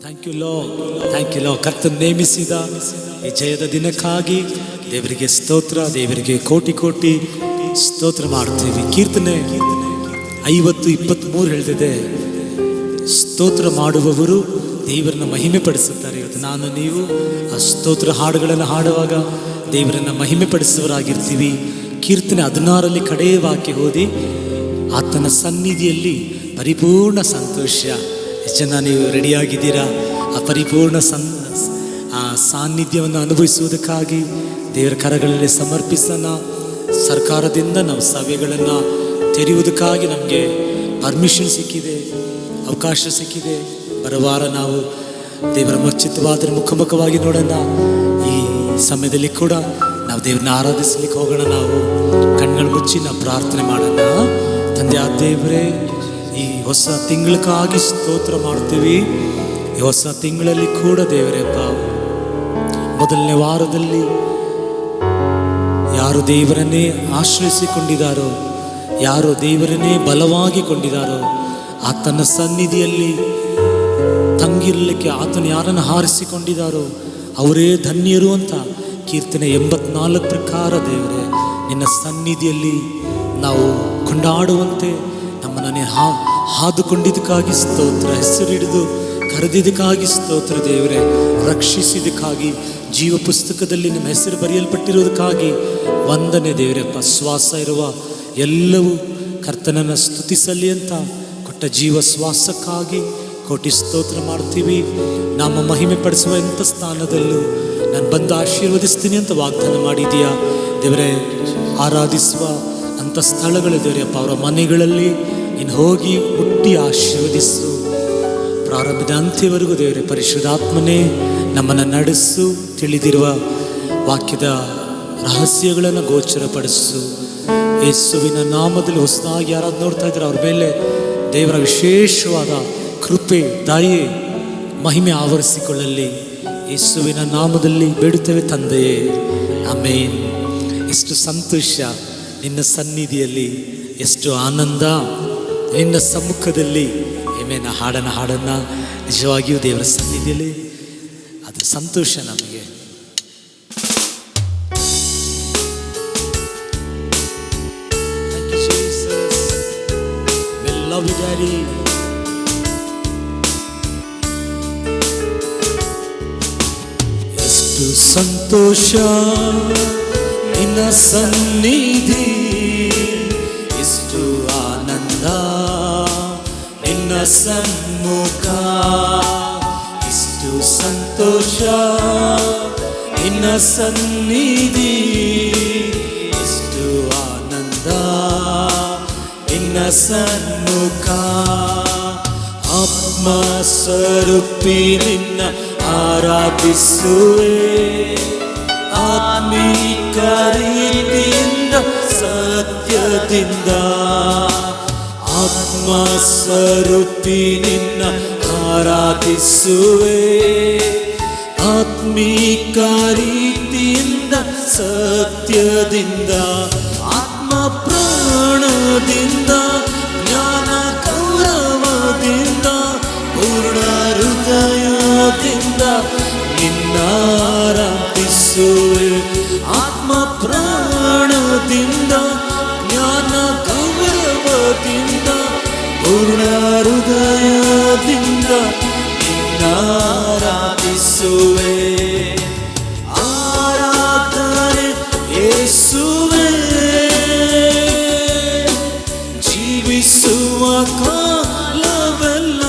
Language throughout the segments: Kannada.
Thank you low. ಕರ್ತನ ನೇಮಿಸಿದ ಈ ಜಯದ ದಿನಕ್ಕಾಗಿ ದೇವರಿಗೆ ಸ್ತೋತ್ರ, ದೇವರಿಗೆ ಕೋಟಿ ಕೋಟಿ ಸ್ತೋತ್ರ ಮಾಡ್ತೀವಿ. ಕೀರ್ತನೆ 50:23 ಹೇಳ್ತಿದೆ, ಸ್ತೋತ್ರ ಮಾಡುವವರು ದೇವರನ್ನ ಮಹಿಮೆ ಪಡಿಸುತ್ತಾರೆ. ಇವತ್ತು ನಾನು ನೀವು ಆ ಸ್ತೋತ್ರ ಹಾಡುಗಳನ್ನು ಹಾಡುವಾಗ ದೇವರನ್ನ ಮಹಿಮೆ ಪಡಿಸುವವರಾಗಿರ್ತೀವಿ. ಕೀರ್ತನೆ 16 ಕಡೆಯ ವಾಕ್ಯ ಓದಿ, ಆತನ ಸನ್ನಿಧಿಯಲ್ಲಿ ಪರಿಪೂರ್ಣ ಸಂತೋಷ. ಎಷ್ಟು ಜನ ನೀವು ರೆಡಿಯಾಗಿದ್ದೀರಾ? ಆ ಪರಿಪೂರ್ಣ ಆ ಸಾನ್ನಿಧ್ಯವನ್ನು ಅನುಭವಿಸುವುದಕ್ಕಾಗಿ ದೇವರ ಕರಗಳಲ್ಲಿ ಸಮರ್ಪಿಸೋಣ. ಸರ್ಕಾರದಿಂದ ನಾವು ಸಭೆಗಳನ್ನು ತೆರೆಯುವುದಕ್ಕಾಗಿ ನಮಗೆ ಪರ್ಮಿಷನ್ ಸಿಕ್ಕಿದೆ, ಅವಕಾಶ ಸಿಕ್ಕಿದೆ. ಬರುವಾರ ನಾವು ದೇವರ ಮಚ್ಚಿತವಾದ ಮುಖಾಮುಖವಾಗಿ ನೋಡೋಣ. ಈ ಸಮಯದಲ್ಲಿ ಕೂಡ ನಾವು ದೇವರನ್ನ ಆರಾಧಿಸಲಿಕ್ಕೆ ಹೋಗೋಣ. ನಾವು ಕಣ್ಗಳು ಮುಚ್ಚಿ ನಾವು ಪ್ರಾರ್ಥನೆ ಮಾಡೋಣ. ತಂದೆ ಆ ದೇವರೇ, ಈ ಹೊಸ ತಿಂಗಳಕ್ಕಾಗಿ ಸ್ತೋತ್ರ ಮಾಡ್ತೀವಿ. ಈ ಹೊಸ ತಿಂಗಳಲ್ಲಿ ಕೂಡ ದೇವರಪ್ಪ, ಮೊದಲನೇ ವಾರದಲ್ಲಿ ಯಾರು ದೇವರನ್ನೇ ಆಶ್ರಯಿಸಿಕೊಂಡಿದ್ದಾರೋ, ಯಾರು ದೇವರನ್ನೇ ಬಲವಾಗಿ ಕೊಂಡಿದ್ದಾರೋ, ಆತನ ಸನ್ನಿಧಿಯಲ್ಲಿ ತಂಗಿರಲಿಕ್ಕೆ ಆತನು ಯಾರನ್ನು ಹಾರಿಸಿಕೊಂಡಿದ್ದಾರೋ ಅವರೇ ಧನ್ಯರು ಅಂತ ಕೀರ್ತನೆ 84 ಪ್ರಕಾರ ದೇವರೇ, ನಿನ್ನ ಸನ್ನಿಧಿಯಲ್ಲಿ ನಾವು ಕೊಂಡಾಡುವಂತೆ ನಮ್ಮನ್ನೇ ಹಾದುಕೊಂಡಿದ್ದಕ್ಕಾಗಿ ಸ್ತೋತ್ರ. ಹೆಸರು ಹಿಡಿದು ಕರೆದಿದ್ದಕ್ಕಾಗಿ ಸ್ತೋತ್ರ ದೇವರೇ. ರಕ್ಷಿಸಿದಕ್ಕಾಗಿ, ಜೀವ ಪುಸ್ತಕದಲ್ಲಿ ನಿಮ್ಮ ಹೆಸರು ಬರೆಯಲ್ಪಟ್ಟಿರೋದಕ್ಕಾಗಿ ವಂದನೆ ದೇವರಪ್ಪ. ಶ್ವಾಸ ಇರುವ ಎಲ್ಲವೂ ಕರ್ತನನ್ನು ಸ್ತುತಿಸಲಿ ಅಂತ ಕೊಟ್ಟ ಜೀವ ಶ್ವಾಸಕ್ಕಾಗಿ ಕೋಟಿ ಸ್ತೋತ್ರ ಮಾಡ್ತೀವಿ. ನಮ್ಮ ಮಹಿಮೆ ಪಡಿಸುವ ಎಂಥ ಸ್ಥಾನದಲ್ಲೂ ನಾನು ಬಂದು ಆಶೀರ್ವದಿಸ್ತೀನಿ ಅಂತ ವಾಗ್ದಾನ ಮಾಡಿದೀಯಾ ದೇವರೇ. ಆರಾಧಿಸುವ ಅಂಥ ಸ್ಥಳಗಳು ದೇವರಪ್ಪ, ಅವರ ಮನೆಗಳಲ್ಲಿ ನೀನು ಹೋಗಿ ಮುಟ್ಟಿ ಆಶೀರ್ವದಿಸು. ಪ್ರಾರಂಭದ ಅಂತ್ಯವರೆಗೂ ದೇವರೇ ಪರಿಶುದ್ಧಾತ್ಮನೇ ನಮ್ಮನ್ನು ನಡೆಸು. ತಿಳಿದಿರುವ ವಾಕ್ಯದ ರಹಸ್ಯಗಳನ್ನು ಗೋಚರಪಡಿಸು. ಯೇಸುವಿನ ನಾಮದಲ್ಲಿ ಹೊಸದಾಗಿ ಯಾರಾದ್ರು ನೋಡ್ತಾ ಇದ್ದಾರೆ ಅವ್ರ ಮೇಲೆ ದೇವರ ವಿಶೇಷವಾದ ಕೃಪೆ, ದಯೆ, ಮಹಿಮೆ ಆವರಿಸಿಕೊಳ್ಳಲಿ. ಯೇಸುವಿನ ನಾಮದಲ್ಲಿ ಬೇಡುತ್ತೇವೆ ತಂದೆಯೇ, ಆಮೇನ್. ಎಷ್ಟು ಸಂತೋಷ ನಿನ್ನ ಸನ್ನಿಧಿಯಲ್ಲಿ, ಎಷ್ಟು ಆನಂದ ನಿನ್ನ ಸಮ್ಮುಖದಲ್ಲಿ. ಆಮೇನ್. ಹಾಡನ್ನ ನಿಜವಾಗಿಯೂ ದೇವರ ಸನ್ನಿಧಿಯಲ್ಲಿ ಅದು ಸಂತೋಷ ನಮಗೆ. Love you, Daddy. ಎಷ್ಟು ಸಂತೋಷ ನಿನ್ನ ಸನ್ನಿಧಿ, ಎಷ್ಟು ಆನಂದ ನಿನ್ನ ಸಮ್ಮುಖ. ಎಷ್ಟು ಸಂತೋಷ ನಿನ್ನ ಸನ್ನಿಧಿ, ಎಷ್ಟು ಆನಂದ ನಿನ್ನ ಸನ್ಮುಖ. ಆತ್ಮ ಸ್ವರೂಪಿ ನಿನ್ನ ಆರಾಧಿಸುವೆ, ಆತ್ಮೀಕ ರೀತಿಯಿಂದ ಸತ್ಯದಿಂದ. ಆತ್ಮ ಸ್ವರೂಪಿ ನಿನ್ನ ಆರಾಧಿಸುವೆ, ಆತ್ಮೀಕ ರೀತಿಯಿಂದ ಸತ್ಯದಿಂದ. ಆತ್ಮ ಪ್ರಾಣದಿಂದ, ಜ್ಞಾನ ಗೌರವದಿಂದ, ಪೂರ್ಣ ಹೃದಯದಿಂದ ನಿನ್ನ ಆರಾಧಿಸುವೆ. ಆತ್ಮ ಪ್ರಾಣದಿಂದ, ಜ್ಞಾನ ಗೌರವದಿಂದ, ಪೂರ್ಣ ಹೃದಯದಿಂದ ನಿನ್ನ ಆರಾಧಿಸುವೆ. ಆರಾಧನೆ ಯೇಸುವೇ, ಜೀವಿಸುವ ಕಾಲವೆಲ್ಲ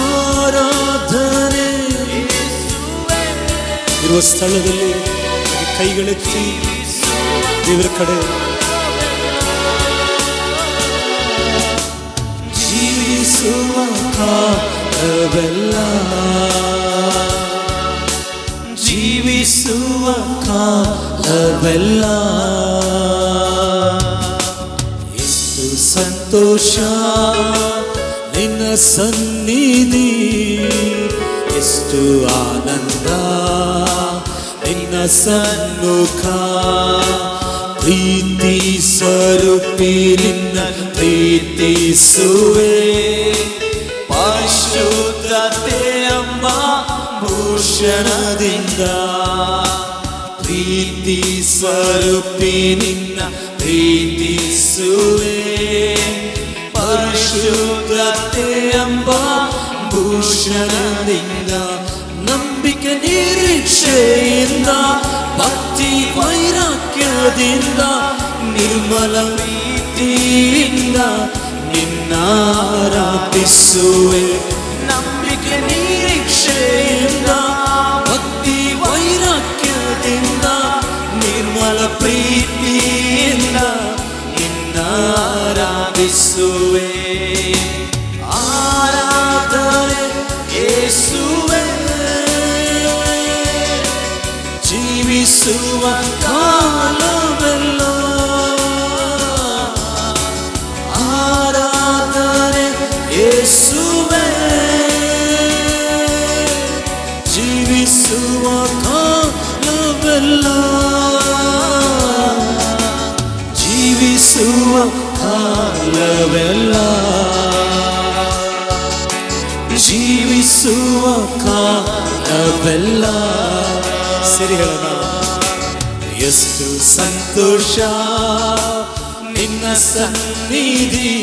ಆರಾಧನೆ. ಇರುವ ಸ್ಥಳದಲ್ಲಿ ಕೈಗಳೆತ್ತಿ ದೇವರ ಕಡೆ ಜೀವಿಸುವ ಕಾಲವೆಲ್ಲ, ಜೀವಿಸುವ ಕಾಲವೆಲ್ಲ. ಎಷ್ಟು ಸಂತೋಷ ನಿನ್ನ ಸನ್ನಿಧಿ, ಎಷ್ಟು ಆನಂದ ನಿನ್ನ ಸನ್ಮುಖ. ಪ್ರೀತಿ ಸ್ವರೂಪಿ ನಿನ್ನ ಪ್ರೀತಿಸುವೆ, ಪರಿಶುದ್ಧತೆ ಎಂಬ ಭೂಷಣದಿಂದ ಪ್ರೀತಿ ಸ್ವರೂಪಿ ನಿನ್ನ ಪ್ರೀತಿಸುವೆ. ಪರಿಶುದ್ಧತೆ ಎಂಬ ಭೂಷಣದಿಂದ ನಂಬಿಕೆ ನಿರೀಕ್ಷೆಯಿಂದ ಭಕ್ತಿ ವೈರಾಗ್ಯದಿಂದ ನಿರ್ಮಲ ಪ್ರೀತಿಯಿಂದ ನಿನ್ನ ಆರಾಧಿಸುವೆ. ನಂಬಿಕೆ ನಿರೀಕ್ಷೆಯಿಂದ ಭಕ್ತಿ ವೈರಾಗ್ಯದಿಂದ ನಿರ್ಮಲ ಪ್ರೀತಿಯಿಂದ ನಿನ್ನ ಆರಾಧಿಸುವೆ. ಆರಾಧನೆ ಯೇಸುವೇ, ಜೀವಿಸುವ ಕಾಲವೆಲ್ಲ ಆರಾಧನೆ ಯೇಸುವೇ, ಜೀವಿಸುವ ಕಾಲವೆಲ್ಲ ಜೀವಿಸುವ ಕಾಲವೆಲ್ಲ ಜೀವಿಸುವ ಕಾಲವೆಲ್ಲ. ಸಿರಿಗಳನ್ನ ಎಷ್ಟು ಸಂತೋಷ ನಿನ್ನ ಸನ್ನಿಧಿ,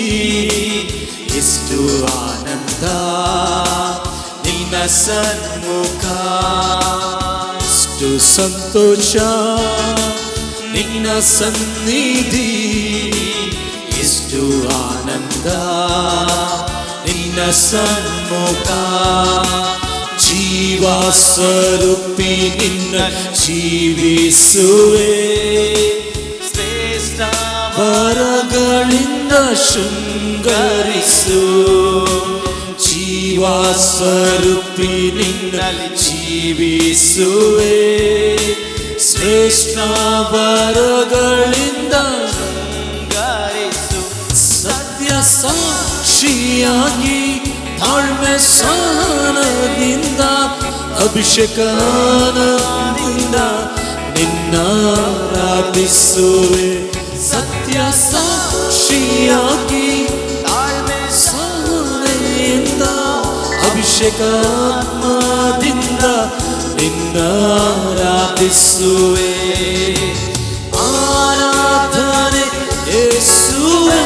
ಎಷ್ಟು ಆನಂದ ನಿನ್ನ ಸನ್ಮುಖ. ಎಷ್ಟು ಸಂತೋಷ ನಿನ್ನ ಸನ್ನಿಧಿ, ಎಷ್ಟು ಆನಂದ ನಿನ್ನ ಸನ್ಮುಖ. ಜೀವ ಸ್ವರೂಪಿ ನಿನ್ನ ಜೀವಿಸುವೆ. ಶ್ರೇಷ್ಠ ವರಗಳಿಂದ ಶೃಂಗರಿಸು. ಜೀವ ಸ್ವರೂಪಿ ನಿನ್ನಲ್ಲಿ ಜೀವಿಸುವೆ. ಶ್ರೇಷ್ಠ ವರಗಳಿಂದ ಶೃಂಗರಿಸು. ಸತ್ಯ ಸಾಕ್ಷಿಯಾಗಿ ತಾಳ್ಮೆ ಸಹನದಿಂದ ಅಭಿಷೇಕದಿಂದ ನಿನ್ನ ಆರಾಧಿಸುವೆ. ಸತ್ಯ ಸಾಕ್ಷಿಯಾಗಿ ತಾಳ್ಮೆ ಸಹನೆಯಿಂದ ಅಭಿಷೇಕದಿಂದ ನಿನ್ನ ಆರಾಧಿಸುವೆ. ಆರಾಧನೆ ಯೇಸುವೇ,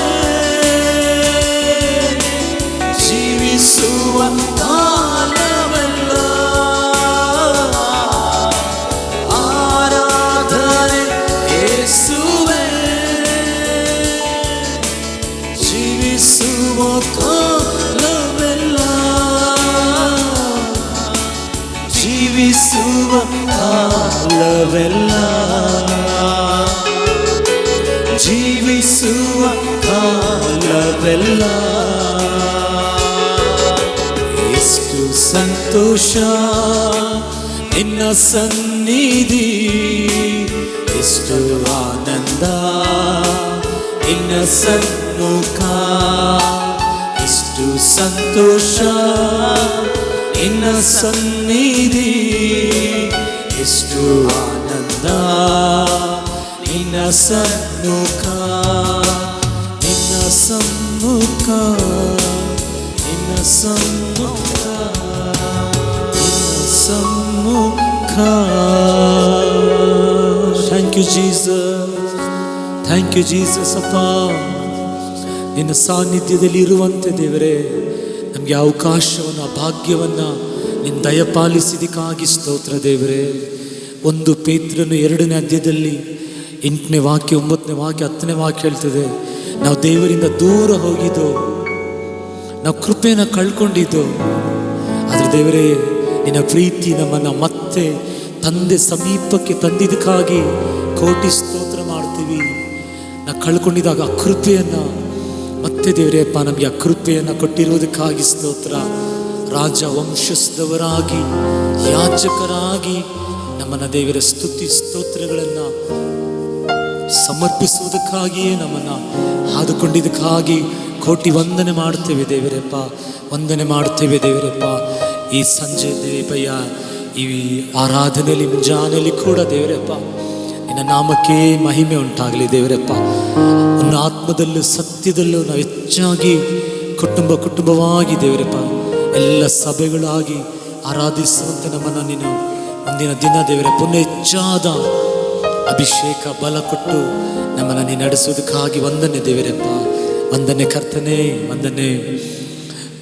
ಜೀವಿಸುವ ಕಾಲವೆಲ್ಲ ಆರಾಧನೆ ಯೇಸುವೇ, ಜೀವಿಸುವ ಕಾಲವೆಲ್ಲ ಜೀವಿಸುವ ಕಾಲವೆಲ್ಲ ಜೀವಿಸುವ ಕಾಲವೆಲ್ಲ. ಎಷ್ಟು ಸಂತೋಷ ನಿನ್ನ ಸನ್ನಿಧಿ, ಎಷ್ಟು ಆನಂದ ನಿನ್ನ ಸನ್ಮುಖ. ಎಷ್ಟು ಸಂತೋಷ ನಿನ್ನ ಸನ್ನಿಧಿ, ಎಷ್ಟು ಆನಂದ ನಿನ್ನ ಸನ್ಮುಖ. ನಿನ್ನ ಸನ್ಮುಖ, ನಿನ್ನ ಸನ್ಮುಖ, ನಿನ್ನ ಸನ್ಮುಖ. Thank you Jesus, thank you Jesus. ಅಪ್ಪ, ನಿನ್ನ ಸಾನ್ನಿಧ್ಯದಲ್ಲಿ ಇರುವಂತೆ ದೇವರೇ ನಮಗೆ ಅವಕಾಶವನ್ನು, ಭಾಗ್ಯವನ್ನು ನಿನ್ನ ದಯಪಾಲಿಸಿದಕ್ಕಾಗಿ ಸ್ತೋತ್ರ ದೇವರೇ. 1 ಪೇತ್ರನು 2ನೇ ಅಧ್ಯಾಯದಲ್ಲಿ 8ನೇ ವಾಕ್ಯ, 9ನೇ ವಾಕ್ಯ, 10ನೇ ವಾಕ್ಯ ಹೇಳ್ತದೆ, ನಾವು ದೇವರಿಂದ ದೂರ ಹೋಗಿದ್ದು, ನಾವು ಕೃಪೆಯನ್ನು ಕಳ್ಕೊಂಡಿದ್ದು. ಆದರೆ ದೇವರೇ ನಿನ್ನ ಪ್ರೀತಿ ನಮ್ಮನ್ನು ಮತ್ತೆ ತಂದೆ ಸಮೀಪಕ್ಕೆ ತಂದಿದ್ದಕ್ಕಾಗಿ ಕೋಟಿ ಸ್ತೋತ್ರ ಮಾಡ್ತೀವಿ. ನಾವು ಕಳ್ಕೊಂಡಿದ್ದಾಗ ಆ ಕೃಪೆಯನ್ನು ಮತ್ತೆ ದೇವರೇಪ್ಪ ನಮಗೆ ಆ ಕೃಪೆಯನ್ನು ಕೊಟ್ಟಿರುವುದಕ್ಕಾಗಿ ಸ್ತೋತ್ರ. ರಾಜ ವಂಶಸ್ಥದವರಾಗಿ, ಯಾಜಕರಾಗಿ ನಮ್ಮನ್ನು ದೇವರ ಸ್ತುತಿ ಸ್ತೋತ್ರಗಳನ್ನು ಸಮರ್ಪಿಸುವುದಕ್ಕಾಗಿಯೇ ನಮ್ಮನ್ನು ಆದುಕೊಂಡಿದ್ದಕ್ಕಾಗಿ ಕೋಟಿ ವಂದನೆ ಮಾಡ್ತೇವೆ ದೇವರಪ್ಪ, ವಂದನೆ ಮಾಡ್ತೇವೆ ದೇವರಪ್ಪ. ಈ ಸಂಜೆ ದೇವಯ್ಯ, ಈ ಆರಾಧನೆಯಲ್ಲಿ ಮುಂಜಾನೆಯಲ್ಲಿ ಕೂಡ ದೇವರಪ್ಪ ನಿನ್ನ ನಾಮಕ್ಕೆ ಮಹಿಮೆ ಉಂಟಾಗಲಿ ದೇವರಪ್ಪ. ನನ್ನ ಆತ್ಮದಲ್ಲೂ ಸತ್ಯದಲ್ಲೂ ನಾವು ಹೆಚ್ಚಾಗಿ ಕುಟುಂಬವಾಗಿ ದೇವರಪ್ಪ ಎಲ್ಲ ಸಭೆಗಳಾಗಿ ಆರಾಧಿಸುವಂತೆ ನಮ್ಮನ್ನು ನೀನು ಮುಂದಿನ ದಿನ ದೇವರೇ ಪುನಃ ಹೆಚ್ಚಾದ ಅಭಿಷೇಕ ಬಲ ಕೊಟ್ಟು ನಮ್ಮನ್ನು ನೀನು ನಡೆಸೋದಕ್ಕಾಗಿ ವಂದನೆ ದೇವರಪ್ಪ, ವಂದನೆ ಕರ್ತನೆ, ವಂದನೆ.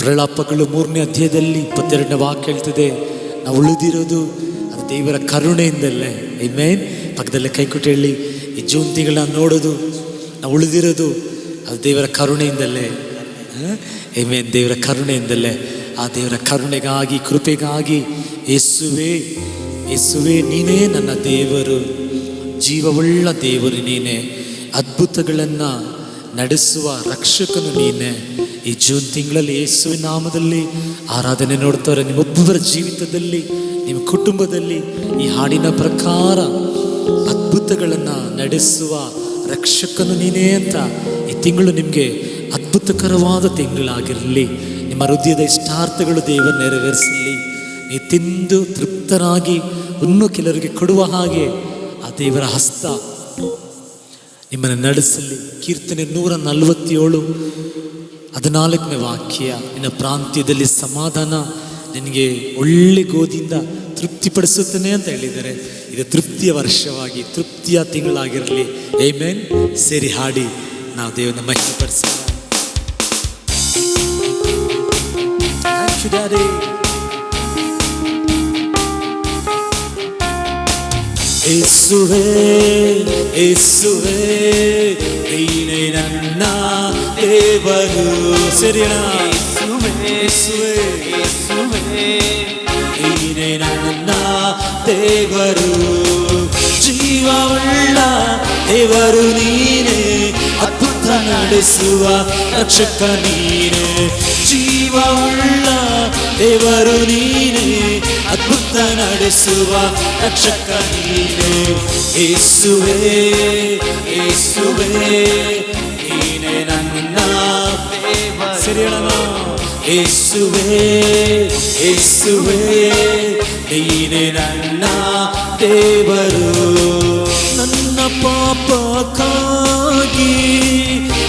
ಪ್ರಲಾಪಗಳು 3ನೇ ಅಧ್ಯಾಯದಲ್ಲಿ 22ನೇ ವಾಕ್ಯ ಹೇಳ್ತದೆ, ನಾವು ಉಳಿದಿರೋದು ಅದು ದೇವರ ಕರುಣೆಯಿಂದಲೇ. ಆಮೆನ್. ಪಕ್ಕದಲ್ಲೇ ಕೈಕೊಟ್ಟು ಹೇಳಿ, ಈ ಜೂನ್ ತಿಂಗಳನ್ನ ನೋಡೋದು ನಾವು ಉಳಿದಿರೋದು ಅದು ದೇವರ ಕರುಣೆಯಿಂದಲೇ. ಆಮೆನ್. ದೇವರ ಕರುಣೆಯಿಂದಲೇ. ಆ ದೇವರ ಕರುಣೆಗಾಗಿ, ಕೃಪೆಗಾಗಿ ಯೇಸುವೇ, ಯೇಸುವೇ ನೀನೇ ನನ್ನ ದೇವರು, ಜೀವವುಳ್ಳ ದೇವರು ನೀನೇ, ಅದ್ಭುತಗಳನ್ನು ನಡೆಸುವ ರಕ್ಷಕನು ನೀನೇ. ಈ ಜೂನ್ ತಿಂಗಳಲ್ಲಿ ಯೇಸುವಿನ ನಾಮದಲ್ಲಿ ಆರಾಧನೆ ನೋಡ್ತಾರೆ. ನಿಮ್ಮೊಬ್ಬರ ಜೀವಿತದಲ್ಲಿ, ನಿಮ್ಮ ಕುಟುಂಬದಲ್ಲಿ ಈ ಹಾಡಿನ ಪ್ರಕಾರ ಅದ್ಭುತಗಳನ್ನು ನಡೆಸುವ ರಕ್ಷಕನು ನೀನೇ ಅಂತ ಈ ತಿಂಗಳು ನಿಮಗೆ ಅದ್ಭುತಕರವಾದ ತಿಂಗಳಾಗಿರಲಿ. ನಿಮ್ಮ ಹೃದಯದ ಇಷ್ಟಾರ್ಥಗಳು ದೇವರು ನೆರವೇರಿಸಲಿ. ನೀ ತಿಂದು ತೃಪ್ತರಾಗಿ ಇನ್ನೂ ಕೆಲವರಿಗೆ ಕೊಡುವ ಹಾಗೆ ಆ ದೇವರ ಹಸ್ತ ನಿಮ್ಮನ್ನು ನಡೆಸಲಿ. ಕೀರ್ತನೆ 147:14ನೇ ವಾಕ್ಯ, ನಿನ್ನ ಪ್ರಾಂತ್ಯದಲ್ಲಿ ಸಮಾಧಾನ, ನಿನಗೆ ಒಳ್ಳೆ ಗೋಧಿಯಿಂದ ತೃಪ್ತಿಪಡಿಸುತ್ತೇನೆ ಅಂತ ಹೇಳಿದ್ದಾರೆ. ಇದು ತೃಪ್ತಿಯ ವರ್ಷವಾಗಿ, ತೃಪ್ತಿಯ ತಿಂಗಳಾಗಿರಲಿ. ಆಮೆನ್. ಸೇರಿ ಹಾಡಿ ನಾವು ದೇವರನ್ನ ಮಹಿಮೆಪಡಿಸೋಣ. ಯೇಸುವೇ, ಯೇಸುವೇ ನೀನೇ ನನ್ನ ದೇವರು. ಸರಿಯಾ? ಯೇಸುವೇ, ಯೇಸುವೇ ನೀನೇ ನನ್ನ ದೇವರು, ಜೀವವುಳ್ಳ ದೇವರು ನೀನೇ, ಅದ್ಭುತ ನಡೆಸುವ ರಕ್ಷಕ ನೀನೇ. ಜೀವವುಳ್ಳ ದೇವರು ನೀನೇ, ಅದ್ಭುತ ನಡೆಸುವ ರಕ್ಷಕ ನೀನೇ. ಯೇಸುವೇ, ಯೇಸುವೇ ನೀನೇ ನನ್ನ ದೇವರು. ಸರಿ ಹೇಳೋಣ. ಯೇಸುವೇ, ಯೇಸುವೇ ನೀನೇ ನನ್ನ ದೇವರು, ನನ್ನ ಪಾಪಕ್ಕಾಗಿ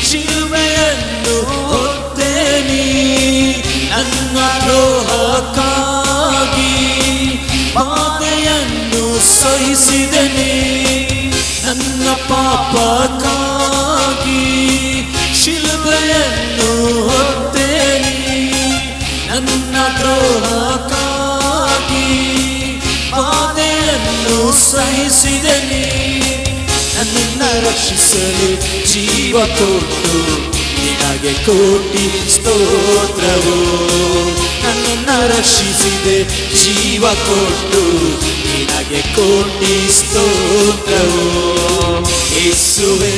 ಶಿಲುಬೆಯನ್ನು ಹೊತ್ತೆ ನೀ, ನನ್ನ ದ್ರೋಹಕ್ಕಾಗಿ ಬಾಧೆಯನ್ನು ಸಹಿಸಿದೆ ನೀ. ನನ್ನ ಪಾಪಕ್ಕಾಗಿ ಶಿಲುಬೆಯನ್ನು ಹೊತ್ತೆ ನೀ, ನನ್ನ ದ್ರೋಹಕ್ಕಾಗಿ ಬಾಧೆಯನ್ನು ಸಹಿಸಿದೆ ನೀ. ನನ್ನನ್ನು ರಕ್ಷಿಸಲು ಜೀವ ಕೊಟ್ಟು ನಿನಗೆ ಕೋಟಿ ಸ್ತೋತ್ರವು. ನನ್ನನ್ನು ರಕ್ಷಿಸಿದೆ ಜೀವ ಕೊಟ್ಟು ನಿನಗೆ ಕೋಟಿ ಸ್ತೋತ್ರವು. ಯೇಸುವೇ,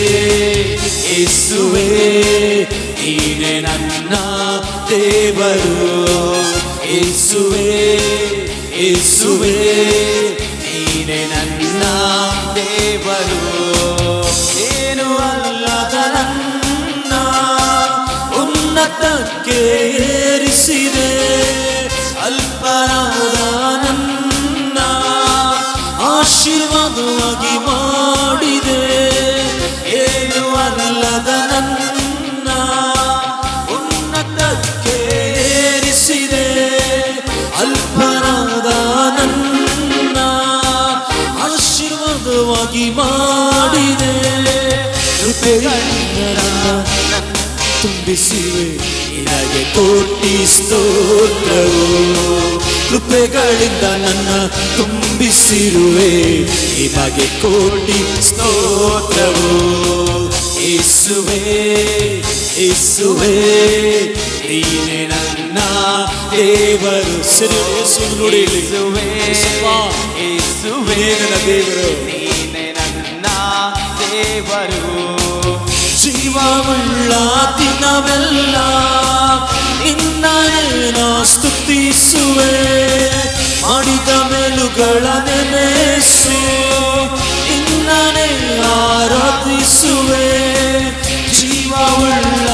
ಯೇಸುವೇ ನೀನೇ ನನ್ನ ದೇವರು. ಯೇಸುವೇ, ಯೇಸುವೇ ನೀನೇ ನನ್ನ ದೇವರು. ಏನು ಅಲ್ಲದ ನನ್ನ ಉನ್ನತಕ್ಕೆ ಏರಿಸಿದೆ, ಅಲ್ಪನಾದ ನನ್ನ ಆಶೀರ್ವಾದವಾಗಿ ಮಾಡಿದೆ. ಏನು ಅಲ್ಲದ ನನ್ನ ಉನ್ನತಕ್ಕೆ ಏರಿಸಿದೆ, ಅಲ್ಪನಾದ ನನ್ನ ಆಶೀರ್ವಾದವಾಗಿ ಮಾಡಿದೆ. ಕೃಪೆಗಳಿಂದ ತುಂಬಿಸಿವೆ ನಿನಗೆ ಕೋಟಿ ಸ್ತೋತ್ರವು. ಕೃಪೆಗಳಿಂದ ನನ್ನ ತುಂಬಿಸಿರುವೆ ನಿನಗೆ ಕೋಟಿ ಸ್ತೋತ್ರವು. ಯೇಸುವೇ, ಯೇಸುವೇ ನೀನೇ ನನ್ನ ದೇವರು. ಸರಿ, ಯೇಸು ನೋಡಿ. ಯೇಸುವೇ, ಯೇಸುವೇ ನನ್ನ ದೇವರು, ನೀನೇ ನನ್ನ ದೇವರು. ಜೀವವುಳ್ಳ ದಿನವೆಲ್ಲ ನಿನ್ನನ್ನ ಸ್ತುತಿಸುವೆ, ಮಾಡಿದ ಮೇಲುಗಳ ನೆನೆಸು ನಿನ್ನನ್ನೇ ಆರಾಧಿಸುವೆ. ಜೀವವುಳ್ಳ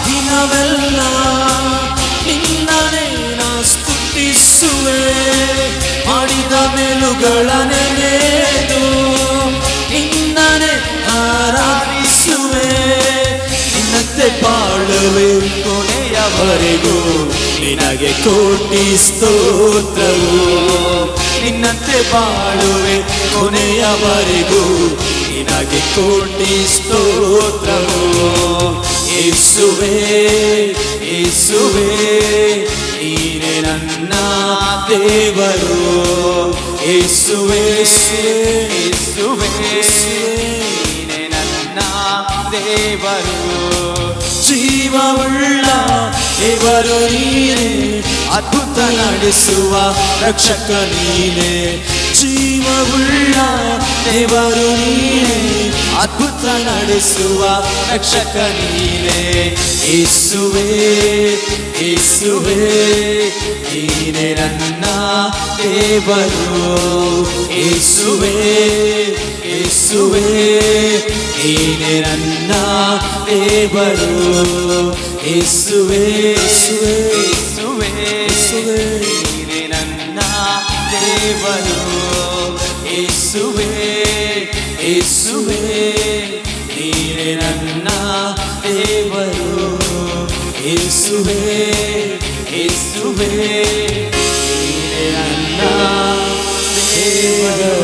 ದಿನವೆಲ್ಲ ನಿನ್ನನ್ನೇ ಸ್ತುತಿಸುವೆ, ಮಾಡಿದ ಮೇಲುಗಳ ನೆನೆದು ನಿನ್ನನ್ನೇ ಆರಾಧಿಸುವೆ. ನಿನ್ನಂತೆ ಬಾಳುವೆ ಕೊನೆಯವರೆಗೂ, ನಿನಗೆ ಕೋಟಿ ಸ್ತೋತ್ರವು. ನಿನ್ನಂತೆ ಬಾಳುವೆ ಕೊನೆಯವರೆಗೂ, ನಿನಗೆ ಕೋಟಿ ಸ್ತೋತ್ರವು. ಯೇಸುವೇ ಯೇಸುವೇ ನೀನೇ ನನ್ನ ದೇವರು. ಯೇಸುವೇ ಯೇಸುವೇ ನೀನೇ ನನ್ನ ದೇವರು. ಜೀವವುಳ್ಳ ದೇವರು ನೀನೇ, ಅದ್ಭುತ ನಡೆಸುವ ರಕ್ಷಕ ನೀನೇ. ಜೀವವುಳ್ಳ ದೇವರು ನೀನೇ, ಅದ್ಭುತ ನಡೆಸುವ ರಕ್ಷಕ ನೀನೇ. ಯೇಸುವೇ ಯೇಸುವೇ ನೀನೇ ನನ್ನ ದೇವರು. ಯೇಸುವೇ ಯೇಸುವೇ ನೀನೇ ನನ್ನ ದೇವರು. ಯೇಸುವೇ ಯೇಸುವೇ ನೀನೇ ನನ್ನ ದೇವರು. ಯೇಸುವೇ ಯೇಸುವೇ ನೀನೇ ನನ್ನ ದೇವರು. ಯೇಸುವೇ ಯೇಸುವೇ ನೀನೇ ನನ್ನ ದೇವರು.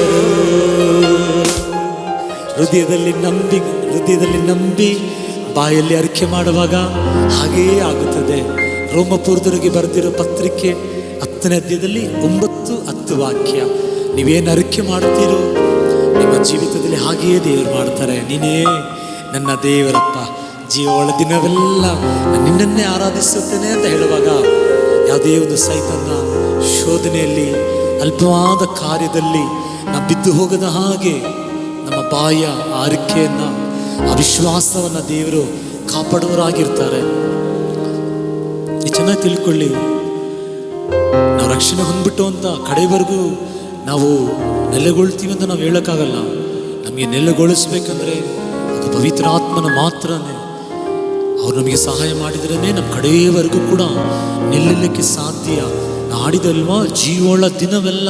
ಹೃದಯದಲ್ಲಿ ನಂಬಿ ಬಾಯಲ್ಲಿ ಅರಿಕೆ ಮಾಡುವಾಗ ಹಾಗೆಯೇ ಆಗುತ್ತದೆ. ರೋಮಪುರದವರಿಗೆ ಬರೆದಿರೋ ಪತ್ರಿಕೆ 10ನೇ ಅಧ್ಯಾಯದಲ್ಲಿ 9-10 ವಾಕ್ಯ. ನೀವೇನು ಅರಿಕೆ ಮಾಡ್ತೀರೋ ನಿಮ್ಮ ಜೀವಿತದಲ್ಲಿ ಹಾಗೆಯೇ ದೇವರು ಮಾಡ್ತಾರೆ. ನೀನೇ ನನ್ನ ದೇವರಪ್ಪ, ಜೀವಗಳ ದಿನವೆಲ್ಲ ನಿನ್ನನ್ನೇ ಆರಾಧಿಸುತ್ತೇನೆ ಅಂತ ಹೇಳುವಾಗ ಯಾವುದೇ ಒಂದು ಸೈತನ್ನ ಶೋಧನೆಯಲ್ಲಿ, ಅಲ್ಪವಾದ ಕಾರ್ಯದಲ್ಲಿ ನಾವು ಬಿದ್ದು ಹೋಗದ ಹಾಗೆ ನಮ್ಮ ಬಾಯ ಆರಿಕೆಯನ್ನ, ಆ ವಿಶ್ವಾಸವನ್ನ ದೇವರು ಕಾಪಾಡುವರಾಗಿರ್ತಾರೆ. ಚೆನ್ನಾಗಿ ತಿಳ್ಕೊಳ್ಳಿ, ನಾವು ರಕ್ಷಣೆ ಹೊಂದ್ಬಿಟ್ಟು ಅಂತ ಕಡೆವರೆಗೂ ನಾವು ನೆಲೆಗೊಳ್ತೀವಿ ಅಂತ ನಾವು ಹೇಳೋಕ್ಕಾಗಲ್ಲ. ನಮಗೆ ನೆಲೆಗೊಳಿಸ್ಬೇಕಂದ್ರೆ ಅದು ಪವಿತ್ರ ಆತ್ಮನ ಮಾತ್ರನೇ. ಅವ್ರು ನಮಗೆ ಸಹಾಯ ಮಾಡಿದ್ರೇ ನಮ್ಮ ಕಡೆಯವರೆಗೂ ಕೂಡ ನಿಲ್ಲಲಿಕ್ಕೆ ಸಾಧ್ಯ. ನಾಡಿದಲ್ವಾ ಜೀವೋಳ ದಿನವೆಲ್ಲ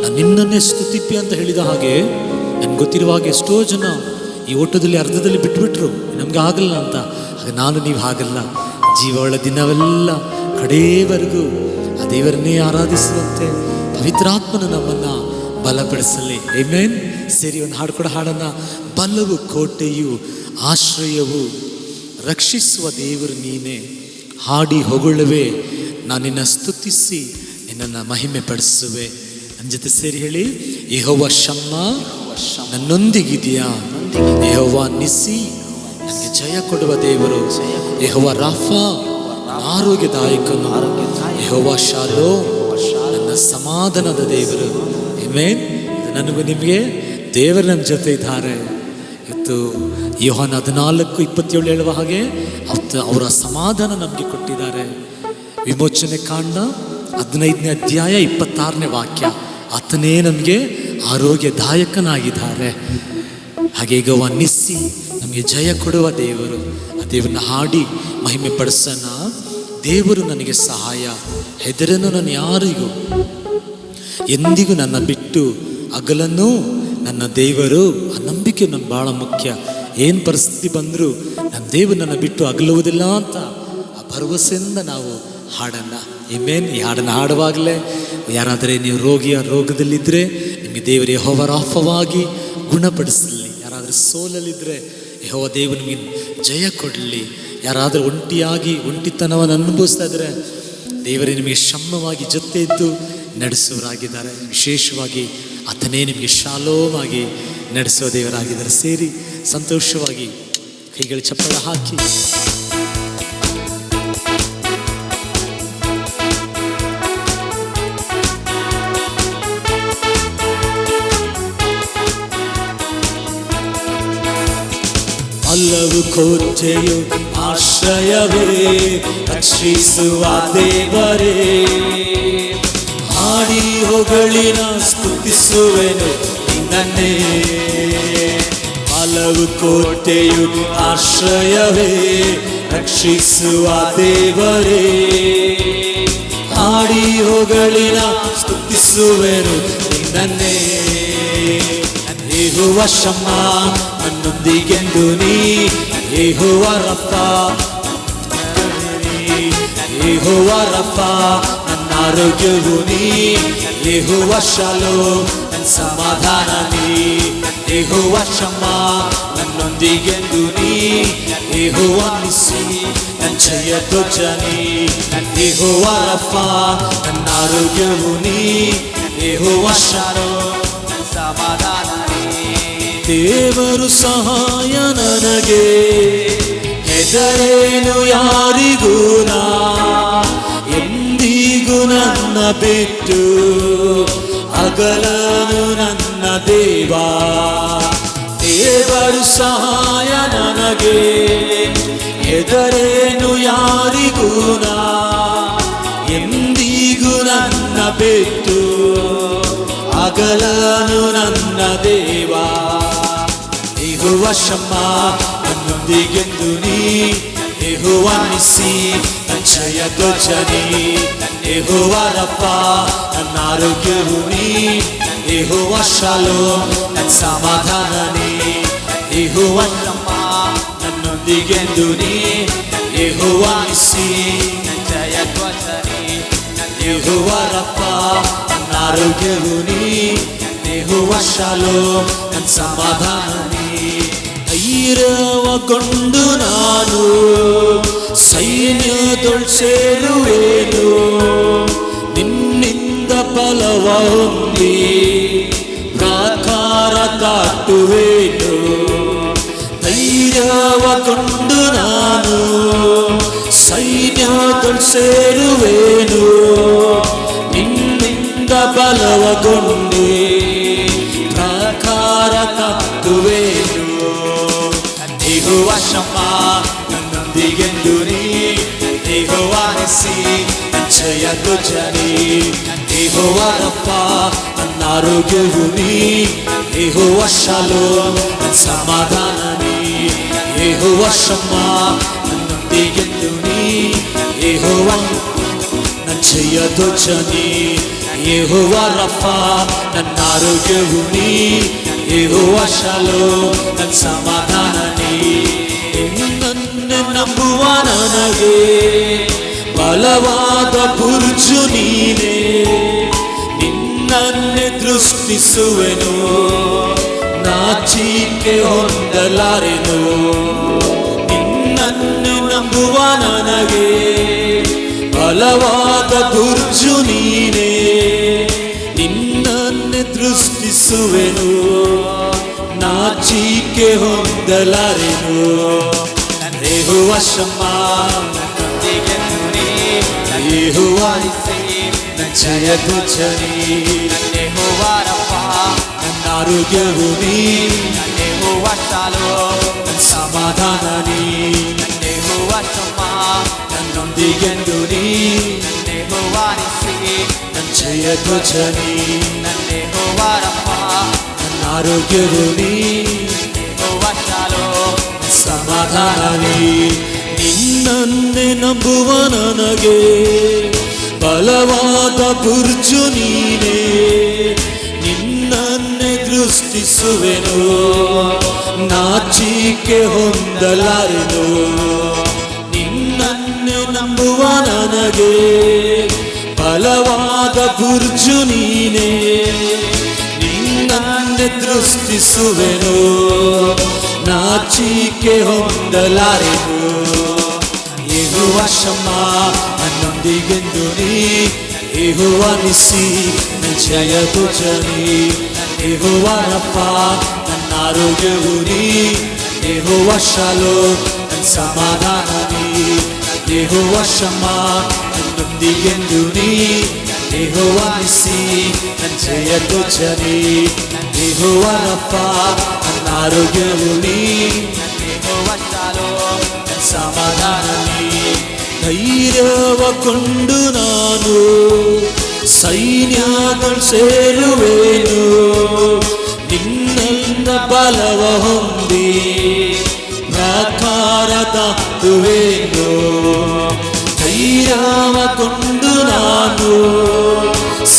ನಾನು ನಿನ್ನನ್ನೇ ಸ್ತುತಿಪಿ ಅಂತ ಹೇಳಿದ ಹಾಗೆ, ನನ್ಗೆ ಗೊತ್ತಿರುವ ಹಾಗೆ ಎಷ್ಟೋ ಜನ ಈ ಓಟದಲ್ಲಿ ಅರ್ಧದಲ್ಲಿ ಬಿಟ್ಬಿಟ್ರು, ನಮ್ಗೆ ಆಗಲ್ಲ ಅಂತ. ಹಾಗೆ ನಾನು ನೀವು ಹಾಗಲ್ಲ, ಜೀವೋಳ ದಿನವೆಲ್ಲ ಕಡೆಯವರೆಗೂ ಆ ದೇವರನ್ನೇ ಆರಾಧಿಸುವಂತೆ ಪವಿತ್ರಾತ್ಮನ ನಮ್ಮನ್ನ ಬಲಪಡಿಸಲಿ. ಆಮೆನ್. ಸೇರಿ ಒಂದು ಹಾಡು ಕೂಡ ಹಾಡೋಣ. ಬಲವು ಕೋಟೆಯು ಆಶ್ರಯವು, ರಕ್ಷಿಸುವ ದೇವರು ನೀನೇ, ಹಾಡಿ ಹೊಗಳುವೆ ನಾನು ನಿನ್ನ ಸ್ತುತಿಸಿ ನಿನ್ನನ್ನು ಮಹಿಮೆ ಪಡಿಸುವೆ. ನನ್ನ ಜೊತೆ ಸೇರಿ ಹೇಳಿ, ಯೆಹೋವ ಶಮ್ಮ ನನ್ನೊಂದಿಗಿದೆಯಾ, ಯೆಹೋವ ನಿಸ್ಸಿ ನನಗೆ ಜಯ ಕೊಡುವ ದೇವರು, ಯೆಹೋವ ರಾಫಾ ಆರೋಗ್ಯದಾಯಕನು, ಯೆಹೋವ ಶಾಲೋ ನನ್ನ ಸಮಾಧಾನದ ದೇವರು. ಆಮೆನ್. ನನಗೂ ನಿಮಗೆ ದೇವರು ನಮ್ಮ ಜೊತೆ ಇದ್ದಾರೆ. ಇವತ್ತು ಯೋಹಾನ 14:27 ಹೇಳುವ ಹಾಗೆ ಅವರ ಸಮಾಧಾನ ನಮಗೆ ಕೊಟ್ಟಿದ್ದಾರೆ. ವಿಮೋಚನೆ ಕಾಂಡ 15ನೇ ಅಧ್ಯಾಯ 26ನೇ ವಾಕ್ಯ, ಆತನೇ ನಮಗೆ ಆರೋಗ್ಯದಾಯಕನಾಗಿದ್ದಾರೆ. ಹಾಗೆ ಈಗ ನಿಸ್ಸಿ ನಮಗೆ ಜಯ ಕೊಡುವ ದೇವರು. ಆ ದೇವರನ್ನ ಹಾಡಿ ಮಹಿಮೆ ಪಡಿಸೋಣ. ದೇವರು ನನಗೆ ಸಹಾಯ, ಹೆದರನು ನಾನು ಯಾರಿಗೂ, ಎಂದಿಗೂ ನನ್ನ ಬಿಟ್ಟು ಅಗಲನ್ನು ನನ್ನ ದೇವರು. ಆ ನಂಬಿಕೆ ನಮ್ಗೆ ಭಾಳ ಮುಖ್ಯ. ಏನು ಪರಿಸ್ಥಿತಿ ಬಂದರೂ ನನ್ನ ದೇವರು ನನ್ನ ಬಿಟ್ಟು ಅಗಲುವುದಿಲ್ಲ ಅಂತ ಆ ಭರವಸೆಯಿಂದ ನಾವು ಹಾಡೋಣ. ಆಮೆನ್. ಈ ಹಾಡನ್ನು ಹಾಡುವಾಗಲೇ ಯಾರಾದರೆ ನೀವು ರೋಗದಲ್ಲಿದ್ದರೆ ನಿಮಗೆ ದೇವರು ಯೆಹೋವ ರಾಫವಾಗಿ ಗುಣಪಡಿಸಲಿ. ಯಾರಾದರೂ ಸೋಲಲ್ಲಿದ್ದರೆ ಯೆಹೋವ ದೇವರು ನಿಮಗೆ ಜಯ ಕೊಡಲಿ. ಯಾರಾದರೂ ಒಂಟಿತನವನ್ನು ಅನುಭವಿಸ್ತಾ ಇದ್ದರೆ ದೇವರೇ ನಿಮಗೆ ಶಮ್ಮವಾಗಿ ಜೊತೆ ಇದ್ದು ನಡೆಸುವರಾಗಿದ್ದಾರೆ. ವಿಶೇಷವಾಗಿ ಆತನೇ ನಿಮಗೆ ಶಾಲೋವಾಗಿ ನಡೆಸುವ ದೇವರಾಗಿದ್ದಾರೆ. ಸೇರಿ ಸಂತೋಷವಾಗಿ ಕೈಗಳು ಚಪ್ಪಳ ಹಾಕಿ ಹಲವು ಕೋಟೆಯು ಆಶ್ರಯವೇ, ರಕ್ಷಿಸುವ ದೇವರೇ, ಹಾಡಿ ಹೊಗಳಿನ ಸ್ತುತಿಸುವೆನು ನಿನ್ನನ್ನೇ. ಹಲವು ಕೋಟೆಯು ಆಶ್ರಯವೇ, ರಕ್ಷಿಸುವ ದೇವರೇ, ಹಾಡಿ ಹೊಗಳಿನ ಸ್ತುತಿಸುವೆನು ನಿನ್ನನ್ನೇ. ಯೆಹೋವ ಶಮ್ಮ ನನ್ನೊಂದಿಗೆಂದು ನೀ, ಯೆಹೋವ ರಫಾ, ಯೆಹೋವ ರಫಾ ನನ್ನ ಆರೋಗ್ಯವು ನೀ, ಯೆಹೋವ ಶಾಲೋಮ್ ನನ್ನ ಸಮಾಧಾನ ನೀ, ಯೆಹೋವ ಶಮ್ಮಾ ನನ್ನೊಂದಿಗೆಂದು ನೀ, ಯೆಹೋವ ನಿಸ್ಸಿ ನನ್ನ ಜಯ ಧ್ವಜ ನೀ, ಯೆಹೋವ ರಫಾ ನನ್ನ ಆರೋಗ್ಯವು ನೀ, ಯೆಹೋವ ಶಾಲೋಮ್ ನನ್ನ ಸಮಾಧಾನ ನೀ. ದೇವರು ಸಹಾಯ ನನಗೆ, ಹೆದರೇನು ಯಾರಿಗೂ ನಾ, ಎಂದಿಗೂ ನನ್ನ ಬಿಟ್ಟು ಅಗಲನು ನನ್ನ ದೇವಾ. ದೇವರು ಸಹಾಯ ನನಗೆ, ಹೆದರೇನು ಯಾರಿಗೂ ನಾ, ಎಂದಿಗೂ ನನ್ನ ಬಿಟ್ಟು ಅಗಲನು ನನ್ನ ದೇವಾ. ಯೆಹೋವ ಶಮ್ಮಾ ನನ್ನೊಂದಿಗೆಂದು ನೀ, ಯೆಹೋವ ನಿಸ್ಸಿ ನನ್ನ ಜಯ ಧ್ವಜ ನೀ, ಯೆಹೋವ ರಫಾ ನನ್ನ ಆರೋಗ್ಯವು ನೀ, ಯೆಹೋವ ಶಾಲೋಮ್ ನನ್ನ ಸಮಾಧಾನ ನೀ, ಯೆಹೋವ ಶಮ್ಮಾ ನನ್ನೊಂದಿಗೆಂದು ನೀ, ಯೆಹೋವ ನಿಸ್ಸಿ ನನ್ನ ಜಯ ಧ್ವಜ ನೀ, ಯೆಹೋವ ರಫಾ ನನ್ನ ಆರೋಗ್ಯವು ನೀ, ಯೆಹೋವ ಶಾಲೋಮ್ ನನ್ನ ಸಮಾಧಾನ ನೀ. ಧೈರ್ಯಗೊಂಡು ನಾನು ಸೈನ್ಯದೊಳ್ ಸೇರುವೆನು, ನಿನ್ನಿಂದ ಬಲವ ಹೊಂದಿ ಪ್ರಾಕಾರ ದಾಟುವೆನು. ಧೈರ್ಯಗೊಂಡು ನಾನು ಸೈನ್ಯದೊಳ್ ಸೇರುವೆನು, ನಿನ್ನಿಂದ ಬಲವಗೊಂಡಿ ಪ್ರಾಕಾರ ದಾಟುವೆನು. ಯೆಹೋವ ಶಮ್ಮಾ ನನ್ನೊಂದಿಗೆಂದು ನೀ, ಯೆಹೋವ ನಿಸ್ಸಿ ನನ್ನ ಜಯ ಧ್ವಜ ನೀ, ಯೆಹೋವ ರಫಾ ನನ್ನ ಆರೋಗ್ಯವು ನೀ, ಯೆಹೋವ ಶಾಲೋಮ್ ನನ್ನ ಸಮಾಧಾನ ನೀ, ಯೆಹೋವ ಶಮ್ಮಾ ನನ್ನೊಂದಿಗೆಂದು ನೀ, ಯೆಹೋವ ನನ್ನ ಜಯ ಧ್ವಜ ನೀ, ಯೆಹೋವ ರಫಾ ನನ್ನ ಆರೋಗ್ಯವು ನೀ, ಯೆಹೋವ ಶಾಲೋಮ್ ನನ್ನ ಸಮಾಧಾನ ನೀ. ನಿನ್ನನ್ನೇ ನಂಬುವ ನನಗೆ ಬಲವಾದ ಬುರ್ಜು ನೀನೇ, ನಿನ್ನನ್ನೇ ದೃಷ್ಟಿಸುವೆನು ನಾಚಿಕೆ ಹೊಂದಲಾರೆನು. ನಿನ್ನನ್ನೇ ನಂಬುವ ನನಗೆ ಬಲವಾದ ಬುರ್ಜು ನೀನೇ, ನಿನ್ನನ್ನೇ ದೃಷ್ಟಿಸುವೆನು ನಾಚಿಕೆ ಹೊಂದಲಾರೆನು. ಯೆಹೋವ ಶಮ್ಮಾ ನನ್ನೊಂದಿಗೆಂದು ನೀ, ಯೆಹೋವ ನಿಸ್ಸಿ ನನ್ನ ಜಯ ಧ್ವಜ ನೀ, ಯೆಹೋವ ರಫಾ ನನ್ನ ಆರೋಗ್ಯವು ನೀ, ಯೆಹೋವ ಶಾಲೋಮ್ ನನ್ನ ಸಮಾಧಾನ ನೀ, ಯೆಹೋವ ಶಮ್ಮಾ ನನ್ನೊಂದಿಗೆಂದು ನೀ, ಯೆಹೋವ ನಿಸ್ಸಿ ನನ್ನ ಜಯ ಧ್ವಜ ನೀ, ಯೆಹೋವ ರಫಾ ನನ್ನ ಆರೋಗ್ಯವು ನೀ, ಯೆಹೋವ ಶಾಲೋಮ್ ಸಮಾಧಾನ ನೀ. ನಿನ್ನನ್ನೇ ನಂಬುವ ನನಗೆ ಬಲವಾದ ಬುರ್ಜು ನೀನೇ, ನಿನ್ನನ್ನೇ ದೃಷ್ಟಿಸುವೆನು ನಾಚಿಕೆ ಹೊಂದಲಾರೆನು. ನಿನ್ನನ್ನೇ ನಂಬುವ ನನಗೆ ಬಲವಾದ ಬುರ್ಜು ನೀನೇ, ನಿನ್ನನ್ನೇ ದೃಷ್ಟಿಸುವೆನು ನಾಚಿಕೆ ಹೊಂದಲಾರೆನು. ಯೆಹೋವ ಶಮ್ಮಾ ನನ್ನೊಂದಿಗೆಂದು ನೀ, ಯೆಹೋವ ನಿಸ್ಸಿ ನನ್ನ ಜಯ ಧ್ವಜ ನೀ, ಯೆಹೋವ ರಫಾ ನನ್ನ ಆರೋಗ್ಯವು ನೀ, ಯೆಹೋವ ಶಾಲೋಮ್ ನನ್ನ ಸಮಾಧಾನ ನೀ, ಯೆಹೋವ ಶಮ್ಮಾ ನನ್ನೊಂದಿಗೆಂದು ನೀ, ಯೆಹೋವ ನಿಸ್ಸಿ ನನ್ನ ಜಯ ಧ್ವಜ ನೀ, ಯೆಹೋವ ರಫಾ ನನ್ನ ಆರೋಗ್ಯವು ನೀ, ಯೆಹೋವ ಶಾಲೋಮ್ ನನ್ನ ಸಮಾಧಾನ ನೀ. ಧೈರ್ಯಗೊಂಡು ನಾನು ಸೈನ್ಯದೊಳ್ ಸೇರುವೆನು, ನಿನ್ನಿಂದ ಬಲವ ಹೊಂದಿ ಪ್ರಾಕಾರ ದಾಟುವೆನು. ಧೈರ್ಯಗೊಂಡು ನಾನು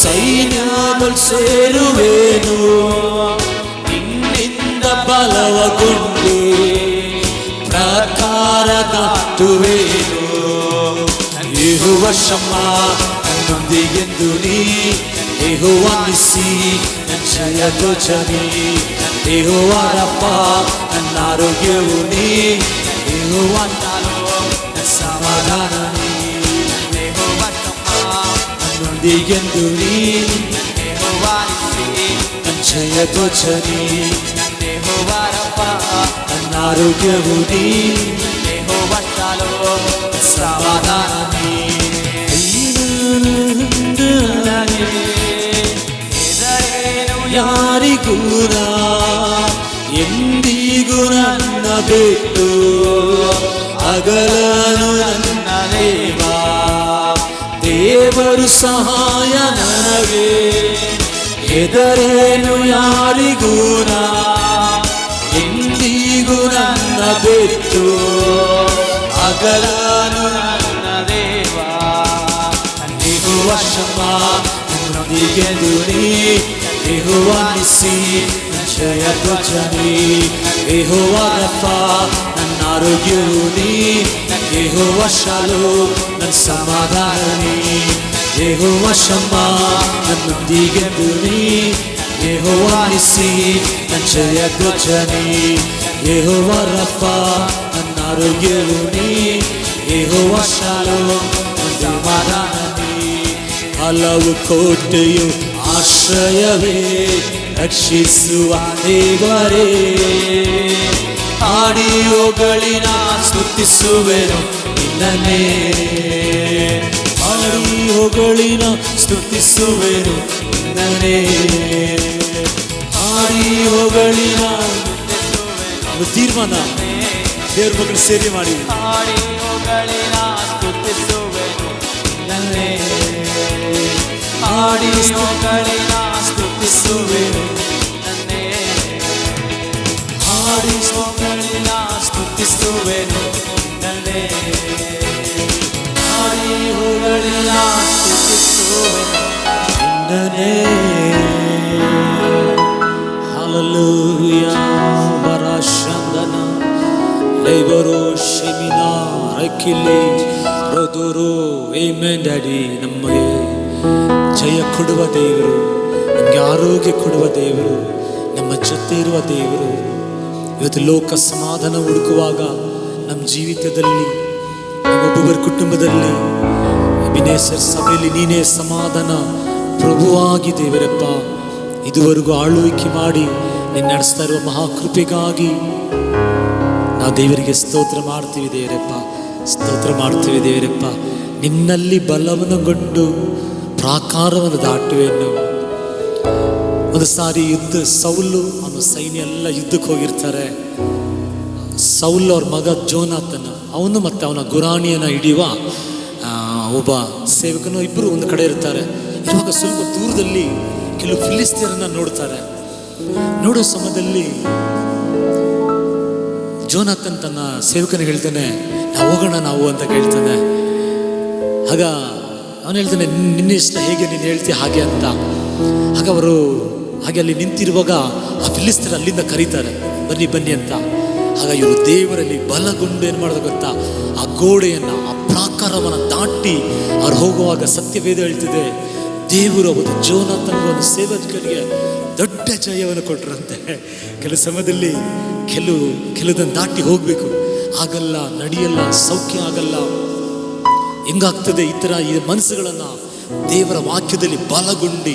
ಸೈನ್ಯದೊಳ್ ಸೇರುವೆನು, ನಿನ್ನಿಂದ ಬಲವಗೊಂಡು ಪ್ರಾಕಾರ ದಾಟುವೆನು. ಯೆಹೋವ ಶಮ್ಮ ನನ್ನೊಂದಿಗೆಂದು ನೀ, ಯೆಹೋವ ನಿಸ್ಸಿ ನನ್ನ ಜಯಧ್ವಜನಿ, ಯೆಹೋವ ರಫ ನನ್ನ ಆರೋಗ್ಯವು ನೀ, ಯೆಹೋವ ನನ್ನ ಸಮಾಧಾನ ನೀ, ಯೆಹೋವ ಶಮ್ಮ ನನ್ನೊಂದಿಗೆಂದು ನೀ, ಯೆಹೋವ ನಿಸ್ಸಿ ನನ್ನ ಜಯಧ್ವಜನಿ, ಯೆಹೋವ ರಫ ನನ್ನ ಆರೋಗ್ಯವು ನೀ, ಯೆಹೋವ ಶಾಲೋಮ್ ಸಮಾಧಾನ ನೀ. ಯಾರಿಗೂ ಎಂದಿಗೂ ನನ್ನ ಬಿಟ್ಟು ಅಗಲನು ನನ್ನ ದೇವ, ದೇವರು ಸಹಾಯ ನನಗೆ, ಹೆದರೇನು ಯಾರಿಗೂ ಎಂದಿಗೂ ನನ್ನ ಬಿಟ್ಟು ಅಗಲನು ನನ್ನ ದೇವ, ಯೆಹೋವ ಶಮ್ಮ ನನ್ನೊಂದಿಗೆಂದು ನೀ, ಯೆಹೋವ ನಿಸ್ಸಿ ನನ್ನ ಜಯಧ್ವಜನಿ, ಯೆಹೋವ ರಫ ನನ್ನ ಆರೋಗ್ಯವು ನೀ, ಯೆಹೋವ ಶಾಲೋಮ್ ನನ್ನ ಸಮಾಧಾನ ನೀ, ಯೆಹೋವ ಶಮ್ಮ ನನ್ನೊಂದಿಗೆಂದು ನೀ, ಯೆಹೋವ ನಿಸ್ಸಿ ನನ್ನ ಜಯಧ್ವಜನಿ, ಯೆಹೋವ ರಫ ನನ್ನ ಆರೋಗ್ಯವು ನೀ, ಯೆಹೋವ ಶಾಲೋಮ್ ನನ್ನ ಸಮಾಧಾನ ನೀ. ಹಲವು ಕೋಟೆಯು ಆಶ್ರಯವೇ ರಕ್ಷಿಸುವ ದೇವರೇ, ಹಾಡಿ ಹೊಗಳಿನ ಸ್ತುತಿಸುವೆನು ನಿನ್ನನ್ನೇ, ಹಾಡಿ ಹೊಗಳಿನ ಸ್ತುತಿಸುವೆನು ನಿನ್ನನ್ನೇ, ಹಾಡಿ ಹೊಗಳಿನ ತೀರ್ಮಾನ ದೇವ್ರ ಮಕ್ಕಳು ಸೇರಿ ಮಾಡಿ, ಹಾಡಿ ಹೊಗಳಿನ ಸ್ತುತಿಸುವೆನು ನಿನ್ನನ್ನೇ, ಹಾಡಿ ಹೊಗಳಿನ ಸ್ತುತಿಸುವೆನು ನಿನ್ನನ್ನೇ, ಹಾಡಿ ಹೊಗಳಿನ ಸ್ತುತಿಸುವೆನು ನಿನ್ನನ್ನೇ, ಹಾಡಿ ಹೊಗಳಿನ ಸ್ತುತಿಸುವೆನು ನಿನ್ನನ್ನೇ. ಹಲ್ಲೆಲೂಯಾ ಬರಶಂದನ ಲೇಬರೋ ಶೆಮಿನಾ ರಕಿಲಿ ರೋದೋರೋ ಆಮೆನ್. ಡ್ಯಾಡಿ, ನಮಗೆ ಜಯ ಕೊಡುವ ದೇವರು, ನಮಗೆ ಆರೋಗ್ಯ ಕೊಡುವ ದೇವರು, ನಮ್ಮ ಜೊತೆ ಇರುವ ದೇವರು. ಇವತ್ತು ಲೋಕ ಸಮಾಧಾನ ಹುಡುಕುವಾಗ ನಮ್ಮ ಜೀವಿತದಲ್ಲಿ, ನಮ್ಮೊಬ್ಬೊಬ್ಬರ ಕುಟುಂಬದಲ್ಲಿ, ಅಭಿನೇಸರ್ ಸಭೆಯಲ್ಲಿ ನೀನೇ ಸಮಾಧಾನ ಪ್ರಭುವಾಗಿ ದೇವರಪ್ಪ ಇದುವರೆಗೂ ಆಳ್ವಿಕೆ ಮಾಡಿ ನೀನು ನಡೆಸ್ತಾ ಇರುವ ಮಹಾಕೃಪೆಗಾಗಿ ನಾವು ದೇವರಿಗೆ ಸ್ತೋತ್ರ ಮಾಡ್ತೀವಿ ದೇವರಪ್ಪ, ಸ್ತೋತ್ರ ಮಾಡ್ತೀವಿ ದೇವರಪ್ಪ. ನಿನ್ನಲ್ಲಿ ಬಲವನ್ನುಗೊಂಡು ಪ್ರಾಕಾರವನ್ನು ದಾಟುವೆನು. ಒಂದು ಸಾರಿ ಸೌಲು ಅವನ ಸೈನ್ಯ ಎಲ್ಲ ಯುದ್ಧಕ್ಕೆ ಹೋಗಿರ್ತಾರೆ. ಸೌಲ್ ಅವ್ರ ಮಗ ಜೋನಾಥನ್, ಅವನು ಮತ್ತು ಅವನ ಗುರಾಣಿಯನ್ನು ಹಿಡಿಯುವ ಒಬ್ಬ ಸೇವಕನು ಇಬ್ಬರು ಒಂದು ಕಡೆ ಇರ್ತಾರೆ. ಇರುವಾಗ ಸ್ವಲ್ಪ ದೂರದಲ್ಲಿ ಕೆಲವು ಫಿಲಿಸ್ತೀಯರನ್ನ ನೋಡ್ತಾರೆ. ನೋಡೋ ಸಮಯದಲ್ಲಿ ಜೋನಾಥನ್ ತನ್ನ ಸೇವಕನಿಗೆ ಹೇಳ್ತಾನೆ, ನಾವು ಹೋಗೋಣ ನಾವು ಅಂತ ಕೇಳ್ತಾನೆ. ಆಗ ಅವನು ಹೇಳ್ತಾನೆ, ನಿನ್ನ ಇಷ್ಟ ಹೇಗೆ ನೀನು ಹೇಳ್ತೀಯ ಹಾಗೆ ಅಂತ. ಆಗ ಅವರು ಹಾಗೆ ಅಲ್ಲಿ ನಿಂತಿರುವಾಗ ಆ ಫಿಲಿಸ್ತೀಯರು ಅಲ್ಲಿಂದ ಕರೀತಾರೆ, ಬನ್ನಿ ಬನ್ನಿ ಅಂತ. ಆಗ ಇವರು ದೇವರಲ್ಲಿ ಬಲಗೊಂಡು ಏನು ಮಾಡೋದು ಗೊತ್ತಾ, ಆ ಗೋಡೆಯನ್ನು, ಆ ಪ್ರಾಕಾರವನ್ನು ದಾಟಿ ಅವ್ರು ಹೋಗುವಾಗ ಸತ್ಯವೇದ ಹೇಳ್ತಿದೆ, ದೇವರು ಅವತ್ತು ಜೋನಾಥನ್ಗೆ ಒಂದು ಸೇವಕರಿಗೆ ದೊಡ್ಡ ಜಯವನ್ನು ಕೊಟ್ಟರಂತೆ. ಕೆಲವು ಸಮಯದಲ್ಲಿ ಕೆಲವುದನ್ನು ದಾಟಿ ಹೋಗಬೇಕು, ಆಗಲ್ಲ, ನಡೆಯಲ್ಲ, ಸೌಖ್ಯ ಆಗಲ್ಲ. ಹೆಂಗಾಗ್ತದೆ ಈ ಮನಸ್ಸುಗಳನ್ನು ದೇವರ ವಾಕ್ಯದಲ್ಲಿ ಬಲಗೊಂಡು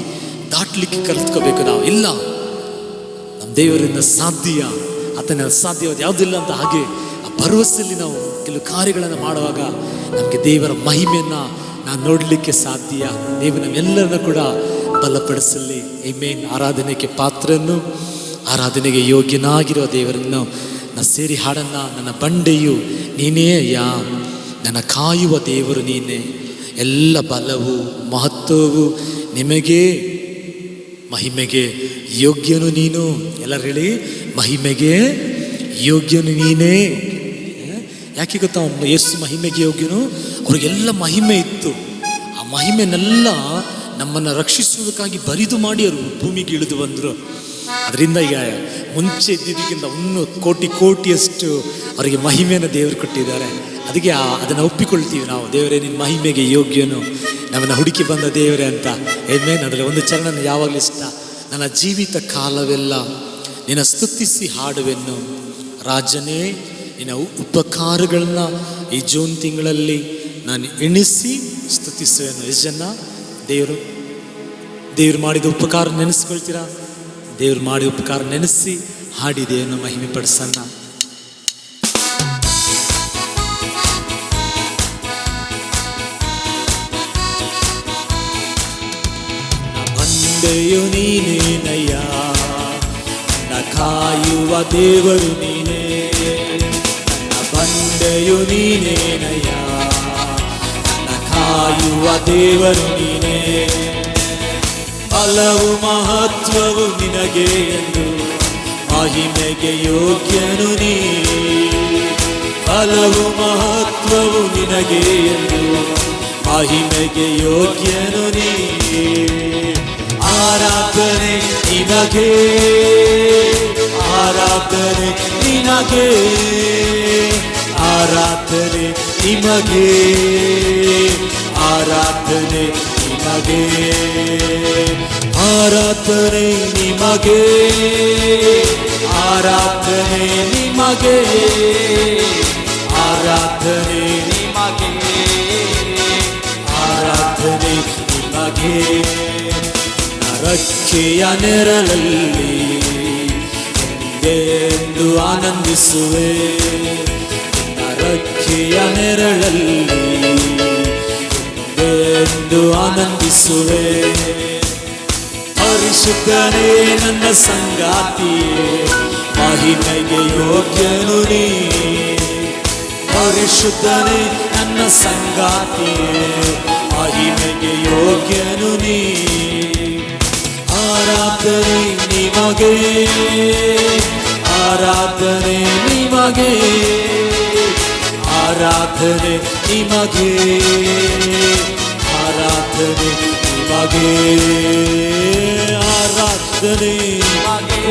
ದಾಟಲಿಕ್ಕೆ ಕಲಿತ್ಕೋಬೇಕು ನಾವು. ಇಲ್ಲ, ನಮ್ಮ ದೇವರಿಂದ ಸಾಧ್ಯ, ಆತನ ಸಾಧ್ಯವಾದ ಯಾವುದಿಲ್ಲ ಅಂತ. ಹಾಗೆ ಆ ಭರವಸೆಯಲ್ಲಿ ನಾವು ಕೆಲವು ಕಾರ್ಯಗಳನ್ನು ಮಾಡುವಾಗ ನಮಗೆ ದೇವರ ಮಹಿಮೆಯನ್ನು ನಾನು ನೋಡಲಿಕ್ಕೆ ಸಾಧ್ಯ. ದೇವರು ನಮ್ಮೆಲ್ಲರನ್ನ ಕೂಡ ಬಲಪಡಿಸಲಿ. ಆಮೆನ್. ಆರಾಧನೆಗೆ ಪಾತ್ರನು, ಆರಾಧನೆಗೆ ಯೋಗ್ಯನಾಗಿರುವ ದೇವರನ್ನು ನಾ ಸೇರಿ ಹಾಡನ್ನ. ನನ್ನ ಬಂಡೆಯು ನೀನೇ ಅಯ್ಯ, ನನ್ನ ಕಾಯುವ ದೇವರು ನೀನೇ, ಎಲ್ಲ ಬಲವು ಮಹತ್ವವು ನಿಮಗೆ, ಮಹಿಮೆಗೆ ಯೋಗ್ಯನು ನೀನು. ಎಲ್ಲರೂ ಹೇಳಿ, ಮಹಿಮೆಗೆ ಯೋಗ್ಯನು ನೀನೇ. ಯಾಕೆ ಗೊತ್ತಾ, ಯೇಸು ಮಹಿಮೆಗೆ ಯೋಗ್ಯನು. ಅವ್ರಿಗೆಲ್ಲ ಮಹಿಮೆ ಇತ್ತು. ಆ ಮಹಿಮೆನೆಲ್ಲ ನಮ್ಮನ್ನು ರಕ್ಷಿಸುವುದಕ್ಕಾಗಿ ಬರಿದು ಮಾಡಿ ಅವರು ಭೂಮಿಗೆ ಇಳಿದು ಬಂದರು. ಅದರಿಂದ ಈಗ ಮುಂಚೆ ಇದ್ದಿದ್ದಕ್ಕಿಂತ ಇನ್ನೂ ಕೋಟಿಯಷ್ಟು ಅವರಿಗೆ ಮಹಿಮೆಯನ್ನು ದೇವರು ಕೊಟ್ಟಿದ್ದಾರೆ. ಅದಕ್ಕೆ ಅದನ್ನು ಒಪ್ಪಿಕೊಳ್ತೀವಿ ನಾವು. ದೇವರೇ, ನಿನ್ನ ಮಹಿಮೆಗೆ ಯೋಗ್ಯನು, ನಮ್ಮನ್ನು ಹುಡುಕಿ ಬಂದ ದೇವರೇ ಅಂತ. ಆಮೆನ್. ಅದರಲ್ಲಿ ಒಂದು ಚರಣ ಯಾವಾಗಲೂ ಇಷ್ಟ, ನನ್ನ ಜೀವಿತ ಕಾಲವೆಲ್ಲ ನಿನ್ನ ಸ್ತುತಿಸಿ ಹಾಡುವೆನು. ರಾಜನೇ, ನಿನ್ನ ಉಪಕಾರಗಳನ್ನ ಈ ಜೂನ್ ತಿಂಗಳಲ್ಲಿ ನಾನು ಎಣಿಸಿ ಸ್ತುತಿಸುವೆನು. ಎಷ್ಟು ಜನ ದೇವರು ಮಾಡಿದ ಉಪಕಾರ ನೆನೆಸ್ಕೊಳ್ತೀರಾ? ದೇವ್ರು ಮಾಡಿದ ಉಪಕಾರ ನೆನೆಸಿ ಹಾಡಿ ದೇವರನ್ನು ಮಹಿಮೆ ಪಡಿಸೋಣ. ಬಂದೆಯು ನೀನೇನಯ್ಯ, ನನ್ನ ಕಾಯುವ ದೇವರು ನೀನೇ. ನನ್ನ ಬಂದೆಯು ನೀನೇನಯ್ಯ, ನನ್ನ ಕಾಯುವ ದೇವರು ನೀನೇ. ಫಲವು ಮಹತ್ವವು ನಿನಗೆ ಎಂದು ಮಹಿಮೆಗೆ ಯೋಗ್ಯನು ನೀ. ಫಲವು ಮಹತ್ವವು ನಿನಗೆ ಎಂದು ಮಹಿಮೆಗೆ ಯೋಗ್ಯನು ನೀ. ಆರಾಧನೆ ನಿನಗೆ, ಆರಾಧನೆ ನಿನಗೆ, ಆರಾಧನೆ ನಿಮಗೆ, ಆರಾಧನೆ ನಿಮಗೆ, ಆರಾಧನೆ ನಿಮಗೆ, ಆರಾಧನೆ ನಿಮಗೆ, ಆರಾಧನೆ ನಿಮಗೆ, ಆರಾಧನೆ ನಿಮಗೆ. ನರಕ್ಕೆಯ ನೆರಳಲ್ಲಿ ಎಂದು ಆನಂದಿಸುವೆ. ನರಕ್ಕೆಯ ನೆರಳಲ್ಲಿ ಎಂದು ಆನಂದಿಸುವೆ. ಪರಿಶುದ್ಧನೇ ನನ್ನ ಸಂಗಾತಿಯೇ, ಮಹಿಮೆಗೆ ಯೋಗ್ಯನು ನೀ. ಪರಿಶುದ್ಧನೇ ನನ್ನ ಸಂಗಾತಿಯೇ, ಮಹಿಮೆಗೆ ಯೋಗ್ಯನು ನೀ. ಆರಾಧನೆ ನಿಮಗೆ, ಆರಾಧನೆ ನಿಮಗೆ, ಆರಾಧನೆ ನಿಮಗೆ, ಆರಾಧನೆ ನಿಮಗೆ, ಆರಾಧನೆ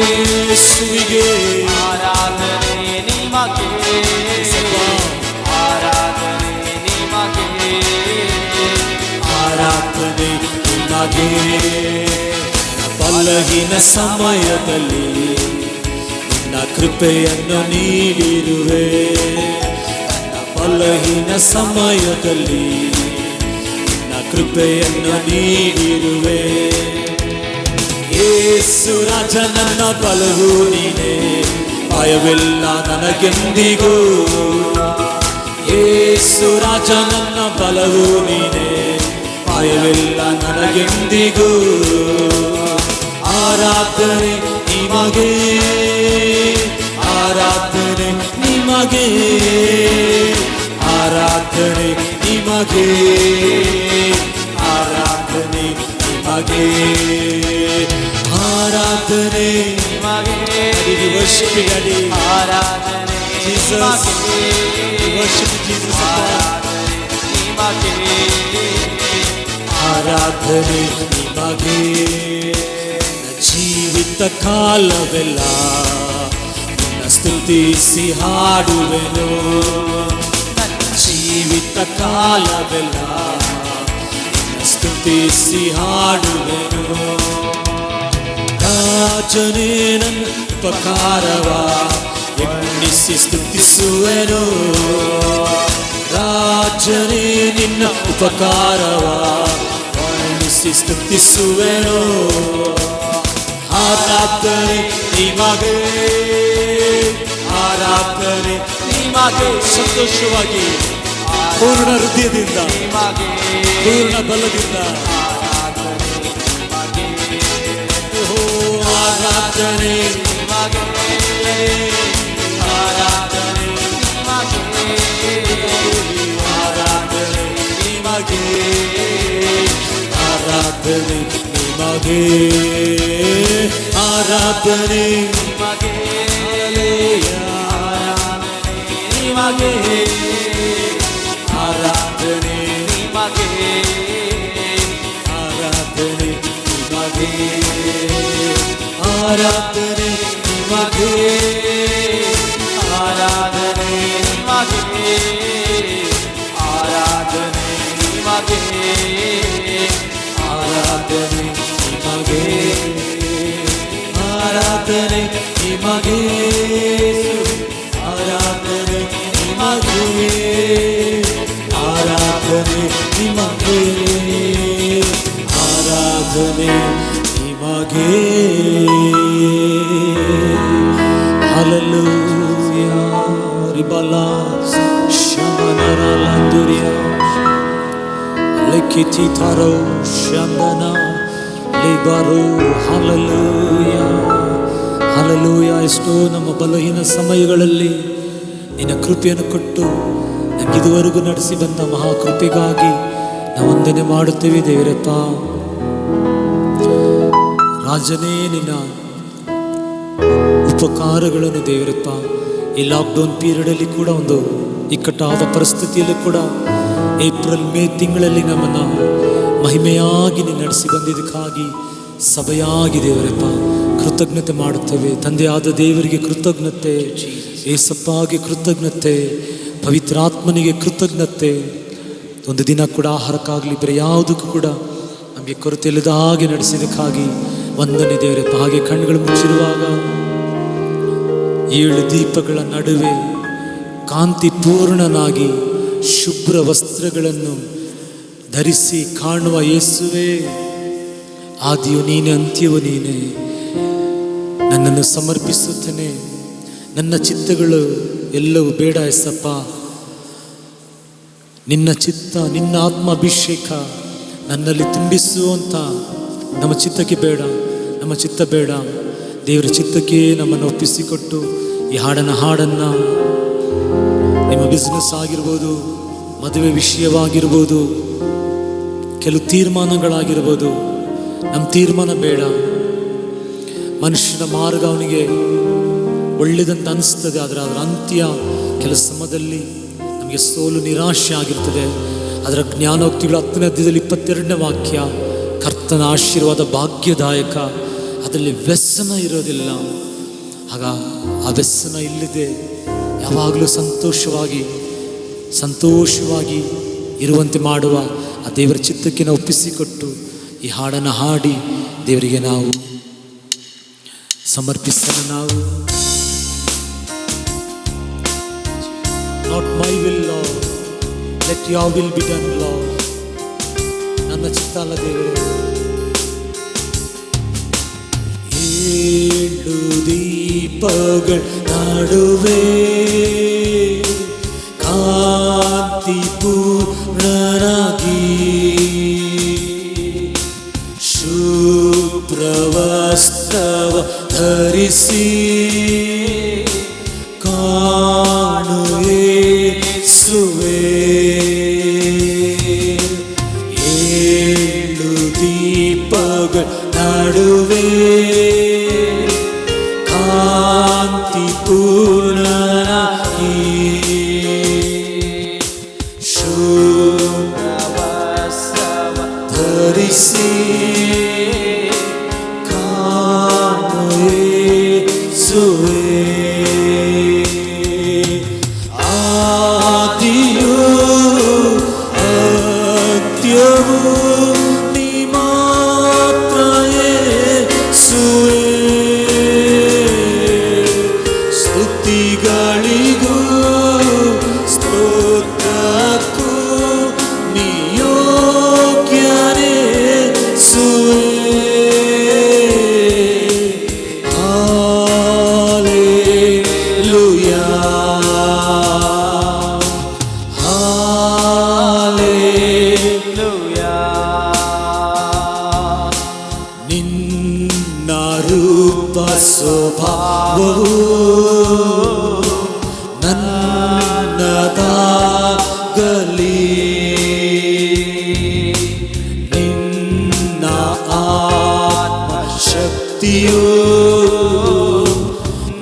ಯೇಸುವಿಗೆ, ಆರಾಧನೆ ನಿಮಗೆ, ಆರಾಧನೆ ನಿಮಗೆ, ಆರಾಧನೆ ನಿಮಗೆ. ಬಲಹೀನ ಸಮಯದಲ್ಲಿ ನಿನ್ನ ಕೃಪೆಯನ್ನು ನೀಡಿರುವೆ. ಬಲಹೀನ ಸಮಯದಲ್ಲಿ ನಿನ್ನ ಕೃಪೆಯನ್ನು ನೀಡಿರುವೆ. ಯೇಸು ರಾಜ ನನ್ನ ಬಲವು ನೀನೇ, ಭಯವಿಲ್ಲ ನನಗೆಂದಿಗೂ. ಯೇಸು ರಾಜ ನನ್ನ ಬಲವು ನೀನೇ, ಭಯವಿಲ್ಲ ನನಗೆಂದಿಗೂ. ಆರಾಧನೆ ನಿಮಗೆ, ಆರಾಧನೆ ನಿಮಗೆ, ಆರಾಧನೆ ನಿಮಗೆ, ಆರಾಧನೆ ನಿಮಗೆ, ಆರಾಧನೆ ನಿಮಗೆ, worship Daddy, ಆರಾಧನೆ Jesus, worship Jesus, ನಿಮಗೆ, ಆರಾಧನೆ ನಿಮಗೆ. ಜೀವಿತ ಕಾಲವೆಲ್ಲ ನಿನ್ನ ಸ್ತುತಿಸಿ ಹಾಡುವೆನು. ಜೀವಿತ ಕಾಲವೆಲ್ಲ ನಿನ್ನ ಸ್ತುತಿಸಿ ಹಾಡುವೆನು. ರಾಜನೇ ನನ್ನ ಉಪಕಾರವ ಎಣ್ಣಿಸಿ ಸ್ತುತಿಸುವೆನು. ರಾಜನೇ ನಿನ್ನ ಉಪಕಾರವ ಎಣ್ಣಿಸಿ ಸ್ತುತಿಸುವೆನು. ಆರಾಧನೆ ನಿಮಗೆ, ಆರಾಧನೆ ನಿಮಗೆ. ಸಂತೋಷವಾಗಿ ಪೂರ್ಣ ಹೃದಯದಿಂದ, ಪೂರ್ಣ ಬಲದಿಂದ ಆರಾಧನೆ ನಿಮಗೆ, ಆರಾಧನೆ ನಿಮಗೆ, ಆರಾಧನೆ ನಿಮಗೆ, ಆರಾಧನೆ ನಿಮಗೆ, ಆರಾಧನೆ ನಿಮಗೆ, ನಿಮಗೆ, ಆರಾಧನೆ ನಿಮಗೆ, ಆರಾಧನೆ ನಿಮಗೆ, ಆರಾಧನೆ ಆರಾಧನೆ ನಿಮಗೆ, ಆರಾಧನೆ ನಿಮಗೆ, ಆರಾಧನೆ ನಿಮಗೆ, ಆರಾಧನೆ ನಿಮಗೆ, ಆರಾಧನೆ ನಿಮಗೆ, ಆರಾಧನೆ ನಿಮಗೆ, ಆರಾಧನೆ ನಿಮಗೆ, ಆರಾಧನೆ ನಿಮಗೆ. Hallelujah. Ribala Shamanara Landuria Lekiti Taro Shandana Libaro. Hallelujah. Hallelujah. ಎಷ್ಟೋ ನಮ್ಮ ಬಲಹೀನ ಸಮಯಗಳಲ್ಲಿ ನಿನ್ನ ಕೃಪೆಯನ್ನು ಕೊಟ್ಟು ನಮಗೆ ಇದುವರೆಗೂ ನಡೆಸಿ ಬಂದ ಮಹಾಕೃಪೆಗಾಗಿ ನಾವು ವಂದನೆ ಮಾಡುತ್ತೇವೆ ದೇವರಪ್ಪ. ರಾಜನೇ, ನಿನ್ನ ಉಪಕಾರಗಳನ್ನು ದೇವರಪ್ಪ ಈ ಲಾಕ್ಡೌನ್ ಪೀರಿಯಡಲ್ಲಿ ಕೂಡ ಒಂದು ಇಕ್ಕಟ್ಟಾದ ಪರಿಸ್ಥಿತಿಯಲ್ಲೂ ಕೂಡ ಏಪ್ರಿಲ್ ಮೇ ತಿಂಗಳಲ್ಲಿ ನಮ್ಮನ್ನು ಮಹಿಮೆಯಾಗಿ ನೀನು ನಡೆಸಿ ಬಂದಿದ್ದಕ್ಕಾಗಿ ಸಭೆಯಾಗಿ ದೇವರಪ್ಪ ಕೃತಜ್ಞತೆ ಮಾಡುತ್ತೇವೆ. ತಂದೆಯಾದ ದೇವರಿಗೆ ಕೃತಜ್ಞತೆ, ಏಸಪ್ಪಾಗೆ ಕೃತಜ್ಞತೆ, ಪವಿತ್ರಾತ್ಮನಿಗೆ ಕೃತಜ್ಞತೆ. ಒಂದು ದಿನ ಕೂಡ ಆಹಾರಕ್ಕಾಗಲಿ ಬೇರೆ ಯಾವುದಕ್ಕೂ ಕೂಡ ನಮಗೆ ಕೊರತೆ ಇಲ್ಲದ ಹಾಗೆ ನಡೆಸಿದ್ದಕ್ಕಾಗಿ ವಂದನೆ ದೇವರಪ್ಪ. ಹಾಗೆ ಕಣ್ಣುಗಳು ಮುಚ್ಚಿರುವಾಗ 7 ದೀಪಗಳ ನಡುವೆ ಕಾಂತಿಪೂರ್ಣನಾಗಿ ಶುಭ್ರ ವಸ್ತ್ರಗಳನ್ನು ಧರಿಸಿ ಕಾಣುವ ಯೇಸುವೇ, ಆದಿಯು ನೀನೆ, ಅಂತ್ಯವೂ ನೀನೆ. ನನ್ನನ್ನು ಸಮರ್ಪಿಸುತ್ತೇನೆ. ನನ್ನ ಚಿತ್ತಗಳು ಎಲ್ಲವೂ ಬೇಡ ಎಸಪ್ಪ. ನಿನ್ನ ಚಿತ್ತ, ನಿನ್ನ ಆತ್ಮಾಭಿಷೇಕ ನನ್ನಲ್ಲಿ ತುಂಬಿಸುವಂಥ ನಮ್ಮ ಚಿತ್ತಕ್ಕೆ ಬೇಡ, ನಮ್ಮ ಚಿತ್ತ ಬೇಡ. ದೇವರ ಚಿತ್ತಕ್ಕೆ ನಮ್ಮನ್ನು ಒಪ್ಪಿಸಿಕೊಟ್ಟು ಈ ಹಾಡನ್ನು ನಿಮ್ಮ ಬಿಸ್ನೆಸ್ ಆಗಿರ್ಬೋದು, ಮದುವೆ ವಿಷಯವಾಗಿರ್ಬೋದು, ಕೆಲವು ತೀರ್ಮಾನಗಳಾಗಿರ್ಬೋದು, ನಮ್ಮ ತೀರ್ಮಾನ ಬೇಡ. ಮನುಷ್ಯನ ಮಾರ್ಗ ಅವನಿಗೆ ಒಳ್ಳೆಯದಂತ ಅನಿಸ್ತದೆ, ಆದರೆ ಅದರ ಅಂತ್ಯ ಕೆಲವು ಸಮಯದಲ್ಲಿ ನಮಗೆ ಸೋಲು, ನಿರಾಶೆ ಆಗಿರ್ತದೆ. ಅದರ ಜ್ಞಾನೋಕ್ತಿಗಳು 10ನೇ ಅಧ್ಯಾಯದಲ್ಲಿ 22ನೇ ವಾಕ್ಯ, ಕರ್ತನ ಆಶೀರ್ವಾದ ಭಾಗ್ಯದಾಯಕ, ಅದರಲ್ಲಿ ವ್ಯಸನ ಇರೋದಿಲ್ಲ. ಆಗ ಆ ವ್ಯಸನ ಇಲ್ಲದೆ ಯಾವಾಗಲೂ ಸಂತೋಷವಾಗಿ ಇರುವಂತೆ ಮಾಡುವ ಆ ದೇವರ ಚಿತ್ತಕ್ಕೆ ನಾವು ಒಪ್ಪಿಸಿಕೊಟ್ಟು ಈ ಹಾಡನ್ನು ಹಾಡಿ ದೇವರಿಗೆ ನಾವು ಸಮರ್ಪಿಸೋಣ. ನಾವು not my will lord, let your will be done lord. ನನ್ನ ಚಿತ್ತ ಅಲ್ಲ ದೇವರೇ. 7 ದೀಪಗಳ ನಡುವೆ ಕಾಂತಿಪೂರ್ಣನಾಗಿ ಶುಭ್ರವಸ್ತ್ರವ ಧರಿಸಿ ಕಾಣು ಯೇಸುವೇ. 7 ದೀಪಗಳ ನಡುವೆ ಕಾಂತಿಪೂರ್ಣನಾಗಿ ಶುಭ್ರವಸ್ತ್ರವ ಧರಿಸಿ ಕಾಣು ಯೇಸುವೇ. ಆದಿಯೂ ಅಂತ್ಯವೂ ನೀ ಮಾತ್ರ ಯೇಸುವೇ. ಸ್ತುತಿಗಳಿಗೂ ಸ್ತೋತ್ರಕ್ಕೂ ನೀ ಯೋಗ್ಯನೇ ಯೇಸುವೇ. Hallelujah, hallelujah. ನಿನ್ನ ರೂಪ ಸ್ವಭಾವವು ನನ್ನದಾಗಲಿ, ನಿನ್ನ ಆತ್ಮಶಕ್ತಿಯು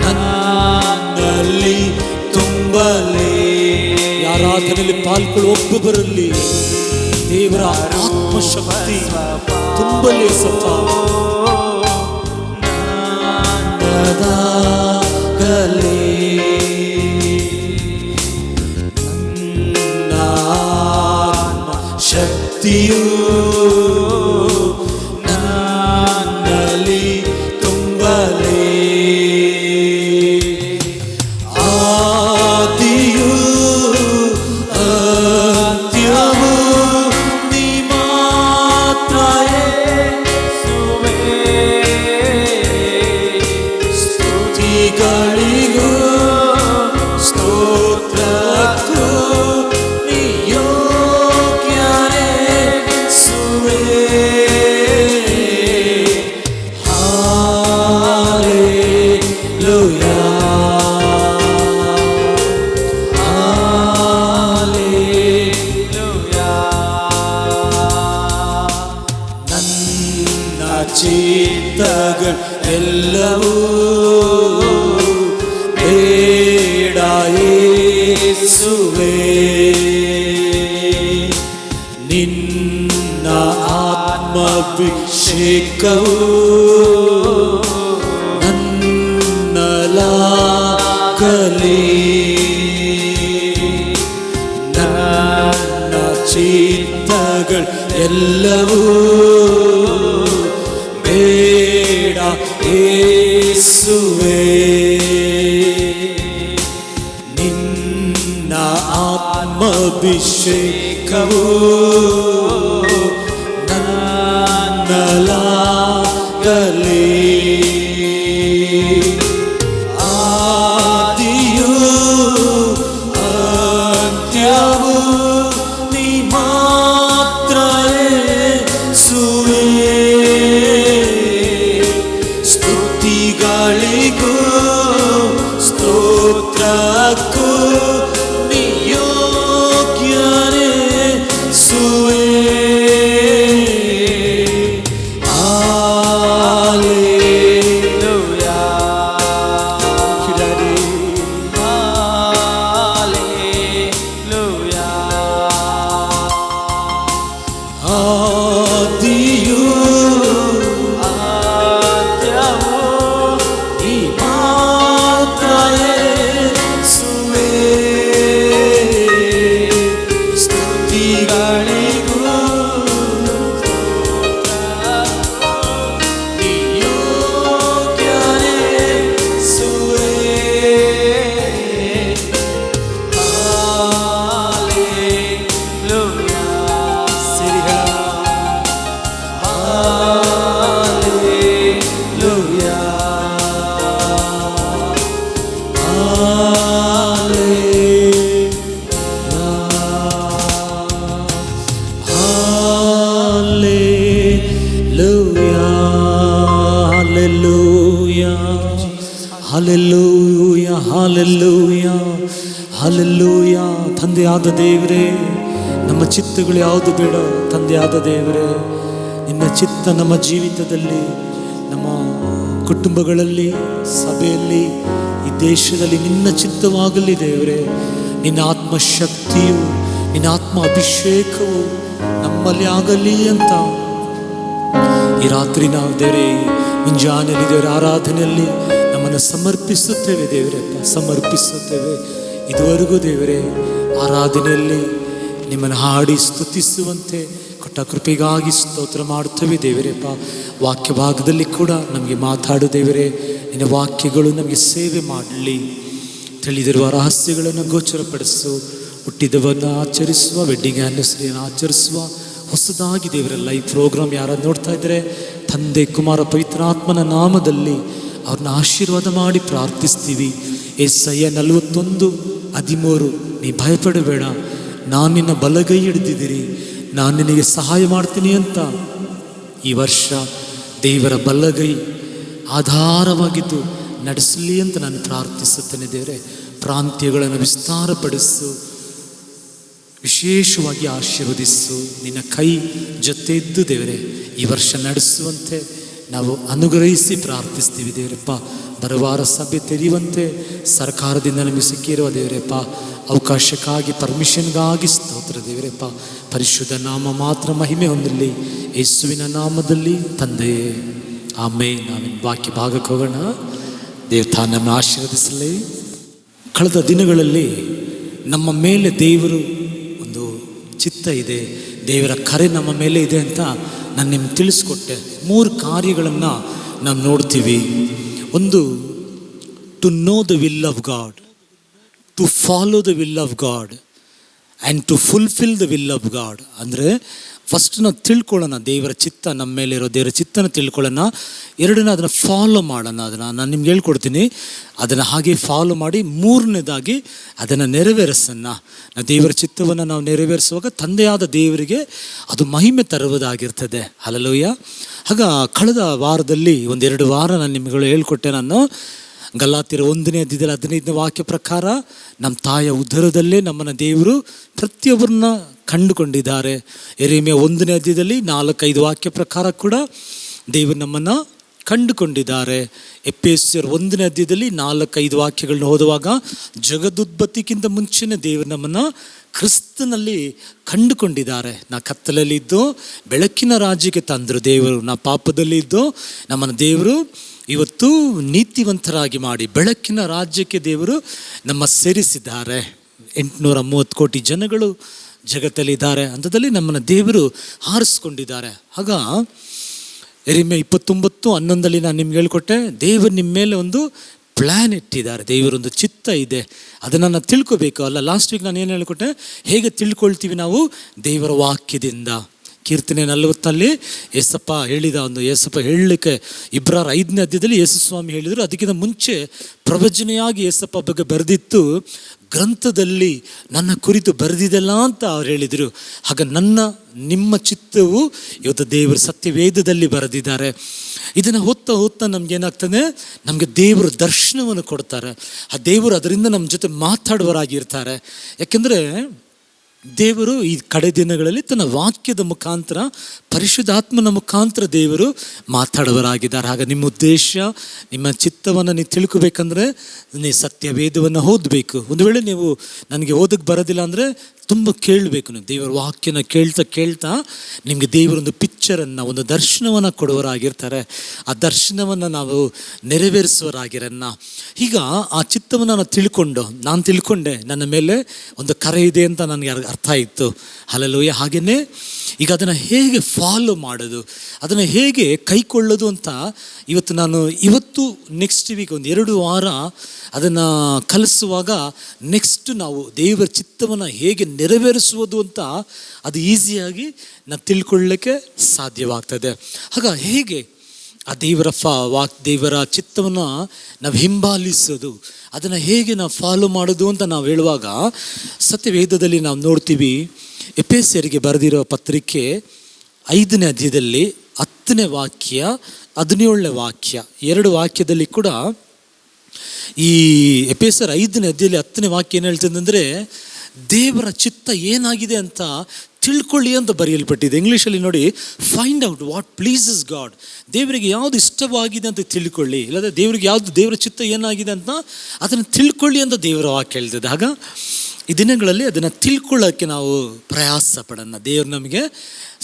ನನ್ನಲ್ಲಿ ತುಂಬಲಿ. ಆರಾಧನೆಯಲ್ಲಿ ಪಾಲ್ಗೊಳ್ಳುವ ಒಬ್ಬೊಬ್ಬರಲ್ಲಿ ದೇವರ ಆತ್ಮಶಕ್ತಿ ತುಂಬಲಿ ಸಪ್ಪ. ನನ್ನ ಆತ್ಮ ಶಕ್ತಿಯು ನನ್ನಲ್ಲಿ ತುಂಬಲೇ ಆದಿಯು ಅಂತ್ಯವೂ ನೀ ಮಾತ್ರ ಯೇಸುವೇ. ಸ್ತುತಿಗಳಿಗೂ ಸ್ತೋತ್ರಕ್ಕೂ ನೀ ಯೋಗ್ಯನೇ ಯೇಸುವೇ. Hallelujah hallelujah. ನನ್ನ ಚಿತ್ತಗಳೆಲ್ಲವೂ ಬೇಡ ಯೇಸುವೇ. ನಿನ್ನ ಆತ್ಮಾಭಿಷೇಕವು ನನ್ನಲಾಗಲಿ. ನನ್ನ ಚಿತ್ತಗಳೆಲ್ಲವೂ ಬೇಡ ಯೇಸುವೇ. ನಿನ್ನ ಆತ್ಮಾಭಿಷೇಕವು ನನ್ನಲಾಗಲಿ. ಆದಿಯು ಅಂತ್ಯವೂ ನೀ ಮಾತ್ರ ಯೇಸುವೇ. ಸ್ತುತಿಗಳಿಗೂ ಸ್ತೋತ್ರಕ್ಕೂ ನೀ ಯೋಗ್ಯನೇ ಯೇಸುವೇ. Hallelujah hallelujah. ಆದಿಯು ಅಂತ್ಯವೂ ನೀ ಮಾತ್ರ ಯೇಸುವೇ. ಸ್ತುತಿಗಳಿಗೂ ನೀ ಯೋಗ್ಯನೇ ಯೇಸುವೇ. ಹಾಲೆಲೂಯಾ. ಸಿರಿ ಹಾಲೆಲೂಯಾ ಹಲ್ಲೆಲೂಯಾ ಹಲ್ಲೆಲೂಯಾ ಹಲ್ಲೆಲೂಯಾ. ತಂದೆಯಾದ ದೇವರೇ, ನಮ್ಮ ಚಿತ್ತಗಳು ಯಾವುದು ಬೇಡ. ತಂದೆಯಾದ ದೇವರೇ, ನಿನ್ನ ಚಿತ್ತ ನಮ್ಮ ಜೀವಿತದಲ್ಲಿ, ನಮ್ಮ ಕುಟುಂಬಗಳಲ್ಲಿ, ಸಭೆಯಲ್ಲಿ, ಈ ದೇಶದಲ್ಲಿ ನಿನ್ನ ಚಿತ್ತವಾಗಲಿ ದೇವರೇ. ನಿನ್ನ ಆತ್ಮಶಕ್ತಿಯು, ನಿನ್ನ ಆತ್ಮ ಅಭಿಷೇಕವು ನಮ್ಮಲ್ಲಿ ಆಗಲಿ ಅಂತ ಈ ರಾತ್ರಿ ನಾವು ದೇವರೇ ಮುಂಜಾನೆಯಲ್ಲಿ ದೇವರ ಆರಾಧನೆಯಲ್ಲಿ ನಮ್ಮನ್ನು ಸಮರ್ಪಿಸುತ್ತೇವೆ ದೇವರಪ್ಪ, ಸಮರ್ಪಿಸುತ್ತೇವೆ. ಇದುವರೆಗೂ ದೇವರೇ ಆರಾಧನೆಯಲ್ಲಿ ನಿಮ್ಮನ್ನು ಹಾಡಿ ಸ್ತುತಿಸುವಂತೆ ಕೊಟ್ಟ ಕೃಪೆಗಾಗಿ ಸ್ತೋತ್ರ ಮಾಡುತ್ತೇವೆ ದೇವರಪ್ಪ. ವಾಕ್ಯ ಭಾಗದಲ್ಲಿ ಕೂಡ ನಮಗೆ ಮಾತಾಡು ದೇವರೇ. ನಿನ್ನ ವಾಕ್ಯಗಳು ನಮಗೆ ಸೇವೆ ಮಾಡಲಿ. ತಿಳಿದಿರುವ ರಹಸ್ಯಗಳನ್ನು ಗೋಚರಪಡಿಸು. ಹುಟ್ಟಿದವನ್ನು ಆಚರಿಸುವ, ವೆಡ್ಡಿಂಗ್ ಆ್ಯನಿವರ್ಸರಿಯನ್ನು ಆಚರಿಸುವ, ಹೊಸದಾಗಿ ದೇವರ ಲೈವ್ ಪ್ರೋಗ್ರಾಮ್ ಯಾರು ನೋಡ್ತಾ ಇದ್ದರೆ ತಂದೆ ಕುಮಾರ ಪವಿತ್ರಾತ್ಮನ ನಾಮದಲ್ಲಿ ಅವ್ರನ್ನ ಆಶೀರ್ವಾದ ಮಾಡಿ ಪ್ರಾರ್ಥಿಸ್ತೀವಿ. ಏಸಯ್ಯ 41:13, ನೀ ಭಯಪಡಬೇಡ, ನಾನು ನಿನ್ನ ಬಲಗೈ ಹಿಡಿದಿದ್ದೀರಿ, ನಾನು ನಿನಗೆ ಸಹಾಯ ಮಾಡ್ತೀನಿ ಅಂತ ಈ ವರ್ಷ ದೇವರ ಬಲಗೈ ಆಧಾರವಾಗಿದ್ದು ನಡೆಸಲಿ ಅಂತ ನಾನು ಪ್ರಾರ್ಥಿಸುತ್ತೇನೆ ದೇವರೇ. ಪ್ರಾಂತ್ಯಗಳನ್ನು ವಿಸ್ತಾರಪಡಿಸು, ವಿಶೇಷವಾಗಿ ಆಶೀರ್ವದಿಸು. ನಿನ್ನ ಕೈ ಜೊತೆ ಇದ್ದು ದೇವರೇ ಈ ವರ್ಷ ನಡೆಸುವಂತೆ ನಾವು ಅನುಗ್ರಹಿಸಿ ಪ್ರಾರ್ಥಿಸ್ತೀವಿ ದೇವರಪ್ಪ. ಬರವಾರ ಸಭೆ ತೆರೆಯುವಂತೆ ಸರ್ಕಾರದಿಂದ ನಮಗೆ ಸಿಕ್ಕಿರುವ ದೇವರಪ್ಪ ಅವಕಾಶಕ್ಕಾಗಿ, ಪರ್ಮಿಷನ್ಗಾಗಿ ಸ್ತೋತ್ರ ದೇವರಪ್ಪ. ಪರಿಶುದ್ಧ ನಾಮ ಮಾತ್ರ ಮಹಿಮೆ ಹೊಂದಲಿ, ಯೇಸುವಿನ ನಾಮದಲ್ಲಿ ತಂದೆಯೇ, ಆಮೇನ್. ನಾವಿನ್ ವಾಕ್ಯ ಭಾಗಕ್ಕೆ ಹೋಗೋಣ. ದೇವ್ರ ನಮ್ಮನ್ನು ಆಶೀರ್ವದಿಸಲಿ. ಕಳೆದ ದಿನಗಳಲ್ಲಿ ನಮ್ಮ ಮೇಲೆ ದೇವರು ಒಂದು ಚಿತ್ತ ಇದೆ, ದೇವರ ಕರೆ ನಮ್ಮ ಮೇಲೆ ಇದೆ ಅಂತ ನಾನು ನಿಮ್ಗೆ ತಿಳಿಸ್ಕೊಟ್ಟೆ. 3 ಕಾರ್ಯಗಳನ್ನು ನಾವು ನೋಡ್ತೀವಿ. ಒಂದು, to know the will of God, to follow the will of God and to fulfil the will of God. ಅಂದರೆ ಫಸ್ಟ್ ನಾವು ತಿಳ್ಕೊಳ್ಳೋಣ ದೇವರ ಚಿತ್ತ, ನಮ್ಮ ಮೇಲೆ ಇರೋ ದೇವರ ಚಿತ್ತನ ತಿಳ್ಕೊಳ್ಳೋಣ. ಎರಡನೇ, ಅದನ್ನು ಫಾಲೋ ಮಾಡೋಣ. ಅದನ್ನು ನಾನು ನಿಮ್ಗೆ ಹೇಳ್ಕೊಡ್ತೀನಿ, ಅದನ್ನು ಹಾಗೆ ಫಾಲೋ ಮಾಡಿ. ಮೂರನೇದಾಗಿ ಅದನ್ನು ನೆರವೇರಿಸೋಣ. ನಾವು ದೇವರ ಚಿತ್ತವನ್ನು ನಾವು ನೆರವೇರಿಸುವಾಗ ತಂದೆಯಾದ ದೇವರಿಗೆ ಅದು ಮಹಿಮೆ ತರುವುದಾಗಿರ್ತದೆ. ಹಲ್ಲೆಲೂಯಾ. ಆಗ ಕಳೆದ ವಾರದಲ್ಲಿ 1-2 ವಾರ ನಾನು ನಿಮ್ಗಳು ಹೇಳ್ಕೊಟ್ಟೆ. ನಾನು ಗಲಾತ್ಯರ 1ನೇ ಅಧ್ಯಾಯದಲ್ಲಿ 15ನೇ ವಾಕ್ಯ ಪ್ರಕಾರ ನಮ್ಮ ತಾಯಿಯ ಉದರದಲ್ಲೇ ನಮ್ಮನ್ನು ದೇವರು ಪ್ರತಿಯೊಬ್ಬರನ್ನ ಕಂಡುಕೊಂಡಿದ್ದಾರೆ. ಯೆರೆಮೀಯ 1ನೇ ಅಧ್ಯಾಯದಲ್ಲಿ 4-5 ವಾಕ್ಯ ಪ್ರಕಾರ ಕೂಡ ದೇವರು ನಮ್ಮನ್ನು ಕಂಡುಕೊಂಡಿದ್ದಾರೆ. ಎಫೆಸೀಯರ 1ನೇ ಅಧ್ಯಾಯದಲ್ಲಿ 4-5 ವಾಕ್ಯಗಳನ್ನ ಓದುವಾಗ ಜಗದುತ್ಪತ್ತಿಗಿಂತ ಮುಂಚೆನೇ ದೇವರು ನಮ್ಮನ್ನು ಕ್ರಿಸ್ತನಲ್ಲಿ ಕಂಡುಕೊಂಡಿದ್ದಾರೆ. ನಾ ಕತ್ತಲಲ್ಲಿದ್ದು ಬೆಳಕಿನ ರಾಜ್ಯಕ್ಕೆ ತಂದರು ದೇವರು. ನಾ ಪಾಪದಲ್ಲಿದ್ದು ನಮ್ಮನ್ನು ದೇವರು ಇವತ್ತು ನೀತಿವಂತರಾಗಿ ಮಾಡಿ ಬೆಳಕಿನ ರಾಜ್ಯಕ್ಕೆ ದೇವರು ನಮ್ಮ ಸೇರಿಸಿದ್ದಾರೆ. 830 ಕೋಟಿ ಜನಗಳು ಜಗತ್ತಲ್ಲಿದ್ದಾರೆ. ಅಂಥದ್ದಲ್ಲಿ ನಮ್ಮನ್ನು ದೇವರು ಆರಿಸ್ಕೊಂಡಿದ್ದಾರೆ. ಆಗ ಯೆರೆಮೀಯ 29:11 ನಾನು ನಿಮ್ಗೆ ಹೇಳ್ಕೊಟ್ಟೆ, ದೇವರು ನಿಮ್ಮ ಮೇಲೆ ಒಂದು ಪ್ಲ್ಯಾನ್ ಇಟ್ಟಿದ್ದಾರೆ, ದೇವರೊಂದು ಚಿತ್ತ ಇದೆ, ಅದನ್ನು ನಾವು ತಿಳ್ಕೊಬೇಕು ಅಲ್ಲ. ಲಾಸ್ಟ್ ವೀಕ್ ನಾನು ಏನು ಹೇಳ್ಕೊಟ್ಟೆ, ಹೇಗೆ ತಿಳ್ಕೊಳ್ತೀವಿ ನಾವು? ದೇವರ ವಾಕ್ಯದಿಂದ. ಕೀರ್ತನೆ 40 ಯೇಸಪ್ಪ ಹೇಳಿದ ಒಂದು, ಯೇಸಪ್ಪ ಹೇಳಲಿಕ್ಕೆ ಇಬ್ರಾರ 5ನೇ ಅಧ್ಯಾಯದಲ್ಲಿ ಯೇಸು ಸ್ವಾಮಿ ಹೇಳಿದರು. ಅದಕ್ಕಿಂತ ಮುಂಚೆ ಪ್ರವಚನೆಯಾಗಿ ಯೇಸಪ್ಪ ಬಗ್ಗೆ ಬರೆದಿತ್ತು, ಗ್ರಂಥದಲ್ಲಿ ನನ್ನ ಕುರಿತು ಬರೆದಿದೆಲ್ಲ ಅಂತ ಅವ್ರು ಹೇಳಿದರು. ಆಗ ನಿಮ್ಮ ಚಿತ್ತವು ಇವತ್ತು ದೇವರು ಸತ್ಯವೇದದಲ್ಲಿ ಬರೆದಿದ್ದಾರೆ. ಇದನ್ನು ಓದ್ತಾ ನಮಗೇನಾಗ್ತದೆ, ನಮಗೆ ದೇವರು ದರ್ಶನವನ್ನು ಕೊಡ್ತಾರೆ. ಆ ದೇವರು ಅದರಿಂದ ನಮ್ಮ ಜೊತೆ ಮಾತಾಡುವರಾಗಿರ್ತಾರೆ. ಯಾಕೆಂದರೆ ದೇವರು ಈ ಕಡೆ ದಿನಗಳಲ್ಲಿ ತನ್ನ ವಾಕ್ಯದ ಮುಖಾಂತರ, ಪರಿಶುದ್ಧಾತ್ಮನ ಮುಖಾಂತರ ದೇವರು ಮಾತಾಡುವರಾಗಿದ್ದಾರೆ. ಆಗ ನಿಮ್ಮ ಉದ್ದೇಶ, ನಿಮ್ಮ ಚಿತ್ತವನ್ನು ನೀವು ತಿಳ್ಕೊಬೇಕಂದ್ರೆ ನೀವು ಸತ್ಯವೇದವನ್ನು ಓದಬೇಕು. ಒಂದು ವೇಳೆ ನೀವು ನನಗೆ ಓದಕ್ಕೆ ಬರೋದಿಲ್ಲ ಅಂದರೆ ತುಂಬ ಕೇಳಬೇಕು. ನೀವು ದೇವರ ವಾಕ್ಯನ ಕೇಳ್ತಾ ನಿಮಗೆ ದೇವರೊಂದು ಪಿಕ್ಚರನ್ನು, ಒಂದು ದರ್ಶನವನ್ನು ಕೊಡುವರಾಗಿರ್ತಾರೆ. ಆ ದರ್ಶನವನ್ನು ನಾವು ನೆರವೇರಿಸುವರಾಗಿರನ್ನ. ಈಗ ಆ ಚಿತ್ತವನ್ನು ನಾನು ತಿಳ್ಕೊಂಡೆ, ನನ್ನ ಮೇಲೆ ಒಂದು ಕರೆ ಇದೆ ಅಂತ ನನಗೆ ಅರ್ಥ ಆಯಿತು. ಹಲ್ಲೆಲೂಯಾ. ಹಾಗೆಯೇ ಈಗ ಅದನ್ನು ಹೇಗೆ ಫಾಲೋ ಮಾಡೋದು, ಅದನ್ನು ಹೇಗೆ ಕೈಕೊಳ್ಳೋದು ಅಂತ ಇವತ್ತು ನೆಕ್ಸ್ಟ್ ವೀಕ್ 1-2 ವಾರ ಅದನ್ನು ಕಲಿಸುವಾಗ, ನೆಕ್ಸ್ಟ್ ನಾವು ದೇವರ ಚಿತ್ತವನ್ನು ಹೇಗೆ ನೆರವೇರಿಸುವುದು ಅಂತ ಅದು ಈಸಿಯಾಗಿ ನಾವು ತಿಳ್ಕೊಳ್ಳಲಿಕ್ಕೆ ಸಾಧ್ಯವಾಗ್ತದೆ. ಆಗ ಹೇಗೆ ಆ ದೇವರ ಚಿತ್ತವನ್ನು ನಾವು ಹಿಂಬಾಲಿಸೋದು, ಅದನ್ನು ಹೇಗೆ ನಾವು ಫಾಲೋ ಮಾಡೋದು ಅಂತ ನಾವು ಹೇಳುವಾಗ, ಸತ್ಯವೇದದಲ್ಲಿ ನಾವು ನೋಡ್ತೀವಿ. ಎಫೆಸೀಯರಿಗೆ ಬರೆದಿರೋ ಪತ್ರಿಕೆ 5ನೇ ಅಧ್ಯಾಯದಲ್ಲಿ 10ನೇ ವಾಕ್ಯ 17ನೇ ವಾಕ್ಯ 2 ವಾಕ್ಯದಲ್ಲಿ ಕೂಡ ಈ ಎಫೆಸರ್ 5ನೇ ಅಧ್ಯಾಯದಲ್ಲಿ 10ನೇ ವಾಕ್ಯ ಏನು ಹೇಳ್ತದೆ ಅಂದರೆ, ದೇವರ ಚಿತ್ತ ಏನಾಗಿದೆ ಅಂತ ತಿಳ್ಕೊಳ್ಳಿ ಅಂತ ಬರೆಯಲ್ಪಟ್ಟಿದೆ. ಇಂಗ್ಲೀಷಲ್ಲಿ ನೋಡಿ, find out what pleases god. ದೇವರಿಗೆ ಯಾವುದು ಇಷ್ಟವಾಗಿದೆ ಅಂತ ತಿಳ್ಕೊಳ್ಳಿ, ಇಲ್ಲದೆ ದೇವರಿಗೆ ಯಾವುದು ದೇವರ ಚಿತ್ತ ಏನಾಗಿದೆ ಅಂತ ಅದನ್ನು ತಿಳ್ಕೊಳ್ಳಿ ಅಂತ ದೇವರ ವಾಕ್ಯ ಹೇಳ್ತದೆ. ಆಗ ಈ ದಿನಗಳಲ್ಲಿ ಅದನ್ನು ತಿಳ್ಕೊಳ್ಳೋಕ್ಕೆ ನಾವು ಪ್ರಯಾಸ ಪಡೋಣ. ದೇವರು ನಮಗೆ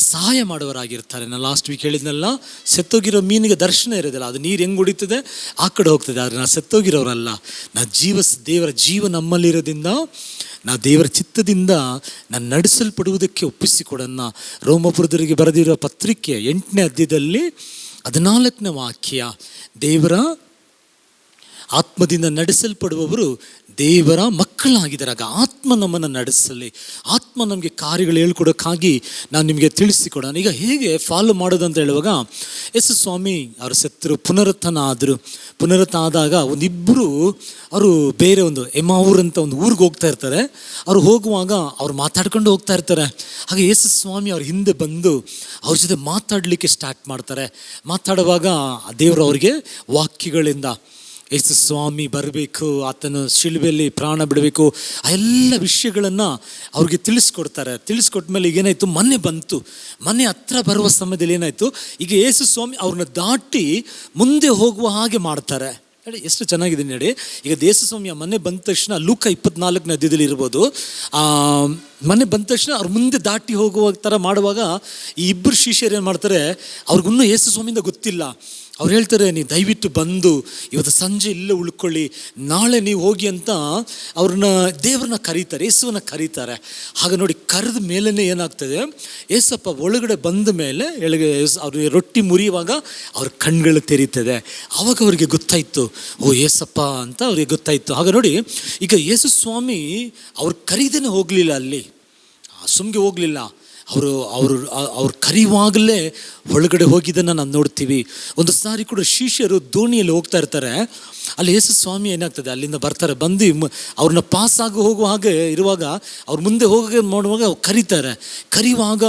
ಸಹಾಯ ಮಾಡುವರಾಗಿರ್ತಾರೆ. ನಾನು ಲಾಸ್ಟ್ ವೀಕ್ ಹೇಳಿದ್ನಲ್ಲ, ಸತ್ತೋಗಿರೋ ಮೀನಿಗೆ ದರ್ಶನ ಇರೋದಿಲ್ಲ, ಅದು ನೀರು ಹೆಂಗೆ ಹೊಡಿತದೆ ಆ ಕಡೆ ಹೋಗ್ತದೆ. ಆದರೆ ನಾವು ಸತ್ತೋಗಿರೋರಲ್ಲ, ದೇವರ ಜೀವ ನಮ್ಮಲ್ಲಿರೋದ್ರಿಂದ ನಾವು ದೇವರ ಚಿತ್ತದಿಂದ ನಾನು ನಡೆಸಲ್ಪಡುವುದಕ್ಕೆ ಒಪ್ಪಿಸಿಕೊಡೋಣ. ರೋಮಪುರದವರಿಗೆ ಬರೆದಿರೋ ಪತ್ರಿಕೆ 8ನೇ ಅಧ್ಯಾಯದಲ್ಲಿ 14ನೇ ವಾಕ್ಯ, ದೇವರ ಆತ್ಮದಿಂದ ನಡೆಸಲ್ಪಡುವವರು ದೇವರ ಮಕ್ಕಳಾಗಿದ್ದಾರೆ. ಆಗ ಆತ್ಮ ನಮ್ಮನ್ನು ನಡೆಸಲಿ, ಆತ್ಮ ನಮಗೆ ಕಾರ್ಯಗಳು ಹೇಳ್ಕೊಡೋಕ್ಕಾಗಿ ನಾನು ನಿಮಗೆ ತಿಳಿಸಿಕೊಡೋಣ. ಈಗ ಹೇಗೆ ಫಾಲೋ ಮಾಡೋದು ಅಂತ ಹೇಳುವಾಗ, ಯೇಸು ಸ್ವಾಮಿ ಅವರು ಸತ್ತರು, ಪುನರುತ್ಥಾನ ಆದಾಗ ಒಂದಿಬ್ಬರು ಅವರು ಬೇರೆ ಒಂದು ಎಮಾವೂರ್ ಅಂತ ಒಂದು ಊರಿಗೆ ಹೋಗ್ತಾ ಇರ್ತಾರೆ. ಅವರು ಹೋಗುವಾಗ ಅವ್ರು ಮಾತಾಡ್ಕೊಂಡು ಹೋಗ್ತಾ ಇರ್ತಾರೆ. ಹಾಗೆ ಯೇಸು ಸ್ವಾಮಿ ಅವ್ರ ಹಿಂದೆ ಬಂದು ಅವ್ರ ಜೊತೆ ಮಾತಾಡಲಿಕ್ಕೆ ಸ್ಟಾರ್ಟ್ ಮಾಡ್ತಾರೆ. ಮಾತಾಡುವಾಗ ದೇವರು ಅವರಿಗೆ ವಾಕ್ಯಗಳಿಂದ, ಯೇಸು ಸ್ವಾಮಿ ಬರಬೇಕು, ಆತನು ಶಿಲುಬೆಯಲ್ಲಿ ಪ್ರಾಣ ಬಿಡಬೇಕು, ಆ ಎಲ್ಲ ವಿಷಯಗಳನ್ನು ಅವ್ರಿಗೆ ತಿಳಿಸ್ಕೊಟ್ಟ ಮೇಲೆ ಈಗ ಏನಾಯಿತು, ಮನೆ ಹತ್ರ ಬರುವ ಸಮಯದಲ್ಲಿ ಏನಾಯಿತು, ಈಗ ಯೇಸು ಸ್ವಾಮಿ ಅವ್ರನ್ನ ದಾಟಿ ಮುಂದೆ ಹೋಗುವ ಹಾಗೆ ಮಾಡ್ತಾರೆ. ಹೇಳಿ ಎಷ್ಟು ಚೆನ್ನಾಗಿದೆ ನೋಡಿ. ಈಗ ಯೇಸು ಸ್ವಾಮಿ ಆ ಮನೆ ಬಂದ ತಕ್ಷಣ, ಲೂಕ 24ನೇ ಅಧ್ಯಾಯದಲ್ಲಿ ಇರ್ಬೋದು, ಮನೆ ಬಂದ ತಕ್ಷಣ ಅವ್ರು ಮುಂದೆ ದಾಟಿ ಹೋಗುವ ಥರ ಮಾಡುವಾಗ ಈ ಇಬ್ಬರು ಶಿಷ್ಯರು ಏನು ಮಾಡ್ತಾರೆ, ಅವ್ರಿಗಿನ್ನೂ ಯೇಸು ಸ್ವಾಮಿಯಿಂದ ಗೊತ್ತಿಲ್ಲ. ಅವ್ರು ಹೇಳ್ತಾರೆ, ನೀವು ದಯವಿಟ್ಟು ಬಂದು ಇವತ್ತು ಸಂಜೆ ಇಲ್ಲೇ ಉಳ್ಕೊಳ್ಳಿ, ನಾಳೆ ನೀವು ಹೋಗಿ ಅಂತ ದೇವ್ರನ್ನ ಕರೀತಾರೆ, ಯೇಸುವನ್ನ ಕರೀತಾರೆ. ಆಗ ನೋಡಿ, ಕರೆದ ಮೇಲೇ ಏನಾಗ್ತದೆ, ಏಸಪ್ಪ ಒಳಗಡೆ ಬಂದ ಮೇಲೆ ಅವ್ರಿಗೆ ರೊಟ್ಟಿ ಮುರಿಯುವಾಗ ಅವ್ರ ಕಣ್ಗಳು ತೆರೀತದೆ. ಆವಾಗ ಅವ್ರಿಗೆ ಗೊತ್ತಾಯಿತು, ಓ ಏಸಪ್ಪ ಅಂತ ಅವ್ರಿಗೆ ಗೊತ್ತಾಯಿತು. ಆಗ ನೋಡಿ, ಈಗ ಯೇಸು ಸ್ವಾಮಿ ಅವ್ರು ಕರೀದೇನೆ ಹೋಗಲಿಲ್ಲ, ಅಲ್ಲಿ ಸುಮ್ಗೆ ಹೋಗಲಿಲ್ಲ, ಅವ್ರು ಕರೆಯುವಾಗಲೇ ಒಳಗಡೆ ಹೋಗಿದ್ದನ್ನು ನಾವು ನೋಡ್ತೀವಿ. ಒಂದು ಸಾರಿ ಕೂಡ ಶಿಷ್ಯರು ದೋಣಿಯಲ್ಲಿ ಹೋಗ್ತಾ ಇರ್ತಾರೆ, ಅಲ್ಲಿ ಯೇಸು ಸ್ವಾಮಿ ಏನಾಗ್ತದೆ ಅಲ್ಲಿಂದ ಬರ್ತಾರೆ, ಬಂದು ಅವ್ರನ್ನ ಪಾಸಾಗಿ ಹೋಗುವ ಹಾಗೆ ಇರುವಾಗ ಅವ್ರ ಮುಂದೆ ಹೋಗಿ ಮಾಡುವಾಗ ಅವ್ರು ಕರೆಯುವಾಗ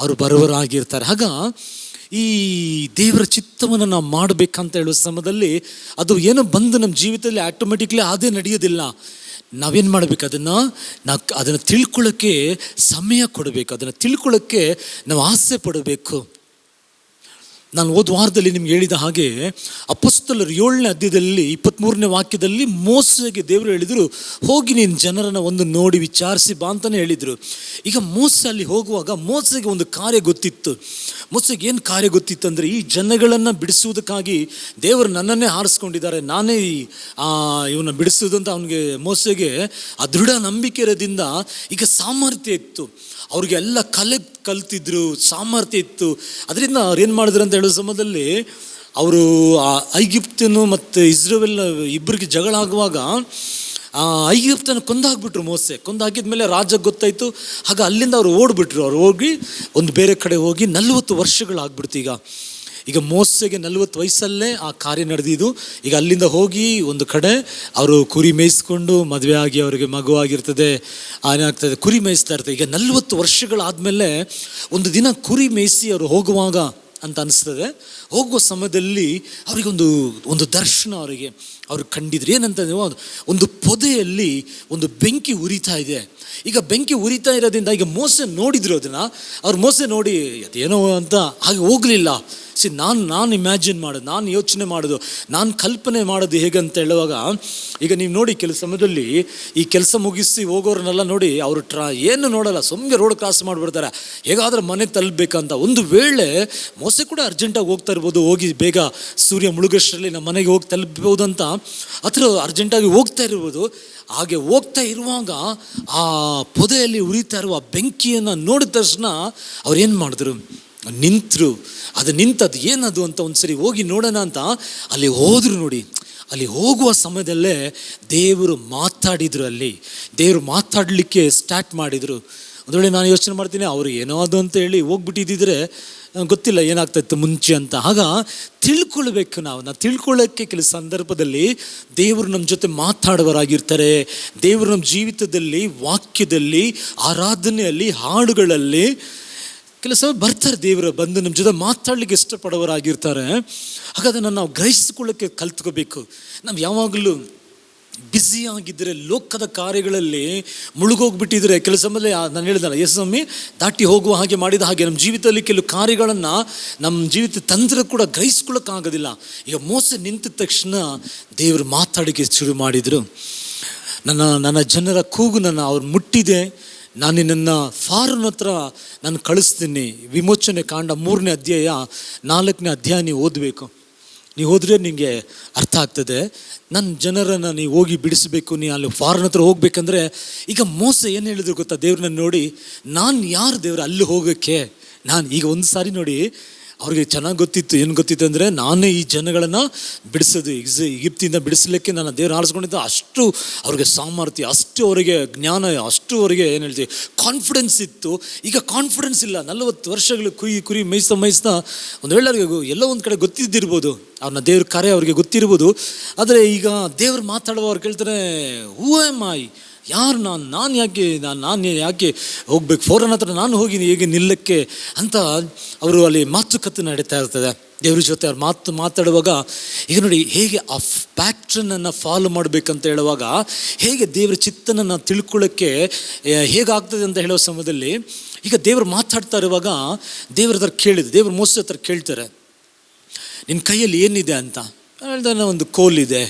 ಅವರು ಬರುವರಾಗಿರ್ತಾರೆ. ಆಗ ಈ ದೇವರ ಚಿತ್ತವನ್ನು ನಾವು ಮಾಡಬೇಕಂತ ಹೇಳುವ ಸಮಯದಲ್ಲಿ ಅದು ಏನೋ ಬಂದು ನಮ್ಮ ಜೀವಿತದಲ್ಲಿ ಆಟೋಮೆಟಿಕ್ಲಿ ಅದೇ ನಡೆಯೋದಿಲ್ಲ. ನಾವೇನು ಮಾಡಬೇಕು, ಅದನ್ನು ತಿಳ್ಕೊಳ್ಳೋಕ್ಕೆ ಸಮಯ ಕೊಡಬೇಕು, ಅದನ್ನು ತಿಳ್ಕೊಳ್ಳೋಕ್ಕೆ ನಾವು ಆಸೆ ಪಡಬೇಕು. ನಾನು ಹೋದ ವಾರದಲ್ಲಿ ನಿಮ್ಗೆ ಹೇಳಿದ ಹಾಗೆ ಅಪೊಸ್ತಲರ 7ನೇ ಅಧ್ಯಾಯದಲ್ಲಿ 23ನೇ ವಾಕ್ಯದಲ್ಲಿ ಮೋಸೆಗೆ ದೇವರು ಹೇಳಿದರು, ಹೋಗಿ ನೀನು ಜನರನ್ನು ಒಂದು ನೋಡಿ ವಿಚಾರಿಸಿ ಬಾ ಅಂತಲೇ ಹೇಳಿದರು. ಈಗ ಮೋಸೆ ಅಲ್ಲಿ ಹೋಗುವಾಗ ಮೋಸೆಗೆ ಒಂದು ಕಾರ್ಯ ಗೊತ್ತಿತ್ತು. ಮೋಸೆಗೆ ಏನು ಕಾರ್ಯ ಗೊತ್ತಿತ್ತು ಅಂದರೆ, ಈ ಜನಗಳನ್ನು ಬಿಡಿಸುವುದಕ್ಕಾಗಿ ದೇವರು ನನ್ನನ್ನೇ ಆರಿಸ್ಕೊಂಡಿದ್ದಾರೆ, ನಾನೇ ಇವನ್ನ ಬಿಡಿಸುವುದು ಅಂತ ಅವನಿಗೆ ಮೋಸೆಗೆ ಆ ದೃಢ ನಂಬಿಕೆ ಇರೋದ್ರಿಂದ ಈಗ ಸಾಮರ್ಥ್ಯ ಇತ್ತು. ಅವ್ರಿಗೆ ಎಲ್ಲ ಕಲ್ತಿದ್ರು, ಸಾಮರ್ಥ್ಯ ಇತ್ತು. ಅದರಿಂದ ಅವ್ರು ಏನು ಮಾಡಿದ್ರು ಅಂತ ಹೇಳೋ ಸಮಯದಲ್ಲಿ, ಅವರು ಐಗಿಪ್ತನು ಮತ್ತು ಇಸ್ರೇಲ್ ಇಬ್ಬರಿಗೆ ಜಗಳ ಆಗುವಾಗ ಐಗಿಪ್ತನ ಕೊಂದಾಗ್ಬಿಟ್ರು. ಕೊಂದಾಕಿದ್ಮೇಲೆ ರಾಜ ಗೊತ್ತಾಯಿತು. ಆಗ ಅಲ್ಲಿಂದ ಅವ್ರು ಓಡ್ಬಿಟ್ರು. ಅವ್ರು ಹೋಗಿ ಒಂದು ಬೇರೆ ಕಡೆ ಹೋಗಿ 40 ವರ್ಷಗಳಾಗ್ಬಿಡ್ತು. ಈಗ ಮೋಸೆಗೆ 40 ವಯಸ್ಸಲ್ಲೇ ಆ ಕಾರ್ಯ ನಡೆದಿದ್ದು. ಈಗ ಅಲ್ಲಿಂದ ಹೋಗಿ ಒಂದು ಕಡೆ ಅವರು ಕುರಿ ಮೇಯಿಸ್ಕೊಂಡು ಮದುವೆ ಆಗಿ ಅವರಿಗೆ ಮಗುವಾಗಿರ್ತದೆ, ಏನಾಗ್ತದೆ, ಕುರಿ ಮೇಯಿಸ್ತಾ ಇರ್ತದೆ. ಈಗ 40 ವರ್ಷಗಳಾದಮೇಲೆ ಒಂದು ದಿನ ಕುರಿ ಮೇಯಿಸಿ ಅವರು ಹೋಗುವಾಗ ಅಂತ ಅನಿಸ್ತದೆ, ಹೋಗುವ ಸಮಯದಲ್ಲಿ ಅವರಿಗೆ ಒಂದು ದರ್ಶನ ಅವ್ರಿಗೆ ಕಂಡಿದ್ರು. ಏನಂತ, ಒಂದು ಪೊದೆಯಲ್ಲಿ ಒಂದು ಬೆಂಕಿ ಉರಿತಾ ಇದೆ. ಈಗ ಬೆಂಕಿ ಉರಿತಾ ಇರೋದ್ರಿಂದ ಈಗ ಮೋಸೆ ನೋಡಿದ್ರು ಅದನ್ನು. ಅವ್ರು ಮೋಸೆ ನೋಡಿ ಅದೇನೋ ಅಂತ ಹಾಗೆ ಹೋಗಲಿಲ್ಲ. ನಾನು ಇಮ್ಯಾಜಿನ್ ಮಾಡೋದು, ನಾನು ಯೋಚನೆ ಮಾಡೋದು, ನಾನು ಕಲ್ಪನೆ ಮಾಡೋದು ಹೇಗಂತ ಹೇಳುವಾಗ, ಈಗ ನೀವು ನೋಡಿ ಕೆಲವು ಸಮಯದಲ್ಲಿ ಈ ಕೆಲಸ ಮುಗಿಸಿ ಹೋಗೋರನ್ನೆಲ್ಲ ನೋಡಿ ಅವರು ಏನು ನೋಡಲ್ಲ, ಸುಮ್ಮನೆ ರೋಡ್ ಕ್ರಾಸ್ ಮಾಡಿಬಿಡ್ತಾರೆ, ಹೇಗಾದ್ರೆ ಮನೆ ತಲುಪಬೇಕಂತ. ಒಂದು ವೇಳೆ ಮೋಸೆ ಕೂಡ ಅರ್ಜೆಂಟಾಗಿ ಹೋಗ್ತಾ ಇರ್ಬೋದು, ಹೋಗಿ ಬೇಗ ಸೂರ್ಯ ಮುಳುಗೋಷ್ಟರಲ್ಲಿ ನಮ್ಮ ಮನೆಗೆ ಹೋಗಿ ತಲುಪಬಹುದು ಅಂತ ಹತ್ರ ಅರ್ಜೆಂಟಾಗಿ ಹೋಗ್ತಾ ಇರ್ಬೋದು. ಹಾಗೆ ಹೋಗ್ತಾ ಇರುವಾಗ ಆ ಪೊದೆಯಲ್ಲಿ ಉರಿತಾ ಇರುವ ಬೆಂಕಿಯನ್ನು ನೋಡಿದ ತಕ್ಷಣ ಅವ್ರು ಏನು ಮಾಡಿದ್ರು, ನಿಂತರು. ನಿಂತದ್ದು ಏನದು ಅಂತ ಒಂದ್ಸರಿ ಹೋಗಿ ನೋಡೋಣ ಅಂತ ಅಲ್ಲಿ ಹೋದ್ರು. ನೋಡಿ, ಅಲ್ಲಿ ಹೋಗುವ ಸಮಯದಲ್ಲೇ ದೇವರು ಮಾತಾಡಿದರು. ದೇವರು ಮಾತಾಡಲಿಕ್ಕೆ ಸ್ಟಾರ್ಟ್ ಮಾಡಿದರು. ಒಂದು ವೇಳೆ ನಾನು ಯೋಚನೆ ಮಾಡ್ತೀನಿ, ಅವರು ಏನೋ ಅದು ಅಂತ ಹೇಳಿ ಹೋಗ್ಬಿಟ್ಟಿದ್ದಿದ್ರೆ ಗೊತ್ತಿಲ್ಲ ಏನಾಗ್ತಾಯಿತ್ತು ಮುಂಚೆ ಅಂತ. ಆಗ ತಿಳ್ಕೊಳ್ಬೇಕು. ನಾವು ತಿಳ್ಕೊಳ್ಳೋಕ್ಕೆ ಕೆಲವು ಸಂದರ್ಭದಲ್ಲಿ ದೇವರು ನಮ್ಮ ಜೊತೆ ಮಾತಾಡುವರಾಗಿರ್ತಾರೆ. ದೇವರು ನಮ್ಮ ಜೀವಿತದಲ್ಲಿ, ವಾಕ್ಯದಲ್ಲಿ, ಆರಾಧನೆಯಲ್ಲಿ, ಹಾಡುಗಳಲ್ಲಿ ಕೆಲಸ ಬರ್ತಾರೆ. ದೇವರು ಬಂದು ನಮ್ಮ ಜೊತೆ ಮಾತಾಡಲಿಕ್ಕೆ ಇಷ್ಟಪಡೋರಾಗಿರ್ತಾರೆ. ಹಾಗಾದ್ರೆ ನಾವು ಗ್ರಹಿಸಿಕೊಳ್ಳೋಕ್ಕೆ ಕಲ್ತ್ಕೋಬೇಕು. ನಾವು ಯಾವಾಗಲೂ ಬ್ಯುಸಿಯಾಗಿದ್ದರೆ, ಲೋಕದ ಕಾರ್ಯಗಳಲ್ಲಿ ಮುಳುಗೋಗ್ಬಿಟ್ಟಿದ್ರೆ, ಕೆಲಸ ಮೇಲೆ ನಾನು ಹೇಳಿದಲ್ಲ, ಯೇಸುಸ್ವಾಮಿ ದಾಟಿ ಹೋಗುವ ಹಾಗೆ ಮಾಡಿದ ಹಾಗೆ ನಮ್ಮ ಜೀವಿತದಲ್ಲಿ ಕೆಲವು ಕಾರ್ಯಗಳನ್ನು ನಮ್ಮ ಜೀವಿತ ತಂತ್ರ ಕೂಡ ಗ್ರಹಿಸ್ಕೊಳ್ಳೋಕ್ಕಾಗೋದಿಲ್ಲ. ಈಗ ಮೋಸೆ ನಿಂತ ತಕ್ಷಣ ದೇವರು ಮಾತಾಡೋಕ್ಕೆ ಶುರು ಮಾಡಿದರು. ನನ್ನ ಜನರ ಕೂಗು ಅವ್ರು ಮುಟ್ಟಿದೆ, ನಾನು ನಿನ್ನನ್ನು ಫಾರೋನ್ ಹತ್ರ ನಾನು ಕಳಿಸ್ತೀನಿ. ವಿಮೋಚನೆ ಕಾಂಡ 3ನೇ ಅಧ್ಯಾಯ 4ನೇ ಅಧ್ಯಾಯ ನೀವು ಓದಬೇಕು. ನೀವು ಹೋದರೆ ನಿಮಗೆ ಅರ್ಥ ಆಗ್ತದೆ. ನನ್ನ ಜನರನ್ನು ನೀವು ಹೋಗಿ ಬಿಡಿಸಬೇಕು, ನೀವು ಅಲ್ಲಿ ಫಾರೋನ್ ಹತ್ರ ಹೋಗ್ಬೇಕಂದ್ರೆ. ಈಗ ಮೋಸೆ ಏನು ಹೇಳಿದ್ರು ಗೊತ್ತಾ, ದೇವ್ರನ್ನ ನೋಡಿ, ನಾನು ಯಾರು ದೇವ್ರು ಅಲ್ಲಿ ಹೋಗೋಕ್ಕೆ? ಈಗ ಒಂದು ಸಾರಿ ನೋಡಿ, ಅವ್ರಿಗೆ ಚೆನ್ನಾಗಿ ಗೊತ್ತಿತ್ತು. ಏನು ಗೊತ್ತಿತ್ತು ಅಂದರೆ, ನಾನೇ ಈ ಜನಗಳನ್ನು ಬಿಡಿಸೋದು, ಈಜಿಪ್ತಿಂದ ಬಿಡಿಸಲಿಕ್ಕೆ ನನ್ನ ದೇವ್ರು ಆರಿಸ್ಕೊಂಡಿದ್ದ. ಅಷ್ಟು ಅವ್ರಿಗೆ ಸಾಮರ್ಥ್ಯ, ಅಷ್ಟು ಅವರಿಗೆ ಜ್ಞಾನ, ಅಷ್ಟು ಅವರಿಗೆ ಏನು ಹೇಳ್ತೀವಿ ಕಾನ್ಫಿಡೆನ್ಸ್ ಇತ್ತು. ಈಗ ಕಾನ್ಫಿಡೆನ್ಸ್ ಇಲ್ಲ. 40 ವರ್ಷಗಳು ಕುರಿ ಮೇಯಿಸ್ತಾ ಒಂದು ವೇಳೆ ಅವ್ರಿಗೆ ಎಲ್ಲೋ ಒಂದು ಕಡೆ ಗೊತ್ತಿದ್ದಿರ್ಬೋದು, ಅವ್ರನ್ನ ದೇವ್ರ ಕಾರ್ಯ ಅವ್ರಿಗೆ ಗೊತ್ತಿರ್ಬೋದು. ಆದರೆ ಈಗ ದೇವ್ರು ಮಾತಾಡುವ ಅವ್ರು ಕೇಳ್ತಾರೆ, ಹೂ ಆಮ್ ಐ, ಯಾರು ನಾನು ಯಾಕೆ ಹೋಗ್ಬೇಕು ಫಾರೋನ್ ಹತ್ರ? ನಾನು ಹೋಗಿ ಹೇಗೆ ನಿಲ್ಲಕ್ಕೆ ಅಂತ ಅವರು ಅಲ್ಲಿ ಮಾತುಕತೆ ನಡೀತಾ ಇರ್ತದೆ ದೇವ್ರ ಜೊತೆ. ಅವ್ರು ಮಾತಾಡುವಾಗ ಈಗ ನೋಡಿ, ಹೇಗೆ ಆ ಪ್ಯಾಟ್ರನನ್ನು ಫಾಲೋ ಮಾಡಬೇಕಂತ ಹೇಳುವಾಗ, ಹೇಗೆ ದೇವ್ರ ಚಿತ್ತನನ್ನು ತಿಳ್ಕೊಳ್ಳೋಕ್ಕೆ ಹೇಗಾಗ್ತದೆ ಅಂತ ಹೇಳೋ ಸಮಯದಲ್ಲಿ, ಈಗ ದೇವರು ಮಾತಾಡ್ತಾ ಇರುವಾಗ ದೇವ್ರ ಹತ್ರ ದೇವ್ರ ಮೋಸೆ ಹತ್ರ ಕೇಳ್ತಾರೆ, ನಿನ್ನ ಕೈಯಲ್ಲಿ ಏನಿದೆ ಅಂತ. ಹೇಳ್ದಾನೆ, ಒಂದು ಕೋಲಿದೆ,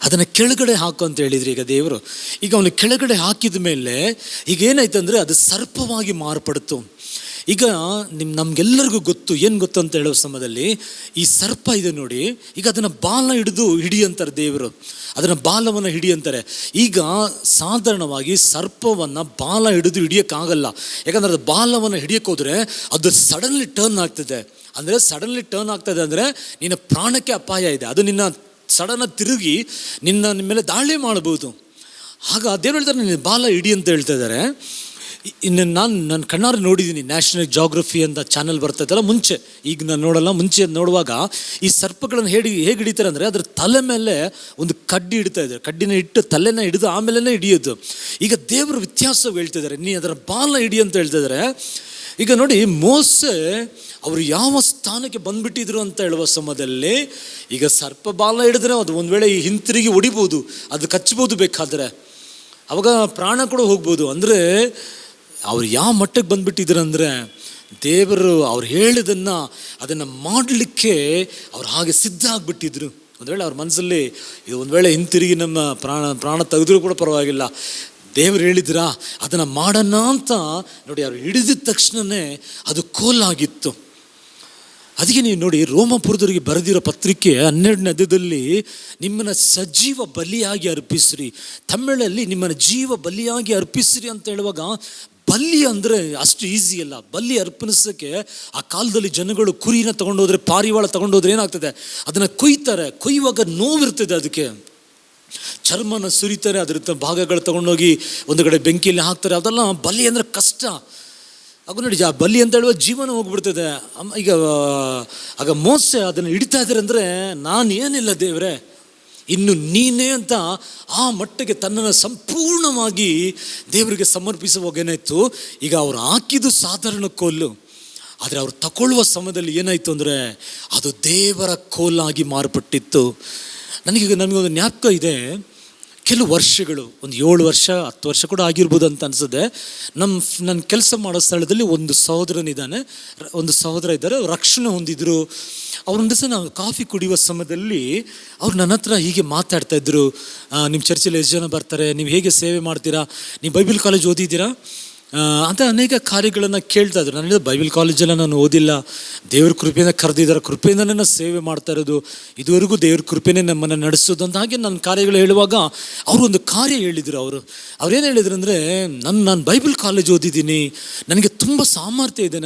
ಅದನ್ನು ಕೆಳಗಡೆ ಹಾಕು ಅಂತ ಹೇಳಿದ್ರಿ ಈಗ ದೇವರು. ಈಗ ಅವನು ಕೆಳಗಡೆ ಹಾಕಿದ ಮೇಲೆ ಈಗ ಏನಾಯ್ತು ಅಂದರೆ, ಅದು ಸರ್ಪವಾಗಿ ಮಾರ್ಪಡ್ತು. ಈಗ ನಮ್ಗೆಲ್ಲರಿಗೂ ಗೊತ್ತು, ಏನು ಗೊತ್ತು ಅಂತ ಹೇಳೋ ಸಮಯದಲ್ಲಿ ಈ ಸರ್ಪ ಇದೆ ನೋಡಿ, ಈಗ ಅದನ್ನು ಬಾಲ ಹಿಡಿ ಅಂತಾರೆ ದೇವರು, ಅದನ್ನು ಬಾಲವನ್ನು ಹಿಡಿ ಅಂತಾರೆ. ಈಗ ಸಾಧಾರಣವಾಗಿ ಸರ್ಪವನ್ನು ಬಾಲ ಹಿಡಿಯೋಕ್ಕಾಗಲ್ಲ. ಯಾಕಂದರೆ ಅದು ಬಾಲವನ್ನು ಹಿಡಿಯೋಕೆ ಹೋದರೆ ಅದು ಸಡನ್ಲಿ ಟರ್ನ್ ಆಗ್ತದೆ. ಅಂದರೆ ಸಡನ್ಲಿ ಟರ್ನ್ ಆಗ್ತದೆ ಅಂದರೆ ನಿನ್ನ ಪ್ರಾಣಕ್ಕೆ ಅಪಾಯ ಇದೆ. ಅದು ನಿನ್ನ ಸಡನ್ನಾಗಿ ತಿರುಗಿ ನಿಮ್ಮ ಮೇಲೆ ದಾಳಿ ಮಾಡ್ಬೋದು. ಆಗ ದೇವ್ರು ಹೇಳ್ತಾರೆ ನಿನ್ನ ಬಾಲ ಹಿಡಿ ಅಂತ ಹೇಳ್ತಾ ಇದ್ದಾರೆ. ಇನ್ನು ನನ್ನ ಕಣ್ಣಾರೆ ನೋಡಿದ್ದೀನಿ, ನ್ಯಾಷನಲ್ ಜಾಗ್ರಫಿ ಅಂತ ಚಾನಲ್ ಬರ್ತಾಯಿತ್ತಲ್ಲ ಮುಂಚೆ, ಈಗ ನಾನು ನೋಡಲ್ಲ, ಮುಂಚೆ ನೋಡುವಾಗ ಈ ಸರ್ಪಗಳನ್ನು ಹೇಗೆ ಹಿಡಿತಾರೆ ಅಂದರೆ ಅದರ ತಲೆ ಮೇಲೆ ಒಂದು ಕಡ್ಡಿ ಇಡ್ತಾ ಇದ್ದಾರೆ, ಕಡ್ಡಿನ ಇಟ್ಟು ತಲೆನ ಹಿಡಿದು ಆಮೇಲೆ ಹಿಡಿಯೋದು. ಈಗ ದೇವರು ವ್ಯತ್ಯಾಸ ಹೇಳ್ತಿದ್ದಾರೆ, ನೀ ಅದರ ಬಾಲ ಹಿಡಿ ಅಂತ ಹೇಳ್ತಿದ್ದಾರೆ. ಈಗ ನೋಡಿ ಮೋಸೆ ಅವರು ಯಾವ ಸ್ಥಾನಕ್ಕೆ ಬಂದ್ಬಿಟ್ಟಿದ್ರು ಅಂತ ಹೇಳುವ ಸಮಯದಲ್ಲಿ, ಈಗ ಸರ್ಪ ಬಾಲ ಹಿಡಿದ್ರೆ ಅದು ಒಂದು ವೇಳೆ ಹಿಂತಿರುಗಿ ಹೊಡಿಬೋದು, ಅದು ಕಚ್ಚಬೋದು ಬೇಕಾದರೆ, ಅವಾಗ ಪ್ರಾಣ ಕೂಡ ಹೋಗ್ಬೋದು. ಅಂದರೆ ಅವ್ರು ಯಾವ ಮಟ್ಟಕ್ಕೆ ಬಂದುಬಿಟ್ಟಿದ್ರು ಅಂದರೆ ದೇವರು ಅವ್ರು ಹೇಳಿದ್ದನ್ನು ಅದನ್ನು ಮಾಡಲಿಕ್ಕೆ ಅವ್ರು ಹಾಗೆ ಸಿದ್ಧ ಆಗಿಬಿಟ್ಟಿದ್ರು. ಒಂದು ವೇಳೆ ಅವ್ರ ಮನಸ್ಸಲ್ಲಿ ಇದು ಒಂದು ವೇಳೆ ಹಿಂತಿರುಗಿ ನಮ್ಮ ಪ್ರಾಣ ತೆಗೆದ್ರೂ ಕೂಡ ಪರವಾಗಿಲ್ಲ, ದೇವರು ಹೇಳಿದ್ರಾ ಅದನ್ನು ಮಾಡೋಣ ಅಂತ ನೋಡಿ ಅವ್ರು ಹಿಡಿದಿದ ತಕ್ಷಣವೇ ಅದು ಕೋಲಾಗಿತ್ತು. ಅದಕ್ಕೆ ನೀವು ನೋಡಿ ರೋಮಪುರದವರಿಗೆ ಬರೆದಿರೋ ಪತ್ರಿಕೆ 12ನೇ ಅಧ್ಯಾಯದಲ್ಲಿ ನಿಮ್ಮನ್ನು ಸಜೀವ ಬಲಿಯಾಗಿ ಅರ್ಪಿಸ್ರಿ, ತಮಿಳಲ್ಲಿ ನಿಮ್ಮನ್ನು ಜೀವ ಬಲಿಯಾಗಿ ಅರ್ಪಿಸ್ರಿ ಅಂತ ಹೇಳುವಾಗ, ಬಲಿ ಅಂದರೆ ಅಷ್ಟು ಈಸಿ ಅಲ್ಲ. ಬಲಿ ಅರ್ಪಣಿಸೋಕ್ಕೆ ಆ ಕಾಲದಲ್ಲಿ ಜನಗಳು ಕುರಿನ ತೊಗೊಂಡೋದ್ರೆ, ಪಾರಿವಾಳ ತೊಗೊಂಡೋದ್ರೆ ಏನಾಗ್ತದೆ, ಅದನ್ನು ಕೊಯ್ಯುವಾಗ ನೋವಿರ್ತದೆ, ಅದಕ್ಕೆ ಚರ್ಮನ ಸುರಿತಾರೆ, ಅದ್ರ ಭಾಗಗಳು ತೊಗೊಂಡೋಗಿ ಒಂದು ಕಡೆ ಬೆಂಕಿಯಲ್ಲಿ ಹಾಕ್ತಾರೆ. ಅದೆಲ್ಲ ಬಲಿ ಅಂದರೆ ಕಷ್ಟ. ಆಗ ನೋಡಿ ಬಲಿ ಅಂತ ಹೇಳುವ ಜೀವನ ಹೋಗ್ಬಿಡ್ತದೆ. ಈಗ ಆಗ ಮೋಸೆ ಅದನ್ನು ಹಿಡಿತಾ ಇದ್ದಾರೆ ಅಂದರೆ ನಾನು ಏನಿಲ್ಲ ದೇವರೇ, ಇನ್ನು ನೀನೇ ಅಂತ ಆ ಮಟ್ಟಿಗೆ ತನ್ನನ್ನು ಸಂಪೂರ್ಣವಾಗಿ ದೇವರಿಗೆ ಸಮರ್ಪಿಸುವಾಗ ಏನಾಯಿತು, ಈಗ ಅವ್ರು ಹಾಕಿದ್ದು ಸಾಧಾರಣ ಕೋಲು, ಆದರೆ ಅವ್ರು ತಗೊಳ್ಳುವ ಸಮಯದಲ್ಲಿ ಏನಾಯಿತು ಅಂದರೆ ಅದು ದೇವರ ಕೋಲಾಗಿ ಮಾರ್ಪಟ್ಟಿತ್ತು. ನಮಗೊಂದು ಜ್ಞಾಪಕ ಇದೆ, ಕೆಲವು ವರ್ಷಗಳು, ಒಂದು 7 ವರ್ಷ 10 ವರ್ಷ ಕೂಡ ಆಗಿರ್ಬೋದು ಅಂತ ಅನಿಸುತ್ತೆ. ನನ್ನ ಕೆಲಸ ಮಾಡೋ ಸ್ಥಳದಲ್ಲಿ ಒಂದು ಸಹೋದರ ಇದ್ದಾರೆ, ರಕ್ಷಣೆ ಹೊಂದಿದ್ರು. ಅವರೊಂದು ದಿವಸ ನಾವು ಕಾಫಿ ಕುಡಿಯುವ ಸಮಯದಲ್ಲಿ ಅವ್ರು ನನ್ನ ಹತ್ರ ಹೀಗೆ ಮಾತಾಡ್ತಾಯಿದ್ರು, ನಿಮ್ಮ ಚರ್ಚಲ್ಲಿ ಎಷ್ಟು ಜನ ಬರ್ತಾರೆ, ನೀವು ಹೇಗೆ ಸೇವೆ ಮಾಡ್ತೀರಾ, ನೀವು ಬೈಬಲ್ ಕಾಲೇಜ್ ಓದಿದ್ದೀರಾ ಅಂತ ಅನೇಕ ಕಾರ್ಯಗಳನ್ನು ಕೇಳ್ತಾ ಇದ್ರು. ನಾನು ಹೇಳಿದೆ ಬೈಬಲ್ ಕಾಲೇಜೆಲ್ಲ ನಾನು ಓದಿಲ್ಲ, ದೇವ್ರ ಕೃಪೆಯಿಂದ ಕರೆದಿದ್ದಾರೆ, ಕೃಪೆಯಿಂದನೇ ನಾನು ಸೇವೆ ಮಾಡ್ತಾ ಇರೋದು, ಇದುವರೆಗೂ ದೇವ್ರ ಕೃಪೆನೇ ನಮ್ಮನ್ನು ನಡೆಸೋದು ಅಂತ. ಹಾಗೆ ನನ್ನ ಕಾರ್ಯಗಳು ಹೇಳುವಾಗ ಅವರು ಒಂದು ಕಾರ್ಯ ಹೇಳಿದರು. ಅವ್ರೇನು ಹೇಳಿದ್ರು ಅಂದರೆ, ನಾನು ಬೈಬಲ್ ಕಾಲೇಜ್ ಓದಿದ್ದೀನಿ, ನನಗೆ ತುಂಬ ಸಾಮರ್ಥ್ಯ ಇದೆ,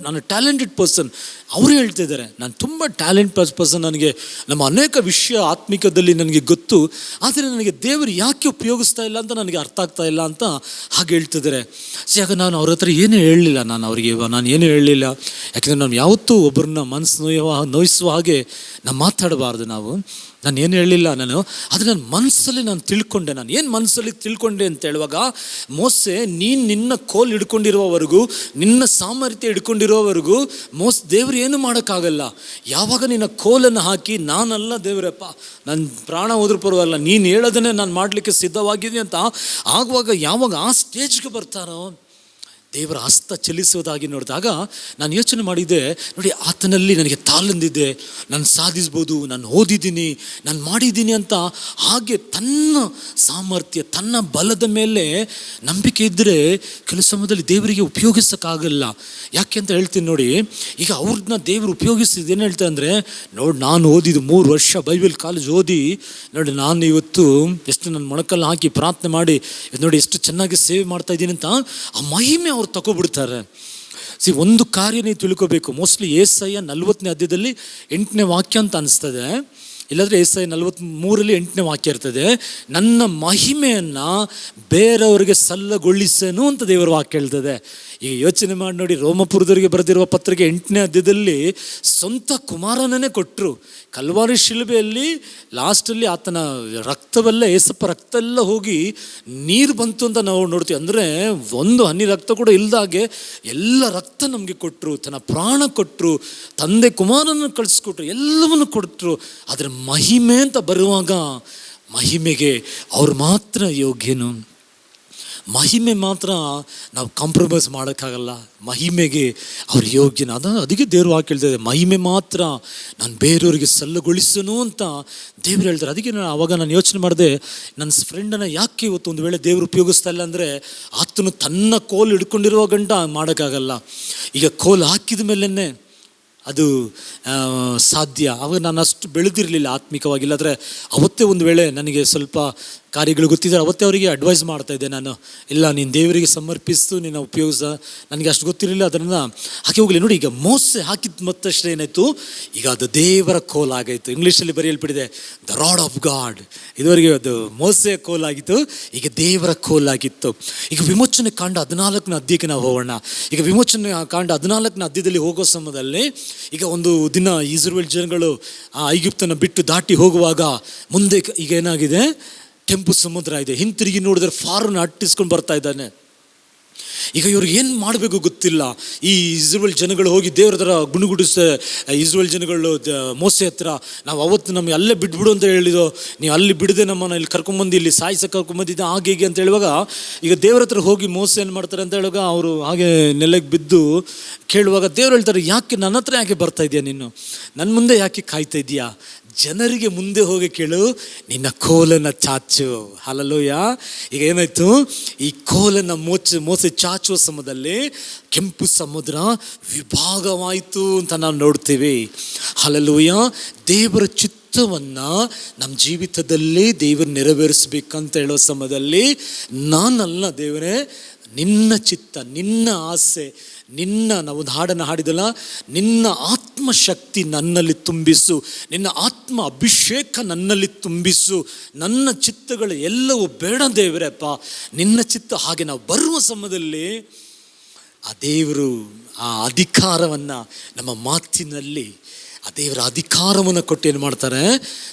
ನಾನು ಟ್ಯಾಲೆಂಟೆಡ್ ಪರ್ಸನ್. ಅವರು ಹೇಳ್ತಿದ್ದಾರೆ ನಾನು ತುಂಬ ಟ್ಯಾಲೆಂಟ್ ಪರ್ಸನ್, ನನಗೆ ನಮ್ಮ ಅನೇಕ ವಿಷಯ ಆತ್ಮಿಕದಲ್ಲಿ ನನಗೆ ಗೊತ್ತು, ಆದರೆ ನನಗೆ ದೇವರು ಯಾಕೆ ಉಪಯೋಗಿಸ್ತಾ ಇಲ್ಲ ಅಂತ ನನಗೆ ಅರ್ಥ ಆಗ್ತಾ ಇಲ್ಲ ಅಂತ ಹಾಗೆ ಹೇಳ್ತಿದ್ದಾರೆ. ಆಗ ನಾನು ಅವ್ರ ಹತ್ರ ಏನೂ ಹೇಳಲಿಲ್ಲ, ನಾನು ಏನೂ ಹೇಳಲಿಲ್ಲ. ಯಾಕೆಂದರೆ ನಾವು ಯಾವತ್ತೂ ಒಬ್ಬರನ್ನ ಮನಸ್ಸು ನೋಯಿಸುವ ಹಾಗೆ ನಾವು ಮಾತಾಡಬಾರ್ದು. ನಾನು ಏನು ಹೇಳಲಿಲ್ಲ, ಆದರೆ ನನ್ನ ಮನಸ್ಸಲ್ಲಿ ನಾನು ತಿಳ್ಕೊಂಡೆ. ನಾನು ಏನು ಮನಸ್ಸಲ್ಲಿ ತಿಳ್ಕೊಂಡೆ ಅಂತ ಹೇಳುವಾಗ, ಮೋಸೆ ನೀನು ನಿನ್ನ ಕೋಲ್ ಹಿಡ್ಕೊಂಡಿರುವವರೆಗೂ, ನಿನ್ನ ಸಾಮರ್ಥ್ಯ ಹಿಡ್ಕೊಂಡಿರೋವರೆಗೂ ದೇವರು ಏನು ಮಾಡೋಕ್ಕಾಗಲ್ಲ. ಯಾವಾಗ ನಿನ್ನ ಕೋಲನ್ನು ಹಾಕಿ ನಾನಲ್ಲ ದೇವರಪ್ಪ, ನನ್ನ ಪ್ರಾಣ ಹೋದ್ರೂ ಪರವಾಗಿಲ್ಲ, ನೀನು ಹೇಳೋದನ್ನೇ ನಾನು ಮಾಡಲಿಕ್ಕೆ ಸಿದ್ಧವಾಗಿದ್ದೀನಿ ಅಂತ ಆಗುವಾಗ, ಯಾವಾಗ ಆ ಸ್ಟೇಜ್ಗೆ ಬರ್ತಾರೋ ದೇವರ ಹಸ್ತ ಚಲಿಸೋದಾಗಿ ನೋಡಿದಾಗ ನಾನು ಯೋಚನೆ ಮಾಡಿದ್ದೆ, ನೋಡಿ ಆತನಲ್ಲಿ ನನಗೆ ತಾಲಂದಿದೆ, ನಾನು ಸಾಧಿಸ್ಬೋದು, ನಾನು ಓದಿದ್ದೀನಿ, ನಾನು ಮಾಡಿದ್ದೀನಿ ಅಂತ. ಹಾಗೆ ತನ್ನ ಸಾಮರ್ಥ್ಯ, ತನ್ನ ಬಲದ ಮೇಲೆ ನಂಬಿಕೆ ಇದ್ದರೆ ಕೆಲವು ಸಮಯದಲ್ಲಿ ದೇವರಿಗೆ ಉಪಯೋಗಿಸೋಕ್ಕಾಗಲ್ಲ. ಯಾಕೆ ಅಂತ ಹೇಳ್ತೀನಿ ನೋಡಿ. ಈಗ ಅವ್ರನ್ನ ದೇವರು ಉಪಯೋಗಿಸಿದ್ದು ಏನು ಹೇಳ್ತಾ ಅಂದರೆ, ನೋಡಿ ನಾನು ಓದಿದ್ದು 3 ವರ್ಷ ಬೈಬಲ್ ಕಾಲೇಜ್ ಓದಿ ನೋಡಿ, ನಾನು ಇವತ್ತು ಎಷ್ಟು ನನ್ನ ಮೊಣಕಲ್ಲು ಹಾಕಿ ಪ್ರಾರ್ಥನೆ ಮಾಡಿ ನೋಡಿ ಎಷ್ಟು ಚೆನ್ನಾಗಿ ಸೇವೆ ಮಾಡ್ತಾಯಿದ್ದೀನಿ ಅಂತ ಆ ಮಹಿಮೆ ಅವ್ರು ತಗೊಬಿಡ್ತಾರೆ. ಒಂದು ಕಾರ್ಯ ನೀವು ತಿಳ್ಕೋಬೇಕು, ಮೋಸ್ಟ್ಲಿ ಏಸಾಯ 40ನೇ ಅಧ್ಯಾಯದಲ್ಲಿ 8ನೇ ವಾಕ್ಯ ಅಂತ ಅನಿಸ್ತದೆ, ಇಲ್ಲಾಂದರೆ ಏಸಾಯ 43ರಲ್ಲಿ 8ನೇ ವಾಕ್ಯ ಇರ್ತದೆ, ನನ್ನ ಮಹಿಮೆಯನ್ನು ಬೇರೆಯವರಿಗೆ ಸಲ್ಲಗೊಳಿಸೇನು ಅಂತ ದೇವರ ವಾಕ್ಯ ಹೇಳ್ತದೆ. ಈಗ ಯೋಚನೆ ಮಾಡಿ ನೋಡಿ, ರೋಮಪುರದವರಿಗೆ ಬರೆದಿರುವ ಪತ್ರಿಕೆ 8ನೇ ಅಧ್ಯಾಯದಲ್ಲಿ ಸ್ವಂತ ಕುಮಾರನೇ ಕೊಟ್ಟರು. ಕಲ್ವಾರಿ ಶಿಲುಬೆಯಲ್ಲಿ ಲಾಸ್ಟಲ್ಲಿ ಆತನ ರಕ್ತವೆಲ್ಲ, ಏಸಪ್ಪ ರಕ್ತ ಎಲ್ಲ ಹೋಗಿ ನೀರು ಬಂತು ಅಂತ ನಾವು ನೋಡ್ತೀವಿ. ಅಂದರೆ ಒಂದು ಹನಿ ರಕ್ತ ಕೂಡ ಇಲ್ದಾಗೆ ಎಲ್ಲ ರಕ್ತ ನಮಗೆ ಕೊಟ್ಟರು, ತನ್ನ ಪ್ರಾಣ ಕೊಟ್ಟರು, ತಂದೆ ಕುಮಾರನ ಕಳಿಸ್ಕೊಟ್ರು, ಎಲ್ಲವನ್ನು ಕೊಟ್ಟರು. ಆದರೆ ಮಹಿಮೆ ಅಂತ ಬರುವಾಗ ಮಹಿಮೆಗೆ ಅವ್ರು ಮಾತ್ರ ಯೋಗ್ಯನು. ಮಹಿಮೆ ಮಾತ್ರ ನಾವು ಕಾಂಪ್ರಮೈಸ್ ಮಾಡೋಕ್ಕಾಗಲ್ಲ. ಮಹಿಮೆಗೆ ಅವ್ರು ಯೋಗ್ಯನ. ಅದಕ್ಕೆ ದೇವರು ವಾಕ್ಯ ಹೇಳ್ತಾರೆ, ಮಹಿಮೆ ಮಾತ್ರ ನಾನು ಬೇರೆಯವರಿಗೆ ಸಲ್ಲಗೊಳಿಸನು ಅಂತ ದೇವರು ಹೇಳ್ತಾರೆ. ಅದಕ್ಕೆ ಅವಾಗ ನಾನು ಯೋಚನೆ ಮಾಡಿದೆ, ನನ್ನ ಫ್ರೆಂಡನ್ನು ಯಾಕೆ ಇವತ್ತು ಒಂದು ವೇಳೆ ದೇವರು ಉಪಯೋಗಿಸ್ತಾ ಇಲ್ಲ ಅಂದರೆ, ಆತನು ತನ್ನ ಕೋಲು ಹಿಡ್ಕೊಂಡಿರುವ ಗಂಟ ಮಾಡೋಕ್ಕಾಗಲ್ಲ. ಈಗ ಕೋಲು ಹಾಕಿದ ಮೇಲೇ ಅದು ಸಾಧ್ಯ. ಆವಾಗ ನಾನು ಅಷ್ಟು ಬೆಳೆದಿರಲಿಲ್ಲ ಆತ್ಮಿಕವಾಗಿ. ಇಲ್ಲಾಂದರೆ ಅವತ್ತೇ ಒಂದು ವೇಳೆ ನನಗೆ ಸ್ವಲ್ಪ ಕಾರ್ಯಗಳು ಗೊತ್ತಿದ್ದರೆ ಅವತ್ತೇ ಅವರಿಗೆ ಅಡ್ವೈಸ್ ಮಾಡ್ತಾಯಿದ್ದೆ ನಾನು, ಇಲ್ಲ ನೀನು ದೇವರಿಗೆ ಸಮರ್ಪಿಸ್ತು ನೀನು ಉಪಯೋಗಿಸ. ನನಗೆ ಅಷ್ಟು ಗೊತ್ತಿರಲಿಲ್ಲ, ಅದನ್ನು ಹಾಕಿ ಹೋಗಲಿ. ನೋಡಿ, ಈಗ ಮೋಸೆ ಹಾಕಿದ ಮತ್ತಷ್ಟು ಏನಾಯಿತು, ಈಗ ಅದು ದೇವರ ಕೋಲಾಗಾಯಿತು. ಇಂಗ್ಲೀಷಲ್ಲಿ ಬರೆಯಲ್ಪಟ್ಟಿದೆ ದ ರಾಡ್ ಆಫ್ ಗಾಡ್. ಇದುವರೆಗೆ ಅದು ಮೋಸೆಯ ಕೋಲಾಗಿತ್ತು, ಈಗ ದೇವರ ಕೋಲಾಗಿತ್ತು. ಈಗ ವಿಮೋಚನೆ ಕಾಂಡ 14ನೇ ಅಧ್ಯಾಯಕ್ಕೆ ನಾವು ಹೋಗೋಣ. ಈಗ ವಿಮೋಚನೆ ಕಾಂಡ 14ನೇ ಅಧ್ಯಾಯದಲ್ಲಿ ಹೋಗೋ ಸಮಯದಲ್ಲಿ ಈಗ ಒಂದು ದಿನ ಇಸ್ರಾಯೇಲ್ ಜನಗಳು ಐಗುಪ್ತನ ಬಿಟ್ಟು ದಾಟಿ ಹೋಗುವಾಗ ಮುಂದೆ ಈಗ ಏನಾಗಿದೆ, ಕೆಂಪು ಸಮುದ್ರ ಇದೆ. ಹಿಂತಿರುಗಿ ನೋಡಿದ್ರೆ ಫಾರೂನ್ ಅಟ್ಟಿಸ್ಕೊಂಡು ಬರ್ತಾ ಇದ್ದಾನೆ. ಈಗ ಇವ್ರಿಗೆ ಏನು ಮಾಡಬೇಕು ಗೊತ್ತಿಲ್ಲ. ಈ ಇಸ್ರಾಯೇಲ್ ಜನಗಳು ಹೋಗಿ ದೇವ್ರ ಹತ್ರ ಗುಣಗುಡಿಸ, ಇಸ್ರಾಯೇಲ್ ಜನಗಳು ಮೋಸೆ ಹತ್ರ, ನಾವು ಅವತ್ತು ನಮಗೆ ಅಲ್ಲೇ ಬಿಟ್ಬಿಡು ಅಂತ ಹೇಳಿದೋ, ನೀವು ಅಲ್ಲಿ ಬಿಡದೆ ನಮ್ಮನ್ನು ಇಲ್ಲಿ ಕರ್ಕೊಂಬಂದು ಇಲ್ಲಿ ಸಾಯಿಸ ಕರ್ಕೊಂಬಂದಿದ್ದೆ ಹಾಗೆ ಹೀಗೆ ಅಂತ ಹೇಳುವಾಗ, ಈಗ ದೇವ್ರ ಹತ್ರ ಹೋಗಿ ಮೋಸೆ ಏನು ಮಾಡ್ತಾರೆ ಅಂತ ಹೇಳುವಾಗ ಅವರು ಹಾಗೆ ನೆಲಕ್ಕೆ ಬಿದ್ದು ಕೇಳುವಾಗ ದೇವ್ರು ಹೇಳ್ತಾರೆ, ಯಾಕೆ ನನ್ನ ಹತ್ರ ಯಾಕೆ ಬರ್ತಾ ಇದೆಯಾ ನೀನು, ನನ್ನ ಮುಂದೆ ಯಾಕೆ ಕಾಯ್ತಾ ಇದೆಯಾ, ಜನರಿಗೆ ಮುಂದೆ ಹೋಗಿ ಕೇಳು, ನಿನ್ನ ಕೋಲನ್ನು ಚಾಚು. ಹಲ್ಲೆಲೂಯ. ಈಗ ಏನಾಯ್ತು, ಈ ಕೋಲನ್ನು ಮೋಸೆ ಚಾಚುವ ಸಮಯದಲ್ಲಿ ಕೆಂಪು ಸಮುದ್ರ ವಿಭಾಗವಾಯಿತು ಅಂತ ನಾವು ನೋಡ್ತೀವಿ. ಹಲ್ಲೆಲೂಯ. ದೇವರ ಚಿತ್ತವನ್ನು ನಮ್ಮ ಜೀವಿತದಲ್ಲಿ ದೇವರು ನೆರವೇರಿಸಬೇಕಂತ ಹೇಳೋ ಸಮಯದಲ್ಲಿ, ನಾನಲ್ಲ ದೇವರೇ, ನಿನ್ನ ಚಿತ್ತ, ನಿನ್ನ ಆಸೆ, ನಾವೊಂದು ಹಾಡನ್ನು ಹಾಡಿದಲ್ಲ, ನಿನ್ನ ಆತ್ಮಶಕ್ತಿ ನನ್ನಲ್ಲಿ ತುಂಬಿಸು, ನಿನ್ನ ಆತ್ಮ ಅಭಿಷೇಕ ನನ್ನಲ್ಲಿ ತುಂಬಿಸು, ನನ್ನ ಚಿತ್ತಗಳು ಎಲ್ಲವೂ ಬೇಡ ದೇವರಪ್ಪ, ನಿನ್ನ ಚಿತ್ತ. ಹಾಗೆ ನಾವು ಬರುವ ಸಮಯದಲ್ಲಿ ಆ ದೇವರು ಆ ಅಧಿಕಾರವನ್ನು ನಮ್ಮ ಮಾತಿನಲ್ಲಿ, ಆ ದೇವರ ಅಧಿಕಾರವನ್ನು ಕೊಟ್ಟು ಏನು ಮಾಡ್ತಾರೆ,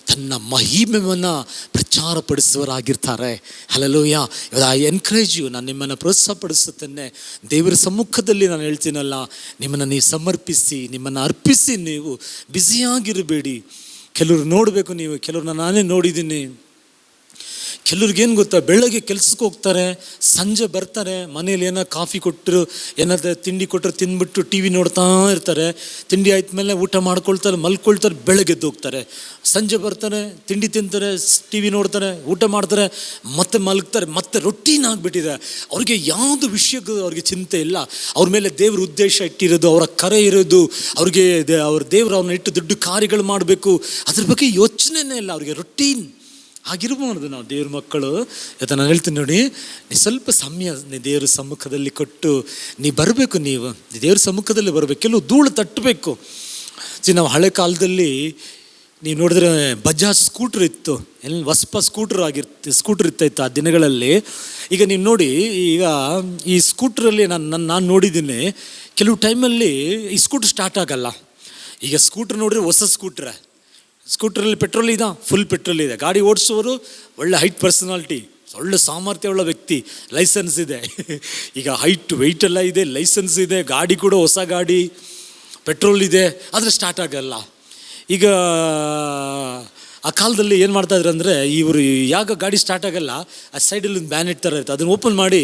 ತನ್ನ ಮಹಿಮೆಯನ್ನು ಪ್ರಚಾರಪಡಿಸುವರಾಗಿರ್ತಾರೆ. ಹಲ್ಲೆಲೂಯಾ. ಐ ಎನ್ಕರೇಜ್ ಯು, ನಾನು ನಿಮ್ಮನ್ನು ಪ್ರೋತ್ಸಾಹಪಡಿಸುತ್ತೇನೆ. ದೇವರ ಸಮ್ಮುಖದಲ್ಲಿ ನಾನು ಹೇಳ್ತೀನಲ್ಲ, ನಿಮ್ಮನ್ನು ನೀವು ಸಮರ್ಪಿಸಿ, ನಿಮ್ಮನ್ನು ಅರ್ಪಿಸಿ, ನೀವು ಬ್ಯುಸಿಯಾಗಿರಬೇಡಿ. ಕೆಲವರು ನೋಡಬೇಕು, ನೀವು ಕೆಲವ್ರನ್ನ ನಾನೇ ನೋಡಿದ್ದೀನಿ. ಕೆಲವ್ರಿಗೇನು ಗೊತ್ತಾ, ಬೆಳಗ್ಗೆ ಕೆಲ್ಸಕ್ಕೆ ಹೋಗ್ತಾರೆ, ಸಂಜೆ ಬರ್ತಾರೆ, ಮನೇಲಿ ಏನೋ ಕಾಫಿ ಕೊಟ್ಟರು, ಏನಾದರೂ ತಿಂಡಿ ಕೊಟ್ಟರು ತಿಂದ್ಬಿಟ್ಟು ಟಿ ವಿ ನೋಡ್ತಾ ಇರ್ತಾರೆ. ತಿಂಡಿ ಆಯ್ತಮೇಲೆ ಊಟ ಮಾಡ್ಕೊಳ್ತಾರೆ, ಮಲ್ಕೊಳ್ತಾರೆ, ಬೆಳಗ್ಗೆ ಎದ್ದು ಹೋಗ್ತಾರೆ. ಸಂಜೆ ಬರ್ತಾರೆ, ತಿಂಡಿ ತಿಂತಾರೆ, ಟಿ ವಿ ನೋಡ್ತಾರೆ, ಊಟ ಮಾಡ್ತಾರೆ, ಮತ್ತೆ ಮಲಗ್ತಾರೆ. ಮತ್ತೆ ರೊಟೀನ್ ಆಗಿಬಿಟ್ಟಿದೆ. ಅವ್ರಿಗೆ ಯಾವುದು ವಿಷಯಕ್ಕೂ ಅವ್ರಿಗೆ ಚಿಂತೆ ಇಲ್ಲ. ಅವ್ರ ಮೇಲೆ ದೇವ್ರ ಉದ್ದೇಶ ಇಟ್ಟಿರೋದು, ಅವರ ಕರೆ ಇರೋದು, ಅವ್ರಿಗೆ ಅವ್ರ ದೇವರು ಅವ್ರನ್ನ ಇಟ್ಟು ದೊಡ್ಡ ಕಾರ್ಯಗಳು ಮಾಡಬೇಕು, ಅದ್ರ ಬಗ್ಗೆ ಯೋಚನೆನೇ ಇಲ್ಲ. ಅವ್ರಿಗೆ ರೊಟೀನ್ ಆಗಿರ್ಬಾರ್ದು. ನಾವು ದೇವ್ರ ಮಕ್ಕಳು. ಇವತ್ತು ನಾನು ಹೇಳ್ತೀನಿ ನೋಡಿ, ನೀವು ಸ್ವಲ್ಪ ಸಮಯ ದೇವ್ರ ಸಮ್ಮುಖದಲ್ಲಿ ಕೊಟ್ಟು ನೀವು ಬರಬೇಕು. ನೀವು ದೇವ್ರ ಸಮ್ಮುಖದಲ್ಲಿ ಬರಬೇಕು. ಕೆಲವು ಧೂಳು ತಟ್ಟಬೇಕು. ನಾವು ಹಳೆ ಕಾಲದಲ್ಲಿ ನೀವು ನೋಡಿದ್ರೆ ಬಜಾಜ್ ಸ್ಕೂಟ್ರ್ ಇತ್ತು, ವಸ್ಪ ಸ್ಕೂಟ್ರ್ ಇರ್ತಾಯಿತ್ತು ಆ ದಿನಗಳಲ್ಲಿ. ಈಗ ನೀವು ನೋಡಿ, ಈಗ ಈ ಸ್ಕೂಟ್ರಲ್ಲಿ ನಾನು ನೋಡಿದ್ದೀನಿ, ಕೆಲವು ಟೈಮಲ್ಲಿ ಈ ಸ್ಕೂಟ್ರ್ ಸ್ಟಾರ್ಟ್ ಆಗಲ್ಲ. ಈಗ ಸ್ಕೂಟ್ರ್ ನೋಡಿದ್ರೆ ಹೊಸ ಸ್ಕೂಟ್ರಲ್ಲಿ ಪೆಟ್ರೋಲ್ ಇದೆ, ಫುಲ್ ಪೆಟ್ರೋಲ್ ಇದೆ. ಗಾಡಿ ಓಡಿಸೋರು ಒಳ್ಳೆ ಹೈಟ್ ಪರ್ಸನಾಲಿಟಿ, ಒಳ್ಳೆ ಸಾಮರ್ಥ್ಯವುಳ್ಳ ವ್ಯಕ್ತಿ, ಲೈಸೆನ್ಸ್ ಇದೆ. ಈಗ ಹೈಟ್ ವೆಯ್ಟ್ ಎಲ್ಲ ಇದೆ, ಲೈಸೆನ್ಸ್ ಇದೆ, ಗಾಡಿ ಕೂಡ ಹೊಸ ಗಾಡಿ, ಪೆಟ್ರೋಲ್ ಇದೆ, ಆದರೆ ಸ್ಟಾರ್ಟ್ ಆಗಲ್ಲ. ಈಗ ಆ ಕಾಲದಲ್ಲಿ ಏನು ಮಾಡ್ತಾಯಿದ್ರು ಅಂದರೆ, ಇವರು ಯಾಕೆ ಗಾಡಿ ಸ್ಟಾರ್ಟ್ ಆಗಲ್ಲ, ಆ ಸೈಡಲ್ಲಿ ಒಂದು ಬ್ಯಾನೆಟ್ ಥರ ಇತ್ತು, ಅದನ್ನು ಓಪನ್ ಮಾಡಿ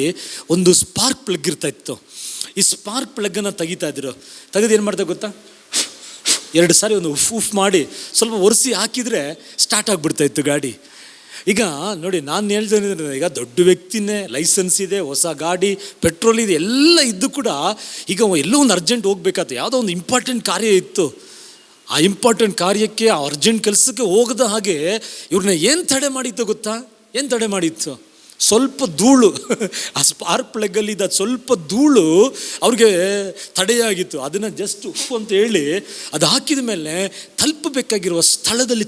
ಒಂದು ಸ್ಪಾರ್ಕ್ ಪ್ಲಗ್ ಇರ್ತಾಯಿತ್ತು. ಈ ಸ್ಪಾರ್ಕ್ ಪ್ಲಗ್ಗನ್ನು ತೆಗಿತಾಯಿದ್ರು. ತೆಗೆದು ಏನು ಮಾಡ್ತಾ ಗೊತ್ತಾ, 2 ಸಾರಿ ಒಂದು ಉಫ್ ಮಾಡಿ ಸ್ವಲ್ಪ ಒರೆಸಿ ಹಾಕಿದರೆ ಸ್ಟಾರ್ಟ್ ಆಗಿಬಿಡ್ತಾಯಿತ್ತು ಗಾಡಿ. ಈಗ ನೋಡಿ, ನಾನು ಹೇಳ್ತೇನೆ, ಈಗ ದೊಡ್ಡ ವ್ಯಕ್ತಿನೇ, ಲೈಸೆನ್ಸ್ ಇದೆ, ಹೊಸ ಗಾಡಿ, ಪೆಟ್ರೋಲ್ ಇದೆ, ಎಲ್ಲ ಇದ್ದು ಕೂಡ ಈಗ ಎಲ್ಲೋ ಒಂದು ಅರ್ಜೆಂಟ್ ಹೋಗ್ಬೇಕಾಯ್ತು, ಯಾವುದೋ ಒಂದು ಇಂಪಾರ್ಟೆಂಟ್ ಕಾರ್ಯ ಇತ್ತು. ಆ ಇಂಪಾರ್ಟೆಂಟ್ ಕಾರ್ಯಕ್ಕೆ, ಆ ಅರ್ಜೆಂಟ್ ಕೆಲಸಕ್ಕೆ ಹೋಗದ ಹಾಗೆ ಇವ್ರನ್ನ ಏನು ತಡೆ ಮಾಡಿತ್ತು ಗೊತ್ತಾ, ಏನು ತಡೆ ಮಾಡಿತ್ತು, ಸ್ವಲ್ಪ ಧೂಳು, ಆ ಸ್ಪಾರ್ಕ್ ಪ್ಲಗ್ಗಲ್ಲಿ ಇದ್ದ ಸ್ವಲ್ಪ ಧೂಳು ಅವ್ರಿಗೆ ತಡೆಯಾಗಿತ್ತು. ಅದನ್ನು ಜಸ್ಟ್ ಉಪ್ಪು ಅಂತ ಹೇಳಿ ಅದು ಹಾಕಿದ ಮೇಲೆ ತಲುಪಬೇಕಾಗಿರುವ ಸ್ಥಳದಲ್ಲಿ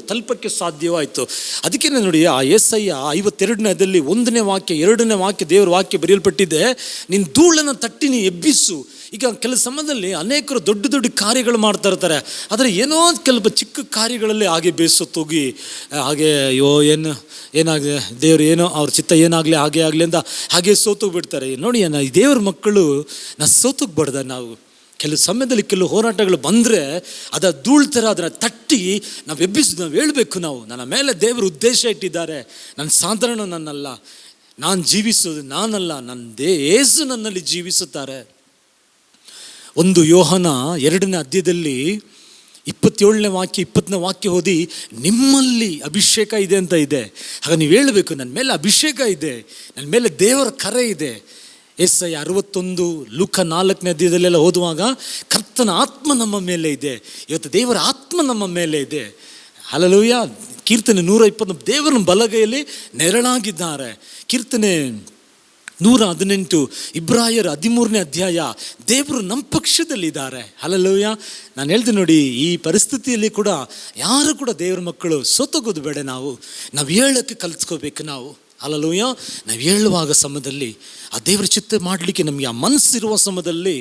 ತಲುಪಕ್ಕೆ ಸಾಧ್ಯವಾಯಿತು. ಅದಕ್ಕೆ ನೋಡಿ, ಆ ಯೆಶಾಯ 52ನೇದಲ್ಲಿ 1ನೇ ವಾಕ್ಯ 2ನೇ ವಾಕ್ಯ ದೇವರ ವಾಕ್ಯ ಬರೆಯಲ್ಪಟ್ಟಿದೆ, ನೀನು ಧೂಳನ್ನು ತಟ್ಟಿ ನೀ ಎಬ್ಬಿಸು. ಈಗ ಕೆಲ ಸಮಯದಲ್ಲಿ ಅನೇಕರು ದೊಡ್ಡ ದೊಡ್ಡ ಕಾರ್ಯಗಳು ಮಾಡ್ತಾ ಇರ್ತಾರೆ, ಆದರೆ ಏನೋ ಕೆಲವು ಚಿಕ್ಕ ಕಾರ್ಯಗಳಲ್ಲಿ ಹಾಗೆ ಬೇಸತ್ತೋಗಿ, ಹಾಗೆ ಏನಾಗಿದೆ ದೇವರು ಏನೋ ಅವ್ರ ಚಿತ್ತ ಏನಾಗಲಿ ಹಾಗೆ ಆಗಲಿ ಅಂತ ಹಾಗೆ ಸೋತೋಗಿ ಬಿಡ್ತಾರೆ. ನೋಡಿ, ದೇವ್ರ ಮಕ್ಕಳು ಸೋತೋಗ್ಬಾರ್ದ. ನಾವು ಕೆಲವು ಸಮಯದಲ್ಲಿ ಕೆಲವು ಹೋರಾಟಗಳು ಬಂದರೆ ಅದರ ಧೂಳು ಥರ ಅದನ್ನು ತಟ್ಟಿ ನಾವು ಹೇಳ್ಬೇಕು, ನಾವು ನನ್ನ ಮೇಲೆ ದೇವರು ಉದ್ದೇಶ ಇಟ್ಟಿದ್ದಾರೆ, ನನ್ನ ಸಾಧಾರಣ ನನ್ನಲ್ಲ. ನಾನು ಜೀವಿಸೋದು ನಾನಲ್ಲ, ಯೇಸು ನನ್ನಲ್ಲಿ ಜೀವಿಸುತ್ತಾರೆ. 1 ಯೋಹನ 2ನೇ ಅಧ್ಯಾಯದಲ್ಲಿ 27ನೇ ವಾಕ್ಯ 20ನೇ ವಾಕ್ಯ ಓದಿ, ನಿಮ್ಮಲ್ಲಿ ಅಭಿಷೇಕ ಇದೆ ಅಂತ ಇದೆ. ಆಗ ನೀವು ಹೇಳಬೇಕು, ನನ್ನ ಮೇಲೆ ಅಭಿಷೇಕ ಇದೆ, ನನ್ನ ಮೇಲೆ ದೇವರ ಕರೆ ಇದೆ. ಯೆಶಾಯ 61, ಲೂಕ 4ನೇ ಅಧ್ಯಾಯದಲ್ಲೆಲ್ಲ ಓದುವಾಗ ಕರ್ತನ ಆತ್ಮ ನಮ್ಮ ಮೇಲೆ ಇದೆ. ಇವತ್ತು ದೇವರ ಆತ್ಮ ನಮ್ಮ ಮೇಲೆ ಇದೆ. ಹಲ್ಲೆಲೂಯಾ. ಕೀರ್ತನೆ 120, ದೇವರ ಬಲಗೈಯಲ್ಲಿ ನೆರಳಾಗಿದ್ದಾರೆ. ಕೀರ್ತನೆ 118, ಇಬ್ರಾಯರ್ 13ನೇ ಅಧ್ಯಾಯ, ದೇವರು ನಮ್ಮ ಪಕ್ಷದಲ್ಲಿದ್ದಾರೆ. ಹಲ್ಲೆಲೂಯಾ. ನಾನು ಹೇಳ್ತೀನಿ ನೋಡಿ, ಈ ಪರಿಸ್ಥಿತಿಯಲ್ಲಿ ಕೂಡ ಯಾರು ಕೂಡ ದೇವರ ಮಕ್ಕಳು ಸೋತೋಗೋದು ಬೇಡ. ನಾವು ಹೇಳೋಕ್ಕೆ ಕಲಿತ್ಕೋಬೇಕು. ಹಲ್ಲೆಲೂಯಾ. ನಾವು ಹೇಳುವಾಗ ಸಮಯದಲ್ಲಿ ಆ ದೇವರ ಚಿತ್ತ ಮಾಡಲಿಕ್ಕೆ ನಮಗೆ ಆ ಮನಸ್ಸಿರುವ ಸಮಯದಲ್ಲಿ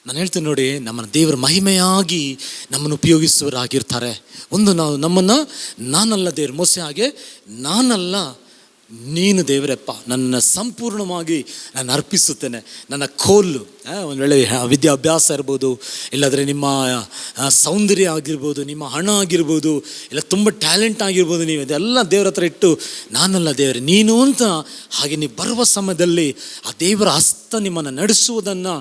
ನಾನು ಹೇಳ್ತೀನಿ ನೋಡಿ, ನಮ್ಮನ್ನು ದೇವರ ಮಹಿಮೆಯಾಗಿ ನಮ್ಮನ್ನು ಉಪಯೋಗಿಸುವರಾಗಿರ್ತಾರೆ. ನಮ್ಮನ್ನು ನಾನಲ್ಲ ದೇವ್ರ ಮೋಸೆ ಹಾಗೆ, ನಾನಲ್ಲ ನೀನು ದೇವರಪ್ಪ, ನನ್ನ ಸಂಪೂರ್ಣವಾಗಿ ನಾನು ಅರ್ಪಿಸುತ್ತೇನೆ. ನನ್ನ ಕೋಲು, ಒಂದು ವೇಳೆ ವಿದ್ಯಾಭ್ಯಾಸ ಇರ್ಬೋದು, ಇಲ್ಲಾಂದರೆ ನಿಮ್ಮ ಸೌಂದರ್ಯ ಆಗಿರ್ಬೋದು, ನಿಮ್ಮ ಹಣ ಆಗಿರ್ಬೋದು, ಇಲ್ಲ ತುಂಬ ಟ್ಯಾಲೆಂಟ್ ಆಗಿರ್ಬೋದು, ನೀವು ಇದೆಲ್ಲ ದೇವರ ಹತ್ರ ಇಟ್ಟು ನಾನಲ್ಲ ದೇವರೇ ನೀನು ಅಂತ ಹಾಗೆ ನೀವು ಬರುವ ಸಮಯದಲ್ಲಿ ಆ ದೇವರ ಹಸ್ತ ನಿಮ್ಮನ್ನು ನಡೆಸುವುದನ್ನು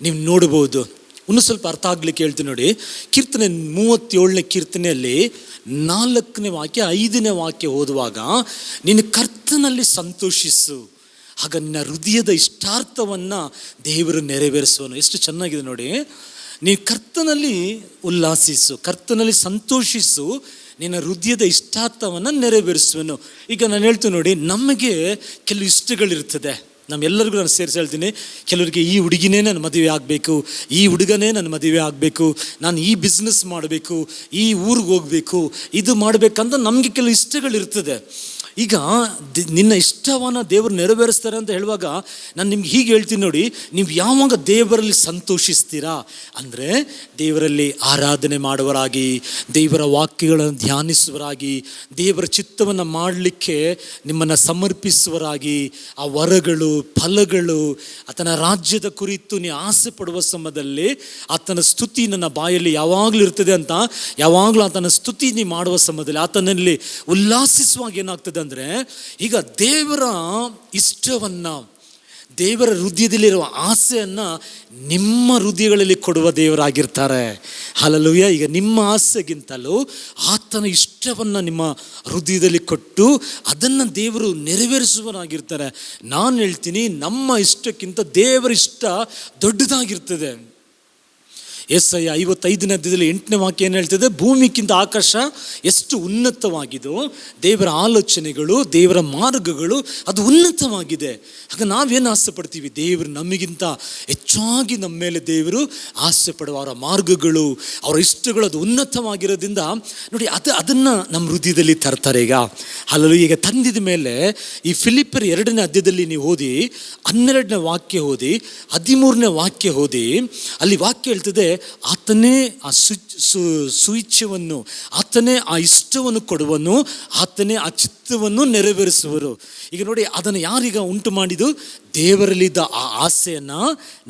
ನೀವು ನೋಡ್ಬೋದು. ಇನ್ನೂ ಸ್ವಲ್ಪ ಅರ್ಥ ಆಗ್ಲಿಕ್ಕೆ ಹೇಳ್ತೀನಿ ನೋಡಿ. ಕೀರ್ತನೆ 37ನೇ ಕೀರ್ತನೆಯಲ್ಲಿ 4ನೇ ವಾಕ್ಯ 5ನೇ ವಾಕ್ಯ ಓದುವಾಗ, ನೀನು ಕರ್ತನಲ್ಲಿ ಸಂತೋಷಿಸು, ಆಗ ನಿನ್ನ ಹೃದಯದ ಇಷ್ಟಾರ್ಥವನ್ನು ದೇವರು ನೆರವೇರಿಸುವನು. ಎಷ್ಟು ಚೆನ್ನಾಗಿದೆ ನೋಡಿ. ನೀನು ಕರ್ತನಲ್ಲಿ ಉಲ್ಲಾಸಿಸು, ಕರ್ತನಲ್ಲಿ ಸಂತೋಷಿಸು, ನಿನ್ನ ಹೃದಯದ ಇಷ್ಟಾರ್ಥವನ್ನು ನೆರವೇರಿಸುವನು. ಈಗ ನಾನು ಹೇಳ್ತೀನಿ ನೋಡಿ, ನಮಗೆ ಕೆಲವು ಇಷ್ಟಗಳಿರ್ತದೆ. ನಮ್ಮೆಲ್ಲರಿಗೂ ನಾನು ಸೇರಿಸಿ ಹೇಳ್ತೀನಿ, ಕೆಲವರಿಗೆ ಈ ಹುಡುಗಿನೇ ನನ್ನ ಮದುವೆ ಆಗಬೇಕು, ಈ ಹುಡುಗನೇ ನನ್ನ ಮದುವೆ ಆಗಬೇಕು, ನಾನು ಈ ಬಿಸ್ನೆಸ್ ಮಾಡಬೇಕು, ಈ ಊರಿಗೆ ಹೋಗಬೇಕು, ಇದು ಮಾಡಬೇಕಂತ ನಮಗೆ ಕೆಲವು ಇಷ್ಟಗಳಿರ್ತದೆ. ಈಗ ನಿನ್ನ ಇಷ್ಟವನ್ನು ದೇವರು ನೆರವೇರಿಸ್ತಾರೆ ಅಂತ ಹೇಳುವಾಗ ನಾನು ನಿಮ್ಗೆ ಹೀಗೆ ಹೇಳ್ತೀನಿ ನೋಡಿ, ನೀವು ಯಾವಾಗ ದೇವರಲ್ಲಿ ಸಂತೋಷಿಸ್ತೀರಾ ಅಂದರೆ ದೇವರಲ್ಲಿ ಆರಾಧನೆ ಮಾಡುವರಾಗಿ, ದೇವರ ವಾಕ್ಯಗಳನ್ನು ಧ್ಯಾನಿಸುವರಾಗಿ, ದೇವರ ಚಿತ್ತವನ್ನು ಮಾಡಲಿಕ್ಕೆ ನಿಮ್ಮನ್ನು ಸಮರ್ಪಿಸುವರಾಗಿ, ಆ ವರಗಳು ಫಲಗಳು ಆತನ ರಾಜ್ಯದ ಕುರಿತು ನೀವು ಆಸೆ ಪಡುವ ಸಮಯದಲ್ಲಿ ಆತನ ಸ್ತುತಿ ನನ್ನ ಬಾಯಲ್ಲಿ ಯಾವಾಗಲೂ ಇರ್ತದೆ ಅಂತ, ಯಾವಾಗಲೂ ಆತನ ಸ್ತುತಿ ನೀವು ಮಾಡುವ ಸಮಯದಲ್ಲಿ ಆತನಲ್ಲಿ ಉಲ್ಲಾಸಿಸುವಾಗ ಏನಾಗ್ತದೆ ಅಂದರೆ, ಈಗ ದೇವರ ಇಷ್ಟವನ್ನು, ದೇವರ ಹೃದಯದಲ್ಲಿರುವ ಆಸೆಯನ್ನು ನಿಮ್ಮ ಹೃದಯಗಳಲ್ಲಿ ಕೊಡುವ ದೇವರಾಗಿರ್ತಾರೆ. ಹಲ್ಲೆಲೂಯಾ. ಈಗ ನಿಮ್ಮ ಆಸೆಗಿಂತಲೂ ಆತನ ಇಷ್ಟವನ್ನು ನಿಮ್ಮ ಹೃದಯದಲ್ಲಿ ಕೊಟ್ಟು ಅದನ್ನು ದೇವರು ನೆರವೇರಿಸುವನಾಗಿರ್ತಾರೆ. ನಾನು ಹೇಳ್ತೀನಿ, ನಮ್ಮ ಇಷ್ಟಕ್ಕಿಂತ ದೇವರ ಇಷ್ಟ ದೊಡ್ಡದಾಗಿರ್ತದೆ. ಯೆಶಾಯ 55ನೇ ಅಧ್ಯಾಯದಲ್ಲಿ 8ನೇ ವಾಕ್ಯ ಏನು ಹೇಳ್ತದೆ, ಭೂಮಿಗಿಂತ ಆಕಾಶ ಎಷ್ಟು ಉನ್ನತವಾಗಿದೋ ದೇವರ ಆಲೋಚನೆಗಳು, ದೇವರ ಮಾರ್ಗಗಳು ಅದು ಉನ್ನತವಾಗಿದೆ. ಆಗ ನಾವೇನು ಆಸೆ ಪಡ್ತೀವಿ, ದೇವರು ನಮಗಿಂತ ಹೆಚ್ಚಾಗಿ ನಮ್ಮ ಮೇಲೆ ದೇವರು ಆಸೆ ಪಡುವ ಅವರ ಮಾರ್ಗಗಳು, ಅವರ ಇಷ್ಟಗಳು ಅದು ಉನ್ನತವಾಗಿರೋದ್ರಿಂದ ನೋಡಿ, ಅದನ್ನು ನಮ್ಮ ಹೃದಯದಲ್ಲಿ ತರ್ತಾರೆ. ಈಗ ತಂದಿದ ಮೇಲೆ ಈ ಫಿಲಿಪ್ಪರ್ 2ನೇ ಅಧ್ಯಾಯದಲ್ಲಿ ನೀವು ಓದಿ, 12ನೇ ವಾಕ್ಯ ಓದಿ, 13ನೇ ವಾಕ್ಯ ಓದಿ, ಅಲ್ಲಿ ವಾಕ್ಯ ಹೇಳ್ತದೆ, ಆತನೇ ಆ ಸುಇಚ್ಛೆಯನ್ನು, ಆತನೇ ಆ ಇಷ್ಟವನ್ನು ಕೊಡುವನು, ಆತನೇ ಆ ಚಿತ್ತವನ್ನು ನೆರವೇರಿಸುವರು. ಈಗ ನೋಡಿ, ಅದನ್ನು ಯಾರೀಗ ಉಂಟು ಮಾಡಿದ್ದು, ದೇವರಲ್ಲಿದ್ದ ಆ ಆಸೆಯನ್ನು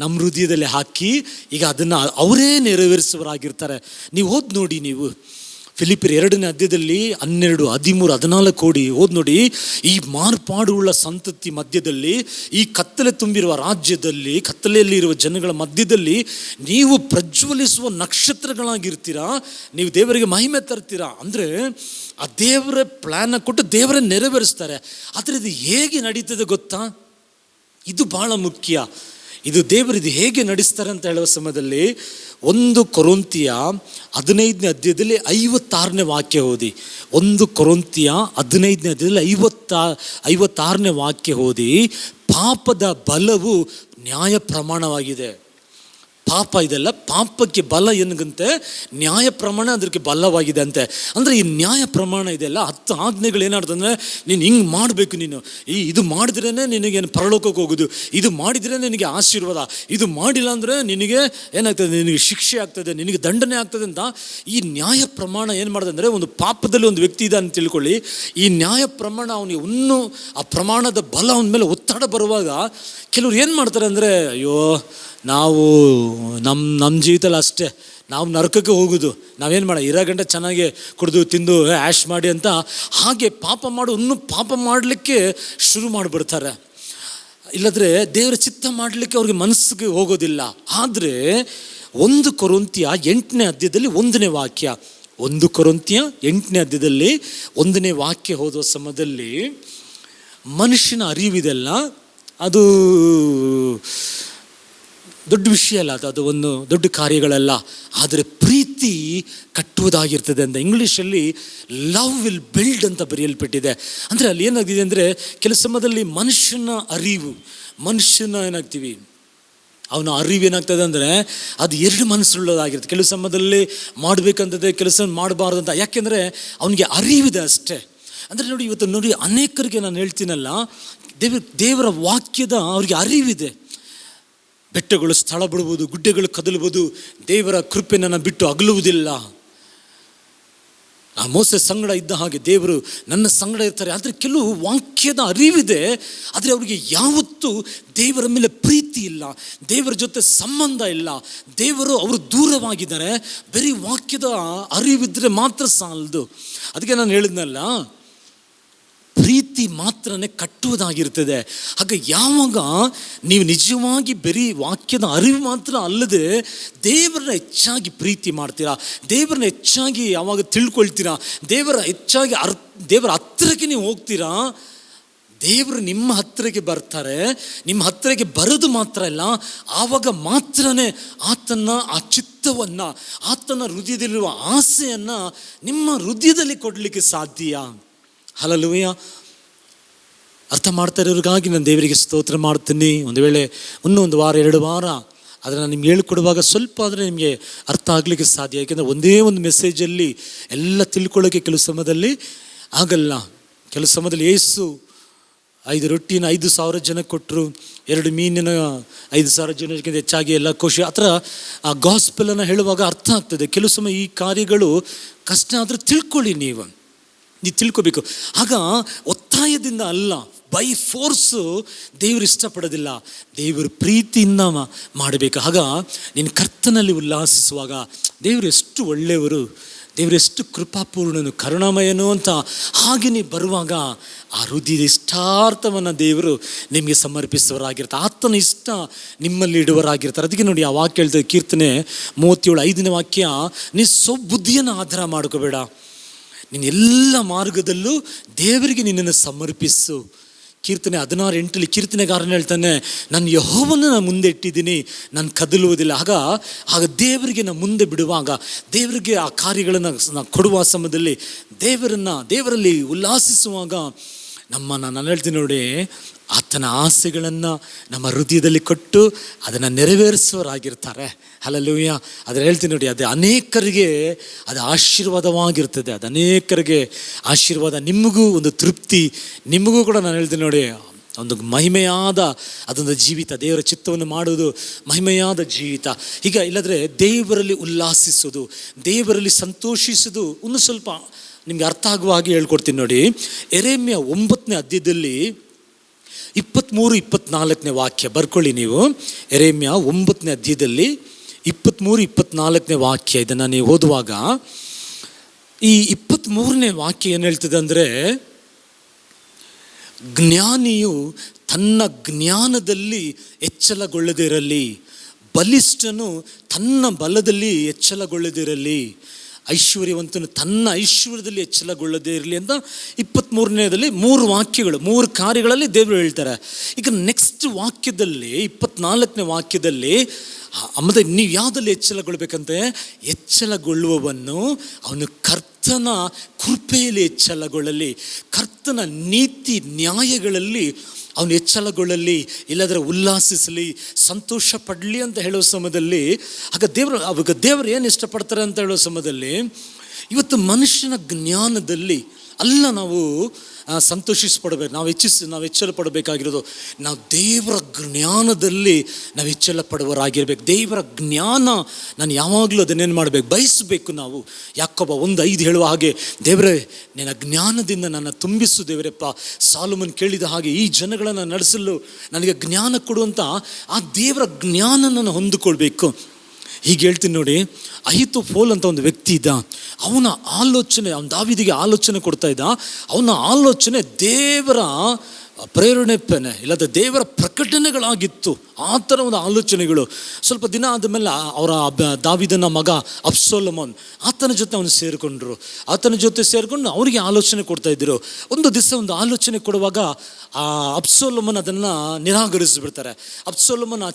ನಮ್ಮ ಹೃದಯದಲ್ಲಿ ಹಾಕಿ ಈಗ ಅದನ್ನು ಅವರೇ ನೆರವೇರಿಸುವರಾಗಿರ್ತಾರೆ. ನೀವು ಓದಿ ನೋಡಿ, ನೀವು ಫಿಲಿಪ್ಪರ್ 2ನೇ ಅಧ್ಯಾಯದಲ್ಲಿ 12, 13, 14 ಕೋಡಿ ಓದಿ ನೋಡಿ. ಈ ಮಾರ್ಪಾಡುಳ್ಳ ಸಂತತಿ ಮಧ್ಯದಲ್ಲಿ, ಈ ಕತ್ತಲೆ ತುಂಬಿರುವ ರಾಜ್ಯದಲ್ಲಿ, ಕತ್ತಲೆಯಲ್ಲಿರುವ ಜನಗಳ ಮಧ್ಯದಲ್ಲಿ ನೀವು ಪ್ರಜ್ವಲಿಸುವ ನಕ್ಷತ್ರಗಳಾಗಿರ್ತೀರಾ. ನೀವು ದೇವರಿಗೆ ಮಹಿಮೆ ತರ್ತೀರಾ. ಅಂದರೆ ಆ ದೇವರ ಪ್ಲ್ಯಾನ್ ಕೊಟ್ಟು ದೇವರೇ ನೆರವೇರಿಸ್ತಾರೆ. ಆದರೆ ಇದು ಹೇಗೆ ನಡೀತದೆ ಗೊತ್ತಾ? ಇದು ಬಹಳ ಮುಖ್ಯ. ಇದು ದೇವರಿದು ಹೇಗೆ ನಡೆಸ್ತಾರೆ ಅಂತ ಹೇಳುವ ಸಮಯದಲ್ಲಿ 1 ಕೊರಿಂಥಿಯ 15ನೇ ಅಧ್ಯಾಯದಲ್ಲಿ 56ನೇ ವಾಕ್ಯ ಓದಿ. 1 ಕೊರಿಂಥಿಯ 15ನೇ ಅಧ್ಯಾಯದಲ್ಲಿ 56ನೇ ವಾಕ್ಯ ಓದಿ. ಪಾಪದ ಬಲವು ನ್ಯಾಯ ಪ್ರಮಾಣವಾಗಿದೆ. ಪಾಪ ಇದೆಲ್ಲ, ಪಾಪಕ್ಕೆ ಬಲ ಏನಂತೆ, ನ್ಯಾಯ ಪ್ರಮಾಣ ಅದಕ್ಕೆ ಬಲವಾಗಿದೆ ಅಂತೆ. ಅಂದರೆ ಈ ನ್ಯಾಯ ಪ್ರಮಾಣ ಇದೆಲ್ಲ 10 ಆಜ್ಞೆಗಳು ಏನಾಡ್ತಂದರೆ, ನೀನು ಹಿಂಗೆ ಮಾಡಬೇಕು, ನೀನು ಇದು ಮಾಡಿದ್ರೇ ನಿನಗೆ ಪರಲೋಕಕ್ಕೆ ಹೋಗೋದು, ಇದು ಮಾಡಿದರೆ ನಿನಗೆ ಆಶೀರ್ವಾದ, ಇದು ಮಾಡಿಲ್ಲ ಅಂದರೆ ನಿನಗೆ ಏನಾಗ್ತದೆ, ನಿನಗೆ ಶಿಕ್ಷೆ ಆಗ್ತದೆ, ನಿನಗೆ ದಂಡನೆ ಆಗ್ತದೆ ಅಂತ ಈ ನ್ಯಾಯ ಪ್ರಮಾಣ ಏನು ಮಾಡ್ತದೆ ಅಂದರೆ, ಒಂದು ಪಾಪದಲ್ಲಿ ಒಂದು ವ್ಯಕ್ತಿ ಇದೆ ಅಂತ ತಿಳ್ಕೊಳ್ಳಿ, ಈ ನ್ಯಾಯ ಪ್ರಮಾಣ ಅವನಿಗೆ ಇನ್ನೂ ಆ ಪ್ರಮಾಣದ ಬಲ ಅವನ ಮೇಲೆ ಒತ್ತಡ ಬರುವಾಗ ಕೆಲವ್ರು ಏನು ಮಾಡ್ತಾರೆ ಅಂದರೆ, ಅಯ್ಯೋ ನಾವು ನಮ್ಮ ಜೀವಿತದಲ್ಲಿ ಅಷ್ಟೇ, ನಾವು ನರಕಕ್ಕೆ ಹೋಗೋದು. ನಾವೇನು ಮಾಡ ಇರೋ ಗಂಟೆ ಚೆನ್ನಾಗಿ ಕುಡಿದು ತಿಂದು ಆ್ಯಶ್ ಮಾಡಿ ಅಂತ ಹಾಗೆ ಪಾಪ ಮಾಡು ಇನ್ನೂ ಪಾಪ ಮಾಡಲಿಕ್ಕೆ ಶುರು ಮಾಡಿಬಿಡ್ತಾರೆ. ಇಲ್ಲದ್ರೆ ದೇವರ ಚಿತ್ತ ಮಾಡಲಿಕ್ಕೆ ಅವ್ರಿಗೆ ಮನಸ್ಸಿಗೆ ಹೋಗೋದಿಲ್ಲ. ಆದರೆ 1 ಕೊರಿಂಥಿಯ 8ನೇ ಅಧ್ಯಾಯದಲ್ಲಿ 1ನೇ ವಾಕ್ಯ, 1 ಕೊರಿಂಥಿಯ 8ನೇ ಅಧ್ಯಾಯದಲ್ಲಿ 1ನೇ ವಾಕ್ಯ ಓದುವ ಸಮಯದಲ್ಲಿ ಮನುಷ್ಯನ ಅರಿವಿದೆಲ್ಲ ಅದು ದೊಡ್ಡ ವಿಷಯ ಅಲ್ಲ, ಅದು ಒಂದು ದೊಡ್ಡ ಕಾರ್ಯಗಳಲ್ಲ, ಆದರೆ ಪ್ರೀತಿ ಕಟ್ಟುವುದಾಗಿರ್ತದೆ ಅಂತ ಇಂಗ್ಲೀಷಲ್ಲಿ ಲವ್ ವಿಲ್ ಬಿಲ್ಡ್ ಅಂತ ಬರೆಯಲ್ಪಟ್ಟಿದೆ. ಅಂದರೆ ಅಲ್ಲಿ ಏನಾಗಿದೆ ಅಂದರೆ ಕೆಲ ಸಮಯದಲ್ಲಿ ಮನುಷ್ಯನ ಅರಿವು, ಮನುಷ್ಯನ ಏನಾಗ್ತೀವಿ ಅವನ ಅರಿವು ಏನಾಗ್ತದೆ ಅಂದರೆ ಅದು 2 ಮನಸ್ಸುಳ್ಳದಾಗಿರುತ್ತೆ. ಕೆಲವು ಸಮಯದಲ್ಲಿ ಮಾಡಬೇಕಂತದೆ, ಕೆಲಸ ಮಾಡಬಾರ್ದು ಅಂತ, ಯಾಕೆಂದರೆ ಅವನಿಗೆ ಅರಿವಿದೆ ಅಷ್ಟೇ. ಅಂದರೆ ನೋಡಿ, ಇವತ್ತು ನೋಡಿ ಅನೇಕರಿಗೆ ನಾನು ಹೇಳ್ತೀನಲ್ಲ, ದೇವರ ವಾಕ್ಯದ ಅವ್ರಿಗೆ ಅರಿವಿದೆ. ಬೆಟ್ಟಗಳು ಸ್ಥಳ ಬಿಡ್ಬೋದು, ಗುಡ್ಡೆಗಳು ಕದಲ್ಬೋದು, ದೇವರ ಕೃಪೆ ನನ್ನ ಬಿಟ್ಟು ಅಗಲುವುದಿಲ್ಲ. ಆ ಮೋಸೆ ಸಂಗಡ ಇದ್ದ ಹಾಗೆ ದೇವರು ನನ್ನ ಸಂಗಡ ಇರ್ತಾರೆ. ಆದರೆ ಕೆಲವು ವಾಕ್ಯದ ಅರಿವಿದೆ, ಆದರೆ ಅವರಿಗೆ ಯಾವತ್ತೂ ದೇವರ ಮೇಲೆ ಪ್ರೀತಿ ಇಲ್ಲ, ದೇವರ ಜೊತೆ ಸಂಬಂಧ ಇಲ್ಲ, ಅವರು ದೂರವಾಗಿದ್ದಾರೆ. ಬರೀ ವಾಕ್ಯದ ಅರಿವಿದ್ರೆ ಮಾತ್ರ ಸಾಲದು. ಅದಕ್ಕೆ ನಾನು ಹೇಳಿದ್ನಲ್ಲ, ಪ್ರೀತಿ ಮಾತ್ರನೇ ಕಟ್ಟುವುದಾಗಿರ್ತದೆ. ಹಾಗೆ ಯಾವಾಗ ನೀವು ನಿಜವಾಗಿ ಬರೀ ವಾಕ್ಯದ ಅರಿವು ಮಾತ್ರ ಅಲ್ಲದೆ ದೇವರನ್ನ ಹೆಚ್ಚಾಗಿ ಪ್ರೀತಿ ಮಾಡ್ತೀರಾ, ದೇವರನ್ನ ಹೆಚ್ಚಾಗಿ ಯಾವಾಗ ತಿಳ್ಕೊಳ್ತೀರಾ, ದೇವರ ಹತ್ತಿರಕ್ಕೆ ನೀವು ಹೋಗ್ತೀರಾ, ದೇವರು ನಿಮ್ಮ ಹತ್ತಿರಕ್ಕೆ ಬರ್ತಾರೆ. ನಿಮ್ಮ ಹತ್ತಿರಕ್ಕೆ ಬರೋದು ಮಾತ್ರ ಇಲ್ಲ, ಆವಾಗ ಮಾತ್ರನೇ ಆತನ ಆ ಚಿತ್ತವನ್ನು, ಆತನ ಹೃದಯದಲ್ಲಿರುವ ಆಸೆಯನ್ನು ನಿಮ್ಮ ಹೃದಯದಲ್ಲಿ ಕೊಡಲಿಕ್ಕೆ ಸಾಧ್ಯ. ಹಲ್ಲೆಲೂಯಾ. ಅರ್ಥ ಮಾಡ್ತಾ ಇರೋರಿಗಾಗಿ ನಾನು ದೇವರಿಗೆ ಸ್ತೋತ್ರ ಮಾಡ್ತೀನಿ. ಒಂದು ವೇಳೆ ಇನ್ನೂ 1 ವಾರ 2 ವಾರ ಅದನ್ನು ನಿಮ್ಗೆ ಹೇಳ್ಕೊಡುವಾಗ ಸ್ವಲ್ಪ ಆದರೆ ನಿಮಗೆ ಅರ್ಥ ಆಗಲಿಕ್ಕೆ ಸಾಧ್ಯ. ಯಾಕೆಂದರೆ ಒಂದೇ ಒಂದು ಮೆಸೇಜಲ್ಲಿ ಎಲ್ಲ ತಿಳ್ಕೊಳ್ಳೋಕ್ಕೆ ಕೆಲವು ಸಮಯದಲ್ಲಿ ಆಗಲ್ಲ. ಕೆಲವು ಸಮಯದಲ್ಲಿ ಯೇಸು 5 ರೊಟ್ಟಿನ 5,000 ಜನಕ್ಕೆ ಕೊಟ್ಟರು, 2 ಮೀನಿನ 5,000 ಜನಕ್ಕಿಂತ ಹೆಚ್ಚಾಗಿ ಎಲ್ಲ ಖುಷಿ. ಆ ಥರ ಆ ಗಾಸ್ಪೆಲನ್ನು ಹೇಳುವಾಗ ಅರ್ಥ ಆಗ್ತದೆ. ಕೆಲವು ಸಮಯ ಈ ಕಾರ್ಯಗಳು ಕಷ್ಟ ಆದರೆ ತಿಳ್ಕೊಳ್ಳಿ, ನೀವು ತಿಳ್ಕೊಬೇಕು. ಆಗ ಒತ್ತಾಯದಿಂದ ಅಲ್ಲ, ಬೈ ಫೋರ್ಸು ದೇವರು ಇಷ್ಟಪಡೋದಿಲ್ಲ, ದೇವರು ಪ್ರೀತಿಯಿಂದ ಮಾಡಬೇಕು. ಆಗ ನೀನು ಕರ್ತನಲ್ಲಿ ಉಲ್ಲಾಸಿಸುವಾಗ ದೇವರು ಎಷ್ಟು ಒಳ್ಳೆಯವರು, ದೇವರು ಎಷ್ಟು ಕೃಪಾಪೂರ್ಣನು, ಕರುಣಾಮಯನು ಅಂತ ಹಾಗೆ ನೀವು ಬರುವಾಗ ಆ ಹೃದಯದ ಇಷ್ಟಾರ್ಥವನ್ನು ದೇವರು ನಿಮಗೆ ಸಮರ್ಪಿಸುವವರಾಗಿರ್ತಾರೆ. ಆತನ ಇಷ್ಟ ನಿಮ್ಮಲ್ಲಿ ಇಡುವರಾಗಿರ್ತಾರೆ. ಅದಕ್ಕೆ ನೋಡಿ ಆ ವಾಕ್ಯ ಹೇಳ್ತದೆ, ಕೀರ್ತನೆ 37 5ನೇ ವಾಕ್ಯ, ನೀ ಸ್ವಬುದ್ಧಿಯನ್ನು ಆಧಾರ ಮಾಡ್ಕೋಬೇಡ, ನೀನು ಎಲ್ಲ ಮಾರ್ಗದಲ್ಲೂ ದೇವರಿಗೆ ನಿನ್ನನ್ನು ಸಮರ್ಪಿಸು. ಕೀರ್ತನೆ 16:8 ಕೀರ್ತನೆಗಾರನ ಹೇಳ್ತಾನೆ, ನಾನು ಯೆಹೋವನ ನಾನು ಮುಂದೆ ಇಟ್ಟಿದ್ದೀನಿ, ನಾನು ಕದಲುವುದಿಲ್ಲ. ಆಗ ದೇವರಿಗೆ ನಾನು ಮುಂದೆ ಬಿಡುವಾಗ, ದೇವರಿಗೆ ಆ ಕಾರ್ಯಗಳನ್ನು ನಾವು ಕೊಡುವ ಸಮಯದಲ್ಲಿ ದೇವರಲ್ಲಿ ಉಲ್ಲಾಸಿಸುವಾಗ ನಾನು ಹೇಳ್ತೀನಿ ನೋಡಿ, ಆತನ ಆಸೆಗಳನ್ನು ನಮ್ಮ ಹೃದಯದಲ್ಲಿ ಕೊಟ್ಟು ಅದನ್ನು ನೆರವೇರಿಸುವವರಾಗಿರ್ತಾರೆ. ಹಲ್ಲೆಲೂಯಾ. ಅದನ್ನು ಹೇಳ್ತೀನಿ ನೋಡಿ, ಅದು ಅನೇಕರಿಗೆ ಅದು ಆಶೀರ್ವಾದವಾಗಿರ್ತದೆ, ಅದು ಅನೇಕರಿಗೆ ಆಶೀರ್ವಾದ. ನಿಮಗೂ ಒಂದು ತೃಪ್ತಿ, ನಿಮಗೂ ಕೂಡ ನಾನು ಹೇಳ್ತೀನಿ ನೋಡಿ, ಒಂದು ಮಹಿಮೆಯಾದ ಅದೊಂದು ಜೀವಿತ, ದೇವರ ಚಿತ್ತವನ್ನು ಮಾಡುವುದು ಮಹಿಮೆಯಾದ ಜೀವಿತ. ಈಗ ಇಲ್ಲದ್ರೆ ದೇವರಲ್ಲಿ ಉಲ್ಲಾಸಿಸೋದು, ದೇವರಲ್ಲಿ ಸಂತೋಷಿಸೋದು ಒಂದು ಸ್ವಲ್ಪ ನಿಮ್ಗೆ ಅರ್ಥ ಆಗುವ ಹಾಗೆ ಹೇಳ್ಕೊಡ್ತೀನಿ ನೋಡಿ. ಯೆರೆಮೀಯ 9ನೇ ಅಧ್ಯಾಯದಲ್ಲಿ 23-24 ವಾಕ್ಯ ಬರ್ಕೊಳ್ಳಿ ನೀವು. ಯೆರೆಮೀಯ 9ನೇ ಅಧ್ಯಾಯದಲ್ಲಿ 23-24 ವಾಕ್ಯ, ಇದನ್ನು ನೀವು ಓದುವಾಗ ಈ 23ನೇ ವಾಕ್ಯ ಏನು ಹೇಳ್ತದೆ ಅಂದರೆ, ಜ್ಞಾನಿಯು ತನ್ನ ಜ್ಞಾನದಲ್ಲಿ ಎಚ್ಚರಗೊಳ್ಳದಿರಲಿ, ಬಲಿಷ್ಠನು ತನ್ನ ಬಲದಲ್ಲಿ ಎಚ್ಚರಗೊಳ್ಳದಿರಲಿ, ಐಶ್ವರ್ಯವಂತನು ತನ್ನ ಐಶ್ವರ್ಯದಲ್ಲಿ ಎಚ್ಚರಗೊಳ್ಳದೇ ಇರಲಿ ಅಂತ 23ನೇದಲ್ಲಿ 3 ವಾಕ್ಯಗಳು, 3 ಕಾರ್ಯಗಳಲ್ಲಿ ದೇವರು ಹೇಳ್ತಾರೆ. ಈಗ ನೆಕ್ಸ್ಟ್ ವಾಕ್ಯದಲ್ಲಿ 24ನೇ ವಾಕ್ಯದಲ್ಲಿ ಮತ್ತೆ ನೀವು ಯಾವುದಲ್ಲಿ ಎಚ್ಚರಗೊಳ್ಬೇಕಂತೆ, ಎಚ್ಚರಗೊಳ್ಳುವವನು ಅವನು ಕರ್ತನ ಕೃಪೆಯಲ್ಲಿ ಎಚ್ಚರಗೊಳ್ಳಲಿ, ಕರ್ತನ ನೀತಿ ನ್ಯಾಯಗಳಲ್ಲಿ ಅವನು ಎಚ್ಚರಗೊಳ್ಳಲಿ, ಇಲ್ಲದ್ರೆ ಉಲ್ಲಾಸಿಸಲಿ, ಸಂತೋಷ ಪಡಲಿ ಅಂತ ಹೇಳೋ ಸಮಯದಲ್ಲಿ ಆಗ ದೇವರು ಏನು ಇಷ್ಟಪಡ್ತಾರೆ ಅಂತ ಹೇಳೋ ಸಮಯದಲ್ಲಿ, ಇವತ್ತು ಮನುಷ್ಯನ ಜ್ಞಾನದಲ್ಲಿ ಅಲ್ಲ ನಾವು ಸಂತೋಷಿಸಪಡಬೇಕು, ನಾವು ಎಚ್ಚರ ಪಡಬೇಕಾಗಿರೋದು, ನಾವು ದೇವರ ಜ್ಞಾನದಲ್ಲಿ ನಾವು ಎಚ್ಚರ ಪಡುವರಾಗಿರ್ಬೇಕು. ದೇವರ ಜ್ಞಾನ ನಾನು ಯಾವಾಗಲೂ ಅದನ್ನೇನು ಮಾಡಬೇಕು, ಬಯಸಬೇಕು. ನಾವು ಯಾಕೋಬ 1:5 ಹೇಳುವ ಹಾಗೆ, ದೇವರೇ ನಿನ್ನ ಜ್ಞಾನದಿಂದ ನನ್ನ ತುಂಬಿಸು ದೇವರಪ್ಪ. ಸಾಲೋಮನ್ ಕೇಳಿದ ಹಾಗೆ ಈ ಜನಗಳನ್ನು ನಡೆಸಲು ನನಗೆ ಜ್ಞಾನ ಕೊಡುವಂಥ ಆ ದೇವರ ಜ್ಞಾನ ನಾನು ಹೊಂದಿಕೊಳ್ಬೇಕು. ಹೀಗೆ ಹೇಳ್ತೀನಿ ನೋಡಿ, ಅಹಿತೋಫೆಲ್ ಅಂತ ಒಂದು ವ್ಯಕ್ತಿ ಇದ್ದ. ಅವನ ಆಲೋಚನೆ, ಅವನ ದಾವೀದಿಗೆ ಆಲೋಚನೆ ಕೊಡ್ತಾ ಇದ್ದ. ಅವನ ಆಲೋಚನೆ ದೇವರ ಪ್ರೇರಣೆಪ್ಪನೆ ಇಲ್ಲದ ದೇವರ ಪ್ರಕಟಣೆಗಳಾಗಿತ್ತು. ಆ ಥರ ಒಂದು ಆಲೋಚನೆಗಳು. ಸ್ವಲ್ಪ ದಿನ ಆದಮೇಲೆ ಅವರ ದಾವೀದನ ಮಗ ಅಬ್ಸಲೋಮನ್ ಆತನ ಜೊತೆ ಅವನು ಸೇರಿಕೊಂಡ್ರು. ಆತನ ಜೊತೆ ಸೇರಿಕೊಂಡು ಅವರಿಗೆ ಆಲೋಚನೆ ಕೊಡ್ತಾ ಇದ್ದರು. ಒಂದು ದಿವಸ ಒಂದು ಆಲೋಚನೆ ಕೊಡುವಾಗ ಆ ಅಬ್ಸಲೋಮನ್ ಅದನ್ನು ನಿರಾಕರಿಸಿಬಿಡ್ತಾರೆ. ಅಬ್ಸಲೋಮನ್ ಆ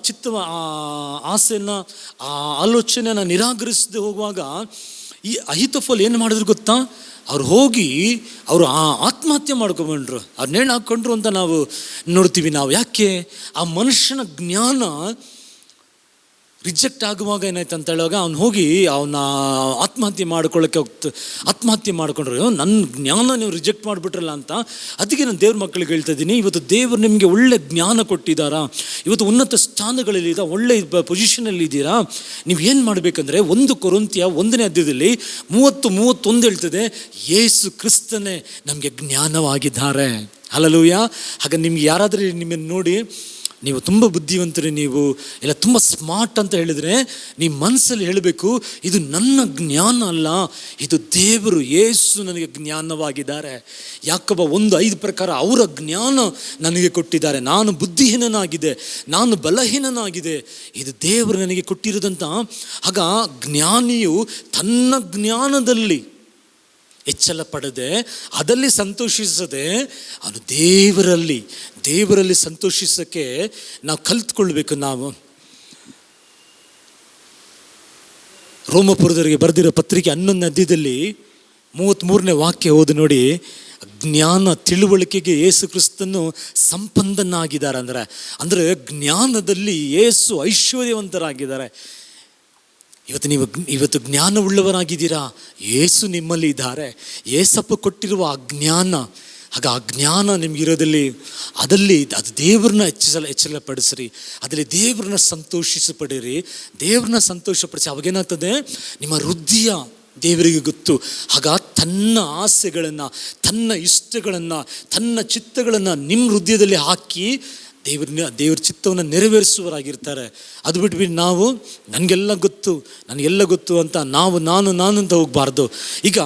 ಆಸೆಯನ್ನು, ಆ ಆಲೋಚನೆಯನ್ನು ನಿರಾಕರಿಸದೆ ಹೋಗುವಾಗ ಈ ಅಹಿತೋಫೆಲ್ ಏನು ಮಾಡಿದ್ರು ಗೊತ್ತಾ? ಅವ್ರು ಹೋಗಿ ಅವರು ಆತ್ಮಹತ್ಯೆ ಮಾಡ್ಕೊಂಡ್ರು, ಅವ್ರು ನೇಣು ಹಾಕ್ಕೊಂಡ್ರು ಅಂತ ನಾವು ನೋಡ್ತೀವಿ. ಯಾಕೆ? ಆ ಮನುಷ್ಯನ ಜ್ಞಾನ ರಿಜೆಕ್ಟ್ ಆಗುವಾಗ ಏನಾಯ್ತು ಅಂತ ಹೇಳುವಾಗ ಅವ್ನು ಹೋಗಿ ಅವನ ಆತ್ಮಹತ್ಯೆ ಮಾಡ್ಕೊಂಡ್ರು. ನನ್ನ ಜ್ಞಾನ ನೀವು ರಿಜೆಕ್ಟ್ ಮಾಡಿಬಿಟ್ರಲ್ಲ ಅಂತ. ಅದಕ್ಕೆ ನಾನು ದೇವ್ರ ಮಕ್ಕಳಿಗೆ ಹೇಳ್ತಾ ಇದ್ದೀನಿ, ಇವತ್ತು ದೇವರು ನಿಮಗೆ ಒಳ್ಳೆ ಜ್ಞಾನ ಕೊಟ್ಟಿದ್ದಾರಾ, ಇವತ್ತು ಉನ್ನತ ಸ್ಥಾನಗಳಲ್ಲಿದ್ದ ಒಳ್ಳೆ ಪೊಸಿಷನಲ್ಲಿ ಇದ್ದೀರಾ. ನೀವು ಏನು ಮಾಡಬೇಕಂದ್ರೆ 1 ಕೊರಿಂಥಿಯ 1ನೇ ಅಧ್ಯಾಯದಲ್ಲಿ 30-31 ಹೇಳ್ತದೆ, ಯೇಸು ಕ್ರಿಸ್ತನೇ ನಮಗೆ ಜ್ಞಾನವಾಗಿದ್ದಾರೆ. ಹಲ್ಲೆಲೂಯಾ. ಹಾಗೆ ನಿಮ್ಗೆ ಯಾರಾದರೂ ನಿಮ್ಮನ್ನು ನೋಡಿ ನೀವು ತುಂಬ ಬುದ್ಧಿವಂತರು, ನೀವು ಇಲ್ಲ ತುಂಬ ಸ್ಮಾರ್ಟ್ ಅಂತ ಹೇಳಿದರೆ ನಿಮ್ಮ ಮನಸ್ಸಲ್ಲಿ ಹೇಳಬೇಕು, ಇದು ನನ್ನ ಜ್ಞಾನ ಅಲ್ಲ, ಇದು ದೇವರು ಯೇಸು ನನಗೆ ಜ್ಞಾನವಾಗಿದ್ದಾರೆ. ಯಾಕಬ್ಬ 1:5 ಪ್ರಕಾರ ಅವರ ಜ್ಞಾನ ನನಗೆ ಕೊಟ್ಟಿದ್ದಾರೆ. ನಾನು ಬುದ್ಧಿಹೀನನಾಗಿದೆ, ನಾನು ಬಲಹೀನನಾಗಿದೆ, ಇದು ದೇವರು ನನಗೆ ಕೊಟ್ಟಿರೋದಂತ. ಆಗ ಜ್ಞಾನಿಯು ತನ್ನ ಜ್ಞಾನದಲ್ಲಿ ಎಚ್ಚಲ ಪಡದೆ, ಅದರಲ್ಲಿ ಸಂತೋಷಿಸದೆ, ಅವನು ದೇವರಲ್ಲಿ ಸಂತೋಷಿಸೋಕ್ಕೆ ನಾವು ಕಲ್ತ್ಕೊಳ್ಬೇಕು. ನಾವು ರೋಮಪುರದವರಿಗೆ ಬರೆದಿರೋ ಪತ್ರಿಕೆ 11ನೇ ಅಧ್ಯಾಯದಲ್ಲಿ 33ನೇ ವಾಕ್ಯ ಓದಿ ನೋಡಿ. ಜ್ಞಾನ ತಿಳುವಳಿಕೆಗೆ ಯೇಸು ಕ್ರಿಸ್ತನು ಸಂಪನ್ನನಾಗಿದ್ದಾರೆ. ಅಂದರೆ ಜ್ಞಾನದಲ್ಲಿ ಯೇಸು ಐಶ್ವರ್ಯವಂತರಾಗಿದ್ದಾರೆ. ಇವತ್ತು ಜ್ಞಾನವುಳ್ಳವರಾಗಿದ್ದೀರಾ, ಯೇಸು ನಿಮ್ಮಲ್ಲಿ ಇದ್ದಾರೆ. ಯೇಸಪ್ಪ ಕೊಟ್ಟಿರುವ ಆ ಜ್ಞಾನ, ಆಗ ಆ ಜ್ಞಾನ ನಿಮಗಿರೋದಲ್ಲಿ ಅದು ದೇವ್ರನ್ನ ಎಚ್ಚರ ಪಡಿಸ್ರಿ, ಅದರಲ್ಲಿ ದೇವ್ರನ್ನ ಸಂತೋಷಿಸಪಡಿರಿ. ದೇವ್ರನ್ನ ಸಂತೋಷಪಡಿಸಿ ಅವಾಗೇನಾಗ್ತದೆ, ನಿಮ್ಮ ಹೃದಯ ದೇವರಿಗೆ ಗೊತ್ತು. ಆಗ ತನ್ನ ಆಸೆಗಳನ್ನು, ತನ್ನ ಇಷ್ಟಗಳನ್ನು, ತನ್ನ ಚಿತ್ತಗಳನ್ನು ನಿಮ್ಮ ಹೃದಯದಲ್ಲಿ ಹಾಕಿ ದೇವ್ರ ಚಿತ್ತವನ್ನು ನೆರವೇರಿಸುವವರಾಗಿರ್ತಾರೆ. ಅದು ಬಿಟ್ಬಿಟ್ಟು ನಾವು ನನಗೆಲ್ಲ ಗೊತ್ತು ಅಂತ ನಾನು ಅಂತ ಹೋಗಬಾರ್ದು. ಈಗ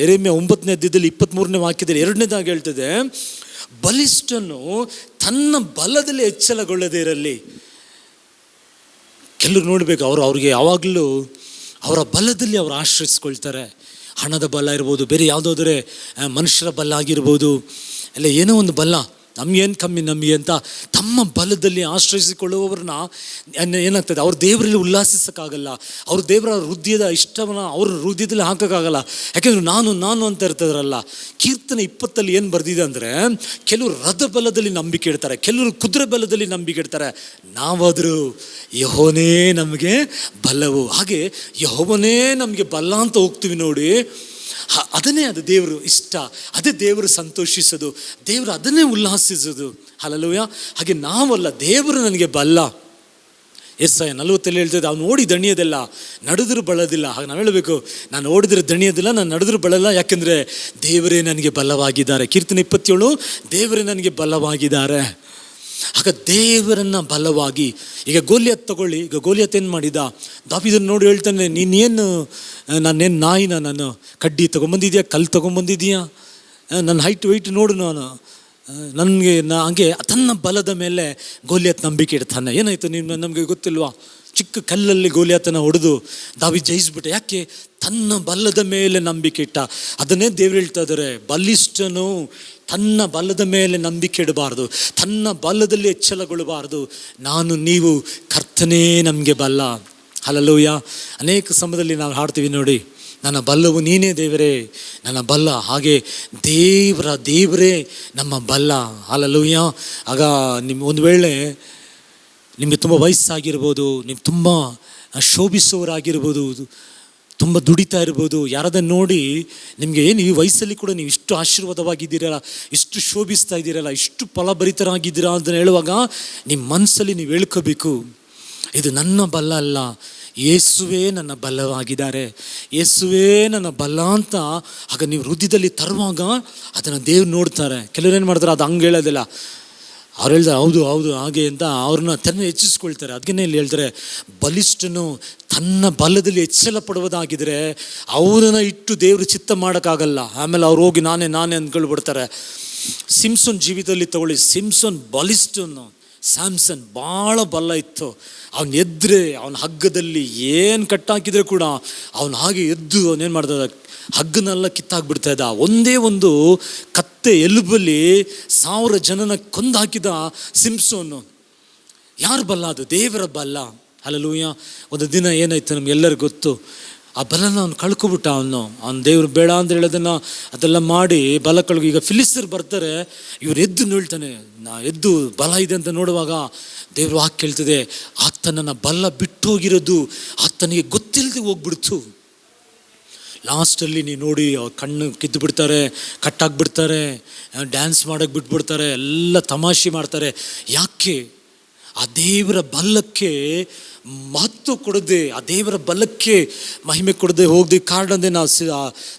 ಯೆರೆಮೀಯ 9ನೇ ಅಧ್ಯಾಯದಲ್ಲಿ 23ನೇ ವಾಕ್ಯದಲ್ಲಿ 2ನೇದಾಗಿ ಹೇಳ್ತದೆ, ಬಲಿಷ್ಠನು ತನ್ನ ಬಲದಲ್ಲಿ ಎಚ್ಚರಗೊಳ್ಳದೇ ಇರಲಿ. ಕೆಲವರು ನೋಡಬೇಕು, ಅವ್ರಿಗೆ ಯಾವಾಗಲೂ ಅವರ ಬಲದಲ್ಲಿ ಅವರು ಆಶ್ರಯಿಸ್ಕೊಳ್ತಾರೆ. ಹಣದ ಬಲ ಇರ್ಬೋದು, ಬೇರೆ ಯಾವುದಾದ್ರೆ ಮನುಷ್ಯರ ಬಲ ಆಗಿರ್ಬೋದು, ಎಲ್ಲ ಏನೋ ಒಂದು ಬಲ, ನಮಗೇನು ಕಮ್ಮಿ ನಮಗೆ ಅಂತ ತಮ್ಮ ಬಲದಲ್ಲಿ ಆಶ್ರಯಿಸಿಕೊಳ್ಳುವವ್ರನ್ನ ಏನಾಗ್ತದೆ, ಅವ್ರ ದೇವರಲ್ಲಿ ಉಲ್ಲಾಸಿಸೋಕ್ಕಾಗಲ್ಲ. ಅವ್ರ ದೇವರ ಹೃದಯದ ಇಷ್ಟವನ್ನು ಅವ್ರ ಹೃದಯದಲ್ಲಿ ಹಾಕೋಕ್ಕಾಗಲ್ಲ. ಯಾಕೆಂದ್ರೆ ನಾನು ಅಂತ ಇರ್ತದ್ರಲ್ಲ. ಕೀರ್ತನೆ 20 ಏನು ಬರೆದಿದೆ ಅಂದರೆ, ಕೆಲವರು ರಥ ಬಲದಲ್ಲಿ ನಂಬಿಕೆ ಇಡ್ತಾರೆ, ಕೆಲವರು ಕುದುರೆ ಬಲದಲ್ಲಿ ನಂಬಿಕೆ ಇಡ್ತಾರೆ. ನಾವಾದರೂ ಯೆಹೋವನೇ ನಮಗೆ ಬಲವು. ಹಾಗೆ ಯೆಹೋವನೇ ನಮಗೆ ಬಲ ಅಂತ ಹೋಗ್ತೀವಿ ನೋಡಿ. ಅದು ದೇವರು ಇಷ್ಟ, ಅದೇ ದೇವರು ಸಂತೋಷಿಸೋದು, ದೇವರು ಅದನ್ನೇ ಉಲ್ಲಾಸಿಸೋದು. ಹಲ್ಲೆಲೂಯಾ. ಹಾಗೆ ನಾವಲ್ಲ, ದೇವರು ನನಗೆ ಬಲ್ಲ. ಯೆಶಾಯ 40 ಹೇಳ್ತದೆ, ಅವ್ನು ಓಡಿ ದಣಿಯೋದಿಲ್ಲ, ನಡೆದರೂ ಬಳದಿಲ್ಲ. ಹಾಗೆ ನಾವು ಹೇಳಬೇಕು, ನಾನು ಓಡಿದ್ರೆ ದಣಿಯೋದಿಲ್ಲ, ನಾನು ನಡೆದರೂ ಬಳಲ್ಲ, ಯಾಕೆಂದರೆ ದೇವರೇ ನನಗೆ ಬಲವಾಗಿದ್ದಾರೆ. ಕೀರ್ತನೆ 27, ದೇವರೇ ನನಗೆ ಬಲವಾಗಿದ್ದಾರೆ. ಆಗ ದೇವರನ್ನ ಬಲವಾಗಿ, ಈಗ ಗೋಲಿಯತ್ ತಗೊಳ್ಳಿ. ಈಗ ಗೋಲಿಯತ್ ಏನು ಮಾಡಿದ, ದಾವೀದನ ನೋಡಿ ಹೇಳ್ತಾನೆ, ನಾನೇನು ನಾಯಿನ, ನಾನು ಕಡ್ಡಿ ತೊಗೊಂಬಂದಿದ್ಯಾ, ಕಲ್ಲು ತೊಗೊಂಬಂದಿದ್ಯಾ, ನನ್ನ ಹೈಟ್ ವೆಯ್ಟ್ ನೋಡು, ನನಗೆ ಹಂಗೆ ತನ್ನ ಬಲದ ಮೇಲೆ ಗೋಲಿಯತ್ ನಂಬಿಕೆ ಇಡ್ತಾನೆ. ಏನಾಯಿತು ನಮಗೆ ಗೊತ್ತಿಲ್ವಾ? ಚಿಕ್ಕ ಕಲ್ಲಲ್ಲಿ ಗೋಲಿಯತನ ಹೊಡೆದು ದಾವೀದ ಜಯಿಸ್ಬಿಟ್ಟ. ಯಾಕೆ? ತನ್ನ ಬಲದ ಮೇಲೆ ನಂಬಿಕೆ ಇಟ್ಟ. ಅದನ್ನೇ ದೇವ್ರು ಹೇಳ್ತಾ ಇದ್ದಾರೆ, ಬಲಿಷ್ಠನು ತನ್ನ ಬಲದ ಮೇಲೆ ನಂಬಿಕೆ ಇಡಬಾರ್ದು, ತನ್ನ ಬಲದಲ್ಲಿ ಎಚ್ಚರಗೊಳ್ಳಬಾರ್ದು. ನೀವು ಕರ್ತನೇ ನಮಗೆ ಬಲ. ಹಲ್ಲೆಲೂಯಾ. ಅನೇಕ ಸಮಯದಲ್ಲಿ ನಾವು ಹಾಡ್ತೀವಿ ನೋಡಿ, ನನ್ನ ಬಲವು ನೀನೇ ದೇವರೇ, ನನ್ನ ಬಲ. ಹಾಗೆ ದೇವರೇ ನಮ್ಮ ಬಲ. ಹಲ್ಲೆಲೂಯಾ. ಆಗ ಒಂದು ವೇಳೆ ನಿಮಗೆ ತುಂಬ ವಯಸ್ಸಾಗಿರ್ಬೋದು, ನೀವು ತುಂಬ ಶೋಭಿಸೋರಾಗಿರ್ಬೋದು, ತುಂಬ ದುಡಿತಾ ಇರ್ಬೋದು, ಯಾರದನ್ನು ನೋಡಿ ನಿಮಗೆ ಏನು ಈ ವಯಸ್ಸಲ್ಲಿ ಕೂಡ ನೀವು ಇಷ್ಟು ಆಶೀರ್ವಾದವಾಗಿದ್ದೀರಲ್ಲ, ಇಷ್ಟು ಶೋಭಿಸ್ತಾ ಇದ್ದೀರಲ್ಲ, ಇಷ್ಟು ಫಲಭರಿತರಾಗಿದ್ದೀರಾ ಅಂತ ಹೇಳುವಾಗ ನಿಮ್ಮ ಮನಸ್ಸಲ್ಲಿ ನೀವು ಹೇಳ್ಕೋಬೇಕು, ಇದು ನನ್ನ ಬಲ ಅಲ್ಲ, ಯೇಸುವೇ ನನ್ನ ಬಲವಾಗಿದ್ದಾರೆ, ಯೇಸುವೇ ನನ್ನ ಬಲ ಅಂತ. ಆಗ ನೀವು ಹೃದಯದಲ್ಲಿ ತರುವಾಗ ಅದನ್ನು ದೇವ್ರು ನೋಡ್ತಾರೆ. ಕೆಲವ್ರು ಏನು ಮಾಡ್ತಾರೆ, ಅದು ಹಂಗೆ ಹೇಳೋದಿಲ್ಲ, ಅವ್ರು ಹೇಳ್ತಾರೆ ಹೌದು ಹೌದು ಹಾಗೆ ಅಂತ ಅವ್ರನ್ನ ತನ್ನ ಹೆಚ್ಚಿಸ್ಕೊಳ್ತಾರೆ. ಅದನ್ನೇ ಇಲ್ಲಿ ಹೇಳ್ತಾರೆ, ಬಲಿಷ್ಠನು ತನ್ನ ಬಲದಲ್ಲಿ ಹೆಚ್ಚಳ ಪಡುವುದಾಗಿದ್ರೆ ಅವರನ್ನ ಇಟ್ಟು ದೇವರು ಚಿತ್ತ ಮಾಡೋಕ್ಕಾಗಲ್ಲ. ಆಮೇಲೆ ಅವ್ರು ಹೋಗಿ ನಾನೇ ಅಂದ್ಕೊಳ್ಬಿಡ್ತಾರೆ. ಸಿಂಸನ್ ಜೀವಿತದಲ್ಲಿ ತಗೊಳ್ಳಿ, ಸಿಂಸನ್ ಬಲಿಷ್ಠನು. ಸ್ಯಾಮ್ಸನ್ ಭಾಳ ಬಲ ಇತ್ತು. ಅವನು ಎದ್ದರೆ ಅವನ ಹಗ್ಗದಲ್ಲಿ ಏನು ಕಟ್ಟಾಕಿದ್ರೆ ಕೂಡ ಅವನು ಹಾಗೆ ಎದ್ದು ಅವನೇನು ಮಾಡ್ದ, ಹಗ್ಗನೆಲ್ಲ ಕಿತ್ತಾಕ್ಬಿಡ್ತಾ ಇದ್ದ. ಒಂದೇ ಒಂದು ಕತ್ತೆ ಎಲುಬಲ್ಲಿ 1000 ಜನನ ಕೊಂದಾಕಿದ ಸಿಂಸೋನು. ಯಾರ ಬಲ ಅದು? ದೇವರ ಬಲ. ಹಲ್ಲೆಲೂಯಾ. ಒಂದು ದಿನ ಏನಾಯ್ತು ನಮ್ಗೆಲ್ಲರಿಗೂ ಗೊತ್ತು, ಆ ಬಲನ ಅವ್ನು ಕಳ್ಕೊಬಿಟ್ಟ. ಅವನು ದೇವ್ರು ಬೇಡ ಅಂತ ಹೇಳೋದನ್ನು ಅದೆಲ್ಲ ಮಾಡಿ ಬಲ ಕಳ್ಕೊ. ಈಗ ಫಿಲಿಸ್ತೀರ್ ಬರ್ತಾರೆ, ಇವ್ರು ಎದ್ದು ನೋಳ್ತಾನೆ, ಎದ್ದು ಬಲ ಇದೆ ಅಂತ ನೋಡುವಾಗ ದೇವ್ರು ವಾಕ್ಯ ಕೇಳ್ತದೆ, ಆತನನ್ನ ಬಲ ಬಿಟ್ಟೋಗಿರೋದು ಆತನಿಗೆ ಗೊತ್ತಿಲ್ಲದೆ ಹೋಗ್ಬಿಡ್ತು. ಲಾಸ್ಟಲ್ಲಿ ನೀವು ನೋಡಿ ಅವ್ರ ಕಣ್ಣು ಕಿದ್ದು ಬಿಡ್ತಾರೆ, ಕಟ್ಟಾಕ್ಬಿಡ್ತಾರೆ, ಡ್ಯಾನ್ಸ್ ಮಾಡೋಕ್ಕೆ ಬಿಟ್ಬಿಡ್ತಾರೆ, ಎಲ್ಲ ತಮಾಷೆ ಮಾಡ್ತಾರೆ. ಯಾಕೆ? ಆ ದೇವರ ಬಲಕ್ಕೆ ಮಹತ್ವ ಕೊಡದೆ, ಆ ದೇವರ ಬಲಕ್ಕೆ ಮಹಿಮೆ ಕೊಡದೆ ಹೋಗದೆ ಕಾರಣದೇ ನಾವು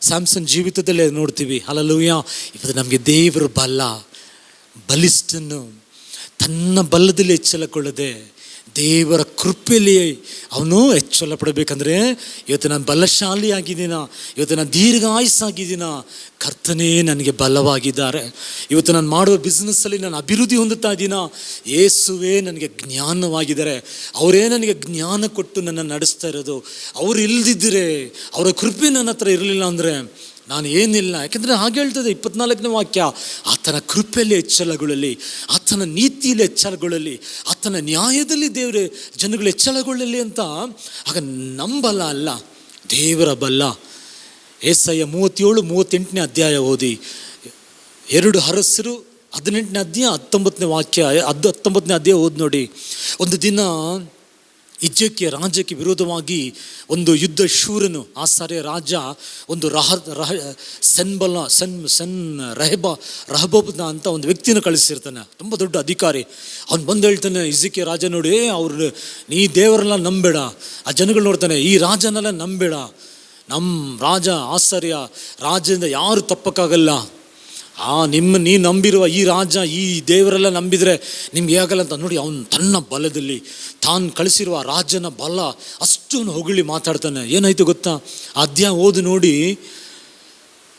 ಸ್ಯಾಮ್ಸನ್ ಜೀವಿತದಲ್ಲೇ ನೋಡ್ತೀವಿ. ಹಲ್ಲೆಲೂಯಾ. ಇವತ್ತು ನಮಗೆ ದೇವರ ಬಲ, ಬಲಿಷ್ಠನು ತನ್ನ ಬಲದಲ್ಲಿ ಹೆಚ್ಚಳಕೊಳ್ಳದೆ ದೇವರ ಕೃಪೆಯಲ್ಲಿ ಅವನು ಹೆಚ್ಚಳ ಪಡಬೇಕಂದ್ರೆ, ಇವತ್ತು ನಾನು ಬಲಶಾಲಿ ಆಗಿದ್ದೀನ, ಇವತ್ತು ನಾನು ದೀರ್ಘಾಯುಸ್ಸಾಗಿದ್ದೀನ, ಕರ್ತನೇ ನನಗೆ ಬಲವಾಗಿದ್ದಾರೆ. ಇವತ್ತು ನಾನು ಮಾಡುವ ಬಿಸ್ನೆಸ್ಸಲ್ಲಿ ನಾನು ಅಭಿವೃದ್ಧಿ ಹೊಂದುತ್ತಾ ಇದ್ದೀನ, ಯೇಸುವೇ ನನಗೆ ಜ್ಞಾನವಾಗಿದ್ದಾರೆ. ಅವರೇ ನನಗೆ ಜ್ಞಾನ ಕೊಟ್ಟು ನನ್ನ ನಡೆಸ್ತಾ ಇರೋದು. ಅವರು ಇಲ್ಲದಿದ್ದರೆ, ಅವರ ಕೃಪೆ ನನ್ನ ಹತ್ರ ಇರಲಿಲ್ಲ ಅಂದರೆ ನಾನು ಏನಿಲ್ಲ. ಯಾಕೆಂದರೆ ಹಾಗೆ ಹೇಳ್ತದೆ 24ನೇ ವಾಕ್ಯ, ಆತನ ಕೃಪೆಯಲ್ಲಿ ಹೆಚ್ಚಳಗೊಳ್ಳಲಿ, ಆತನ ನೀತಿಯಲ್ಲಿ ಹೆಚ್ಚಳಗೊಳ್ಳಲಿ, ಆತನ ನ್ಯಾಯದಲ್ಲಿ ದೇವರೇ ಜನಗಳು ಹೆಚ್ಚಳಗೊಳ್ಳಲಿ ಅಂತ. ಆಗ ನಮ್ಮ ಬಲ ಅಲ್ಲ, ದೇವರ ಬಲ. ಏಸಾಯ 37-38ನೇ ಅಧ್ಯಾಯ ಓದಿ. 2 ಅರಸರು 18ನೇ ಅಧ್ಯಾಯ 19ನೇ ವಾಕ್ಯ, 19ನೇ ಅಧ್ಯಾಯ ಓದಿ ನೋಡಿ. ಒಂದು ದಿನ ಹಿಜ್ಕಿಯ ರಾಜ್ಯಕ್ಕೆ ವಿರೋಧವಾಗಿ ಒಂದು ಯುದ್ಧ ಶೂರನು, ಆಸಾರ್ಯ ರಾಜ, ಒಂದು ರಹಬೋಬ್ನ ಅಂತ ಒಂದು ವ್ಯಕ್ತಿನ ಕಳಿಸಿರ್ತಾನೆ, ತುಂಬ ದೊಡ್ಡ ಅಧಿಕಾರಿ. ಅವ್ನು ಬಂದು ಹೇಳ್ತಾನೆ, ಹಿಜ್ಕಿಯ ರಾಜ ನೋಡಿ, ಅವ್ರು ನೀ ದೇವರೆಲ್ಲ ನಂಬೇಡ. ಆ ಜನಗಳು ನೋಡ್ತಾನೆ, ಈ ರಾಜನೆಲ್ಲ ನಂಬೇಡ, ನಮ್ಮ ರಾಜ ಆಸಾರ್ಯ ರಾಜದಿಂದ ಯಾರು ತಪ್ಪಕ್ಕಾಗಲ್ಲ. ನೀ ನಂಬಿರುವ ಈ ರಾಜ, ಈ ದೇವರೆಲ್ಲ ನಂಬಿದರೆ ನಿಮ್ಗೆ ಆಗಲ್ಲ ಅಂತ. ನೋಡಿ, ಅವನು ತನ್ನ ಬಲದಲ್ಲಿ ತಾನು ಕಳಿಸಿರುವ ರಾಜನ ಬಲ ಅಷ್ಟೊಂದು ಹೊಗಳಿ ಮಾತಾಡ್ತಾನೆ. ಏನಾಯ್ತು ಗೊತ್ತಾ? ಅಧ್ಯಾಯ ಓದು ನೋಡಿ,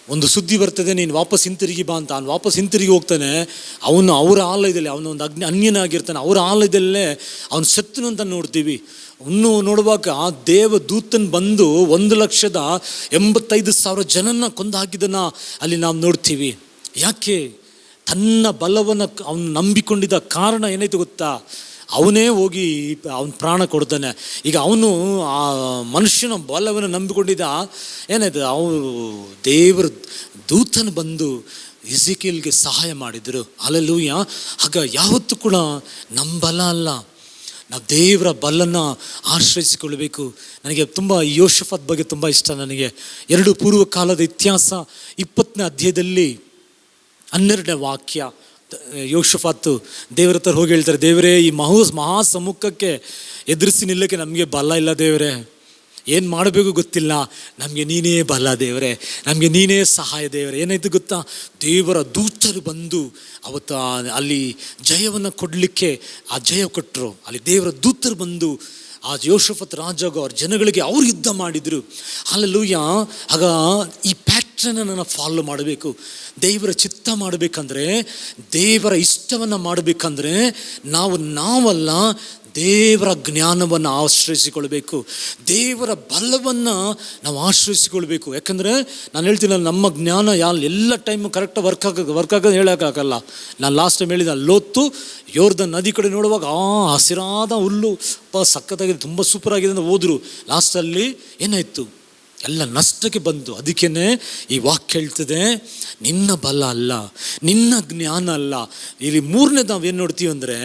ಒಂದು ಸುದ್ದಿ ಬರ್ತದೆ, ನೀನು ವಾಪಸ್ ಹಿಂತಿರುಗಿ ಬಾ ಅಂತ. ಅವ್ನು ವಾಪಸ್ ಹಿಂತಿರುಗಿ ಹೋಗ್ತಾನೆ. ಅವನು ಅವರ ಆಲಯದಲ್ಲಿ, ಅವನೊಂದು ಅನ್ಯನಾಗಿರ್ತಾನೆ, ಅವರ ಆಲಯದಲ್ಲೇ ಅವನು ಸತ್ತನು ಅಂತ ನೋಡ್ತೀವಿ. ಇನ್ನು ನೋಡುವಾಗ ಆ ದೇವದೂತನ್ ಬಂದು 1,85,000 ಜನನ ಕೊಂದು ಹಾಕಿದನ್ನ ಅಲ್ಲಿ ನಾವು ನೋಡ್ತೀವಿ. ಯಾಕೆ? ತನ್ನ ಬಲವನ್ನು ಅವನು ನಂಬಿಕೊಂಡಿದ್ದ ಕಾರಣ ಏನಾಯ್ತು ಗೊತ್ತಾ? ಅವನೇ ಹೋಗಿ ಅವನ ಪ್ರಾಣ ಕೊಡ್ತಾನೆ. ಈಗ ಅವನು ಆ ಮನುಷ್ಯನ ಬಲವನ್ನು ನಂಬಿಕೊಂಡಿದ್ದ, ಏನಾಯ್ತು, ಅವನು ದೇವರ ದೂತನ ಬಂದು ಹಿಜ್ಕೀಯನಿಗೆ ಸಹಾಯ ಮಾಡಿದರು. ಹಲ್ಲೆಲೂಯಾ. ಆಗ ಯಾವತ್ತೂ ಕೂಡ ನಮ್ಮ ಬಲ ಅಲ್ಲ, ನಾವು ದೇವರ ಬಲನ ಆಶ್ರಯಿಸಿಕೊಳ್ಳಬೇಕು. ನನಗೆ ತುಂಬ ಯೋಷಫತ್ ಬಗ್ಗೆ ತುಂಬ ಇಷ್ಟ. ನನಗೆ 2 ಪೂರ್ವ ಕಾಲದ ಇತಿಹಾಸ 20ನೇ ಅಧ್ಯಾಯದಲ್ಲಿ 12ನೇ ವಾಕ್ಯ, ಯೋಷಫಾತು ದೇವರ ಹತ್ರ ಹೋಗಿ ಹೇಳ್ತಾರೆ, ದೇವರೇ ಈ ಮಹಾಸಮ್ಮುಖಕ್ಕೆ ಎದುರಿಸಿ ನಿಲ್ಲಕ್ಕೆ ನಮಗೆ ಬಲ ಇಲ್ಲ ದೇವರೇ, ಏನು ಮಾಡಬೇಕು ಗೊತ್ತಿಲ್ಲ, ನಮಗೆ ನೀನೇ ಬಲ ದೇವರೇ, ನಮಗೆ ನೀನೇ ಸಹಾಯ ದೇವರೇ. ಏನಾಯ್ತು ಗೊತ್ತಾ? ದೇವರ ದೂತರು ಬಂದು ಅವತ್ತು ಅಲ್ಲಿ ಜಯವನ್ನು ಕೊಡಲಿಕ್ಕೆ ಆ ಜಯ ಕೊಟ್ಟರು. ಅಲ್ಲಿ ದೇವರ ದೂತರು ಬಂದು ಆ ಯೋಷಫತ್ ರಾಜಾಗ ಅವ್ರ ಜನಗಳಿಗೆ ಅವ್ರು ಯುದ್ಧ ಮಾಡಿದರು. ಹಲ್ಲೆಲೂಯಾ. ಆಗ ಈ ಪ್ಯಾಟ್ರನನ್ನು ಫಾಲೋ ಮಾಡಬೇಕು. ದೇವರ ಚಿತ್ತ ಮಾಡಬೇಕಂದ್ರೆ, ದೇವರ ಇಷ್ಟವನ್ನು ಮಾಡಬೇಕಂದ್ರೆ ನಾವಲ್ಲ, ದೇವರ ಜ್ಞಾನವನ್ನು ಆಶ್ರಯಿಸಿಕೊಳ್ಬೇಕು, ದೇವರ ಬಲವನ್ನು ನಾವು ಆಶ್ರಯಿಸಿಕೊಳ್ಬೇಕು. ಯಾಕಂದರೆ ನಾನು ಹೇಳ್ತೀನಿ, ನಮ್ಮ ಜ್ಞಾನ ಎಲ್ಲ ಟೈಮು ಕರೆಕ್ಟಾಗಿ ವರ್ಕ್ ಆಗೋದು ಹೇಳೋಕ್ಕಾಗಲ್ಲ. ನಾನು ಲಾಸ್ಟ್ ಟೈಮ್ ಹೇಳಿದ, ಲೋತು ಯೋರ್ದನ್ ನದಿ ಕಡೆ ನೋಡುವಾಗ ಹಸಿರಾದ ಹುಲ್ಲು ಸಖತ್ತಾಗಿದೆ, ತುಂಬ ಸೂಪರಾಗಿದೆ ಅಂತ ಹೋದರು. ಲಾಸ್ಟಲ್ಲಿ ಏನಾಯಿತು? ಎಲ್ಲ ನಷ್ಟಕ್ಕೆ ಬಂತು. ಅದಕ್ಕೇ ಈ ವಾಕ್ಯ ಹೇಳ್ತದೆ, ನಿನ್ನ ಬಲ ಅಲ್ಲ, ನಿನ್ನ ಜ್ಞಾನ ಅಲ್ಲ. ಇಲ್ಲಿ 3ನೇದು ನಾವೇನು ನೋಡ್ತೀವಿ ಅಂದರೆ,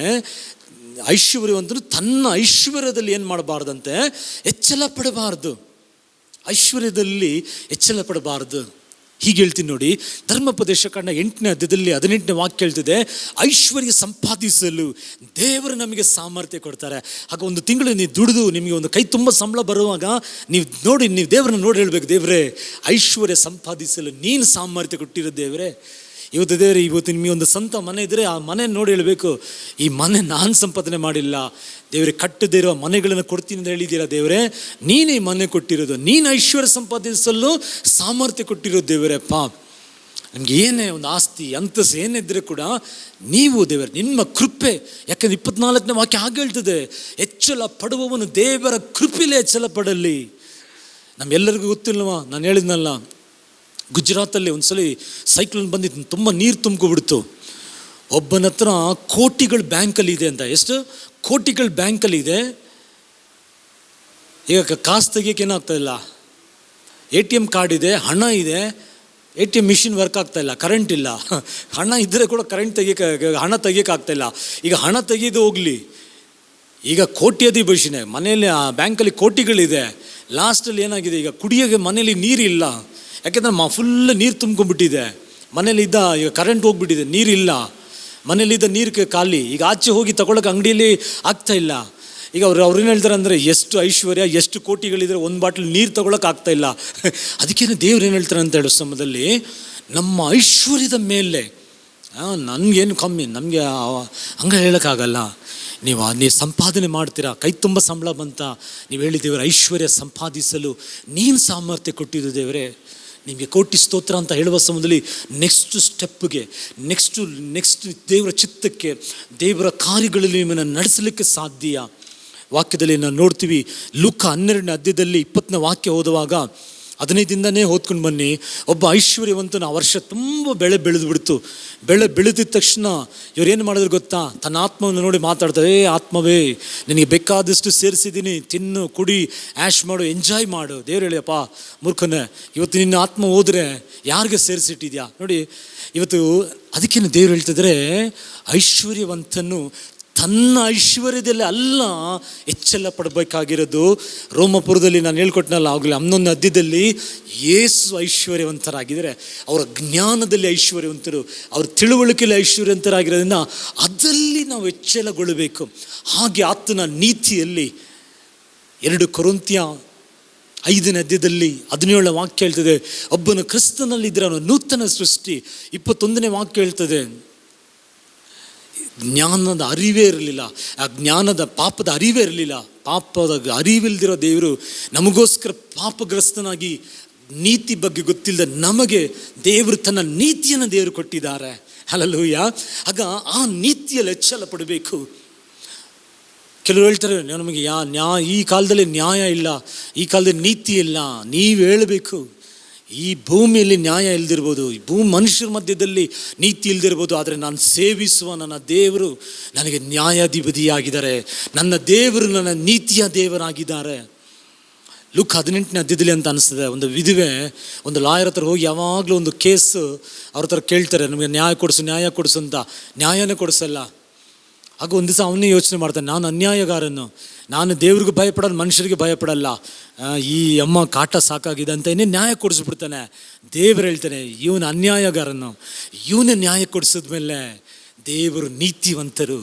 ಐಶ್ವರ್ಯವಂತನು ತನ್ನ ಐಶ್ವರ್ಯದಲ್ಲಿ ಏನು ಮಾಡಬಾರ್ದಂತೆ? ಹೆಚ್ಚಳ ಪಡಬಾರ್ದು. ಐಶ್ವರ್ಯದಲ್ಲಿ ಹೆಚ್ಚಳ ಪಡಬಾರ್ದು. ಹೀಗೆ ಹೇಳ್ತೀನಿ ನೋಡಿ, ಧರ್ಮೋಪದೇಶ ಕಾಂಡ 8ನೇ ಅಧ್ಯಾಯದಲ್ಲಿ 18ನೇ ವಾಕ್ಯ ಹೇಳ್ತಿದೆ, ಐಶ್ವರ್ಯ ಸಂಪಾದಿಸಲು ದೇವರು ನಮಗೆ ಸಾಮರ್ಥ್ಯ ಕೊಡ್ತಾರೆ. ಆಗ ಒಂದು ತಿಂಗಳು ನೀವು ದುಡಿದು ನಿಮಗೆ ಒಂದು ಕೈ ತುಂಬ ಸಂಬಳ ಬರುವಾಗ ನೀವು ದೇವರನ್ನ ನೋಡಿ ಹೇಳ್ಬೇಕು, ದೇವರೇ ಐಶ್ವರ್ಯ ಸಂಪಾದಿಸಲು ನೀನು ಸಾಮರ್ಥ್ಯ ಕೊಟ್ಟಿರೋ ದೇವರೇ. ಇವತ್ತು ದೇವರೇ, ಇವತ್ತು ನಿಮಗೆ ಒಂದು ಸ್ವಂತ ಮನೆ ಇದ್ದರೆ ಆ ಮನೆ ನೋಡಿ ಹೇಳಬೇಕು, ಈ ಮನೆ ನಾನು ಸಂಪಾದನೆ ಮಾಡಿಲ್ಲ ದೇವರೇ, ಕಟ್ಟದೇ ಇರೋ ಮನೆಗಳನ್ನು ಕೊಡ್ತೀನಿ ಅಂತ ಹೇಳಿದ್ದೀರಾ ದೇವರೇ, ನೀನೇ ಈ ಮನೆ ಕೊಟ್ಟಿರೋದು, ನೀನು ಐಶ್ವರ್ಯ ಸಂಪಾದಿಸಲು ಸಾಮರ್ಥ್ಯ ಕೊಟ್ಟಿರೋದು ದೇವರಪ್ಪ. ನಮಗೆ ಏನೇ ಒಂದು ಆಸ್ತಿ ಅಂತಸ್ತು ಏನಿದ್ರೆ ಕೂಡ ನೀವು ದೇವರೇ ನಿಮ್ಮ ಕೃಪೆ, ಯಾಕಂದ್ರೆ 24ನೇ ವಾಕ್ಯ ಹಾಗೆ ಹೇಳ್ತದೆ, ಹೆಚ್ಚಳ ಪಡುವವನು ದೇವರ ಕೃಪೆಲೇ ಹೆಚ್ಚಳ ಪಡಲಿ. ನಮ್ಮೆಲ್ಲರಿಗೂ ಗೊತ್ತಿಲ್ಲವಾ, ನಾನು ಹೇಳಿದ್ನಲ್ಲ, ಗುಜರಾತಲ್ಲಿ ಒಂದ್ಸಲ ಸೈಕ್ಲೋನ್ ಬಂದಿತ್ತು, ತುಂಬ ನೀರು ತುಂಬ್ಕೊಬಿಡ್ತು. ಒಬ್ಬನ ಹತ್ರ ಕೋಟಿಗಳು ಬ್ಯಾಂಕಲ್ಲಿ ಇದೆ ಅಂತ. ಎಷ್ಟು ಕೋಟಿಗಳು ಬ್ಯಾಂಕಲ್ಲಿ ಇದೆ, ಈಗ ಕಾಸು ತೆಗಿಯೋಕೆ ಏನಾಗ್ತಾ ಇಲ್ಲ, ATM ಕಾರ್ಡ್ ಇದೆ, ಹಣ ಇದೆ, ATM ಮಿಷಿನ್ ವರ್ಕ್ ಆಗ್ತಾ ಇಲ್ಲ, ಕರೆಂಟ್ ಇಲ್ಲ. ಹಣ ಇದ್ದರೆ ಕೂಡ ಹಣ ತೆಗಿಯೋಕ್ಕಾಗ್ತಾ ಇಲ್ಲ. ಈಗ ಹಣ ತೆಗೆಯೋದು ಹೋಗಲಿ, ಈಗ ಕೋಟ್ಯಾಧಿಪತಿನೇ ಮನೆಯಲ್ಲಿ ಆ ಬ್ಯಾಂಕಲ್ಲಿ ಕೋಟಿಗಳಿದೆ. ಲಾಸ್ಟಲ್ಲಿ ಏನಾಗಿದೆ, ಈಗ ಕುಡಿಯೋಕ್ಕೆ ಮನೇಲಿ ನೀರಿಲ್ಲ, ಯಾಕೆಂದರೆ ಫುಲ್ ನೀರು ತುಂಬ್ಕೊಂಡ್ಬಿಟ್ಟಿದೆ. ಮನೇಲಿದ್ದ ಈಗ ಕರೆಂಟ್ ಹೋಗ್ಬಿಟ್ಟಿದೆ, ನೀರಿಲ್ಲ, ಮನೇಲಿದ್ದ ನೀರು ಖಾಲಿ. ಈಗ ಆಚೆ ಹೋಗಿ ತಗೊಳ್ಳೋಕೆ ಅಂಗಡಿಯಲ್ಲಿ ಆಗ್ತಾ ಇಲ್ಲ. ಈಗ ಅವ್ರೇನು ಹೇಳ್ತಾರೆ ಅಂದರೆ, ಎಷ್ಟು ಐಶ್ವರ್ಯ, ಎಷ್ಟು ಕೋಟಿಗಳಿದ್ರೆ ಒಂದು ಬಾಟ್ಲ್ ನೀರು ತಗೊಳ್ಳೋಕೆ ಆಗ್ತಾ ಇಲ್ಲ. ಅದಕ್ಕೇನೆ ದೇವ್ರು ಏನು ಹೇಳ್ತಾರೆ ಅಂತ ಹೇಳೋ ಸಮಯದಲ್ಲಿ, ನಮ್ಮ ಐಶ್ವರ್ಯದ ಮೇಲೆ ನನಗೇನು ಕಮ್ಮಿ, ನಮಗೆ ಹಂಗೆ ಹೇಳೋಕ್ಕಾಗಲ್ಲ. ನೀವು ಸಂಪಾದನೆ ಮಾಡ್ತೀರಾ, ಕೈ ತುಂಬ ಸಂಬಳ ಬಂತ, ನೀವು ಹೇಳಿ ದೇವರ ಐಶ್ವರ್ಯ ಸಂಪಾದಿಸಲು ನೀನು ಸಾಮರ್ಥ್ಯ ಕೊಟ್ಟಿದ್ದು ದೇವರೇ, ನಿಮಗೆ ಕೋಟಿ ಸ್ತೋತ್ರ ಅಂತ ಹೇಳುವ ಸಮಯದಲ್ಲಿ ನೆಕ್ಸ್ಟ್ ಸ್ಟೆಪ್ಗೆ, ನೆಕ್ಸ್ಟ್ ದೇವರ ಚಿತ್ತಕ್ಕೆ, ದೇವರ ಕಾರ್ಯಗಳಲ್ಲಿ ನಿಮ್ಮನ್ನು ನಡೆಸಲಿಕ್ಕೆ ಸಾಧ್ಯ. ವಾಕ್ಯದಲ್ಲಿ ನಾವು ನೋಡ್ತೀವಿ, ಲೂಕ 12ನೇ ಅಧ್ಯಾಯದಲ್ಲಿ 20ನೇ ವಾಕ್ಯ ಓದುವಾಗ 15ನೇ ಓದ್ಕೊಂಡು ಬನ್ನಿ. ಒಬ್ಬ ಐಶ್ವರ್ಯವಂತನ ಆ ವರ್ಷ ತುಂಬ ಬೆಳೆ ಬೆಳೆದು ಬೆಳೆದಿದ್ದ ತಕ್ಷಣ ಇವರೇನು ಮಾಡಿದ್ರು ಗೊತ್ತಾ, ತನ್ನ ಆತ್ಮವನ್ನು ನೋಡಿ ಮಾತಾಡ್ತಾರೆ, ಆತ್ಮವೇ ನಿನಗೆ ಬೇಕಾದಷ್ಟು ಸೇರಿಸಿದ್ದೀನಿ, ತಿನ್ನು, ಕುಡಿ, ಆ್ಯಶ್ ಮಾಡು, ಎಂಜಾಯ್ ಮಾಡು. ದೇವ್ರು ಹೇಳಿಯಪ್ಪ ಮೂರ್ಖನೇ, ಇವತ್ತು ನಿನ್ನ ಆತ್ಮ ಹೋದರೆ ಯಾರಿಗೆ ಸೇರಿಸಿಟ್ಟಿದ್ಯಾ ನೋಡಿ. ಇವತ್ತು ಅದಕ್ಕೇನು ದೇವ್ರು ಹೇಳ್ತಿದ್ರೆ, ಐಶ್ವರ್ಯವಂತನು ತನ್ನ ಐಶ್ವರ್ಯದಲ್ಲಿ ಅಲ್ಲ ಹೆಚ್ಚೆಲ್ಲ ಪಡಬೇಕಾಗಿರೋದು. ರೋಮಪುರದಲ್ಲಿ ನಾನು ಹೇಳ್ಕೊಟ್ನಲ್ಲ ಆಗಲೇ 11ನೇ ಅಧ್ಯಾಯದಲ್ಲಿ, ಯೇಸು ಐಶ್ವರ್ಯವಂತರಾಗಿದ್ದಾರೆ, ಅವರ ಜ್ಞಾನದಲ್ಲಿ ಐಶ್ವರ್ಯವಂತರು, ಅವ್ರ ತಿಳುವಳಿಕೆಯಲ್ಲಿ ಐಶ್ವರ್ಯವಂತರಾಗಿರೋದ್ರಿಂದ ಅದರಲ್ಲಿ ನಾವು ಹೆಚ್ಚಳಗೊಳ್ಳಬೇಕು. ಹಾಗೆ ಆತನ ನೀತಿಯಲ್ಲಿ 2 ಕೊರಿಂಥಿಯ 5ನೇ ಅಧ್ಯಾಯದಲ್ಲಿ 17ನೇ ವಾಕ್ಯ ಹೇಳ್ತದೆ, ಒಬ್ಬನು ಕ್ರಿಸ್ತನಲ್ಲಿದ್ದರೆ ಅವನು ನೂತನ ಸೃಷ್ಟಿ. 21ನೇ ವಾಕ್ಯ ಹೇಳ್ತದೆ, ಜ್ಞಾನದ ಅರಿವೇ ಇರಲಿಲ್ಲ, ಆ ಜ್ಞಾನದ ಪಾಪದ ಅರಿವೇ ಇರಲಿಲ್ಲ. ಪಾಪದ ಅರಿವಿಲ್ದಿರೋ ದೇವರು ನಮಗೋಸ್ಕರ ಪಾಪಗ್ರಸ್ತನಾಗಿ, ನೀತಿ ಬಗ್ಗೆ ಗೊತ್ತಿಲ್ಲದೆ ನಮಗೆ ದೇವರು ತನ್ನ ನೀತಿಯನ್ನು ದೇವರು ಕೊಟ್ಟಿದ್ದಾರೆ. ಹಲ್ಲೆಲೂಯಾ. ಆಗ ಆ ನೀತಿಯಲ್ಲಿ ಹೆಚ್ಚಳ ಪಡಬೇಕು. ಕೆಲವರು ಹೇಳ್ತಾರೆ, ನಮಗೆ ಈ ಕಾಲದಲ್ಲಿ ನ್ಯಾಯ ಇಲ್ಲ, ಈ ಕಾಲದಲ್ಲಿ ನೀತಿ ಇಲ್ಲ. ನೀವು ಹೇಳಬೇಕು, ಈ ಭೂಮಿಯಲ್ಲಿ ನ್ಯಾಯ ಇಲ್ದಿರ್ಬೋದು, ಈ ಮನುಷ್ಯರ ಮಧ್ಯದಲ್ಲಿ ನೀತಿ ಇಲ್ದಿರ್ಬೋದು, ಆದರೆ ನಾನು ಸೇವಿಸುವ ನನ್ನ ದೇವರು ನನಗೆ ನ್ಯಾಯಾಧಿಪತಿಯಾಗಿದ್ದಾರೆ, ನನ್ನ ದೇವರು ನನ್ನ ನೀತಿಯ ದೇವರಾಗಿದ್ದಾರೆ. ಲೂಕ 18ನೇ ಅಧ್ಯಾಯದಲ್ಲಿ ಅಂತ ಅನಿಸ್ತದೆ, ಒಂದು ವಿಧವೆ ಒಂದು ಲಾಯರ್ ಹತ್ರ ಹೋಗಿ ಯಾವಾಗಲೂ ಒಂದು ಕೇಸು ಅವ್ರ ಹತ್ರ ಕೇಳ್ತಾರೆ, ನಮಗೆ ನ್ಯಾಯ ಕೊಡಿಸು ಅಂತ. ನ್ಯಾಯನೇ ಕೊಡಿಸಲ್ಲ. ಆಗ ಒಂದು ದಿವಸ ಅವನೇ ಯೋಚನೆ ಮಾಡ್ತಾನೆ, ನಾನು ಅನ್ಯಾಯಗಾರನು, ನಾನು ದೇವ್ರಿಗೆ ಭಯಪಡಲ್ಲ, ಮನುಷ್ಯರಿಗೆ ಭಯಪಡಲ್ಲ, ಈ ಅಮ್ಮ ಕಾಟ ಸಾಕಾಗಿದೆ ಅಂತ ಇನ್ನೇ ನ್ಯಾಯ ಕೊಡಿಸ್ಬಿಡ್ತಾನೆ. ದೇವರು ಹೇಳ್ತಾನೆ, ಇವನು ಅನ್ಯಾಯಗಾರನು. ಇವನೇ ನ್ಯಾಯ ಕೊಡಿಸಿದ್ಮೇಲೆ ದೇವರು ನೀತಿವಂತರು,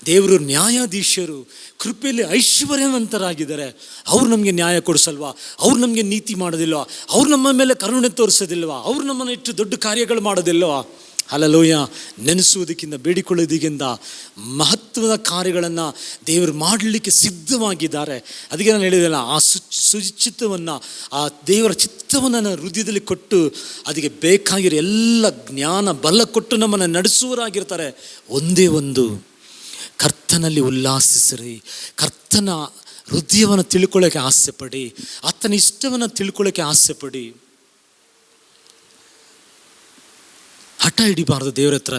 ದೇವರು ನ್ಯಾಯಾಧೀಶರು, ಕೃಪೆಯಲ್ಲಿ ಐಶ್ವರ್ಯವಂತರಾಗಿದ್ದಾರೆ. ಅವ್ರು ನಮಗೆ ನ್ಯಾಯ ಕೊಡಿಸಲ್ವಾ? ಅವ್ರು ನಮಗೆ ನೀತಿ ಮಾಡೋದಿಲ್ವಾ? ಅವ್ರು ನಮ್ಮ ಮೇಲೆ ಕರುಣೆ ತೋರಿಸೋದಿಲ್ವಾ? ಅವ್ರು ನಮ್ಮನ್ನು ಇಟ್ಟು ದೊಡ್ಡ ಕಾರ್ಯಗಳು ಮಾಡೋದಿಲ್ವಾ? ಹಲ್ಲೆಲೂಯಾ. ನೆನೆಸುವುದಕ್ಕಿಂತ ಬೇಡಿಕೊಳ್ಳೋದಕ್ಕಿಂತ ಮಹತ್ವದ ಕಾರ್ಯಗಳನ್ನು ದೇವರು ಮಾಡಲಿಕ್ಕೆ ಸಿದ್ಧವಾಗಿದ್ದಾರೆ. ಅದಕ್ಕೆ ನಾನು ಹೇಳಿದೆನಲ್ಲ, ಆ ಸುಚಿತ್ತವನ್ನು, ಆ ದೇವರ ಚಿತ್ತವನ್ನು ನನ್ನ ಹೃದಯದಲ್ಲಿ ಕೊಟ್ಟು ಅದಕ್ಕೆ ಬೇಕಾಗಿರೋ ಎಲ್ಲ ಜ್ಞಾನ ಬಲ ಕೊಟ್ಟು ನಮ್ಮನ್ನು ನಡೆಸುವರಾಗಿರ್ತಾರೆ. ಒಂದೇ ಒಂದು, ಕರ್ತನಲ್ಲಿ ಉಲ್ಲಾಸಿಸಿರಿ, ಕರ್ತನ ಹೃದಯವನ್ನು ತಿಳ್ಕೊಳ್ಳೋಕ್ಕೆ ಆಸೆಪಡಿ, ಆತನ ಇಷ್ಟವನ್ನು ತಿಳ್ಕೊಳ್ಳೋಕ್ಕೆ ಆಸೆಪಡಿ. ಹಠ ಹಿಡಿಬಾರ್ದು ದೇವ್ರ ಹತ್ರ.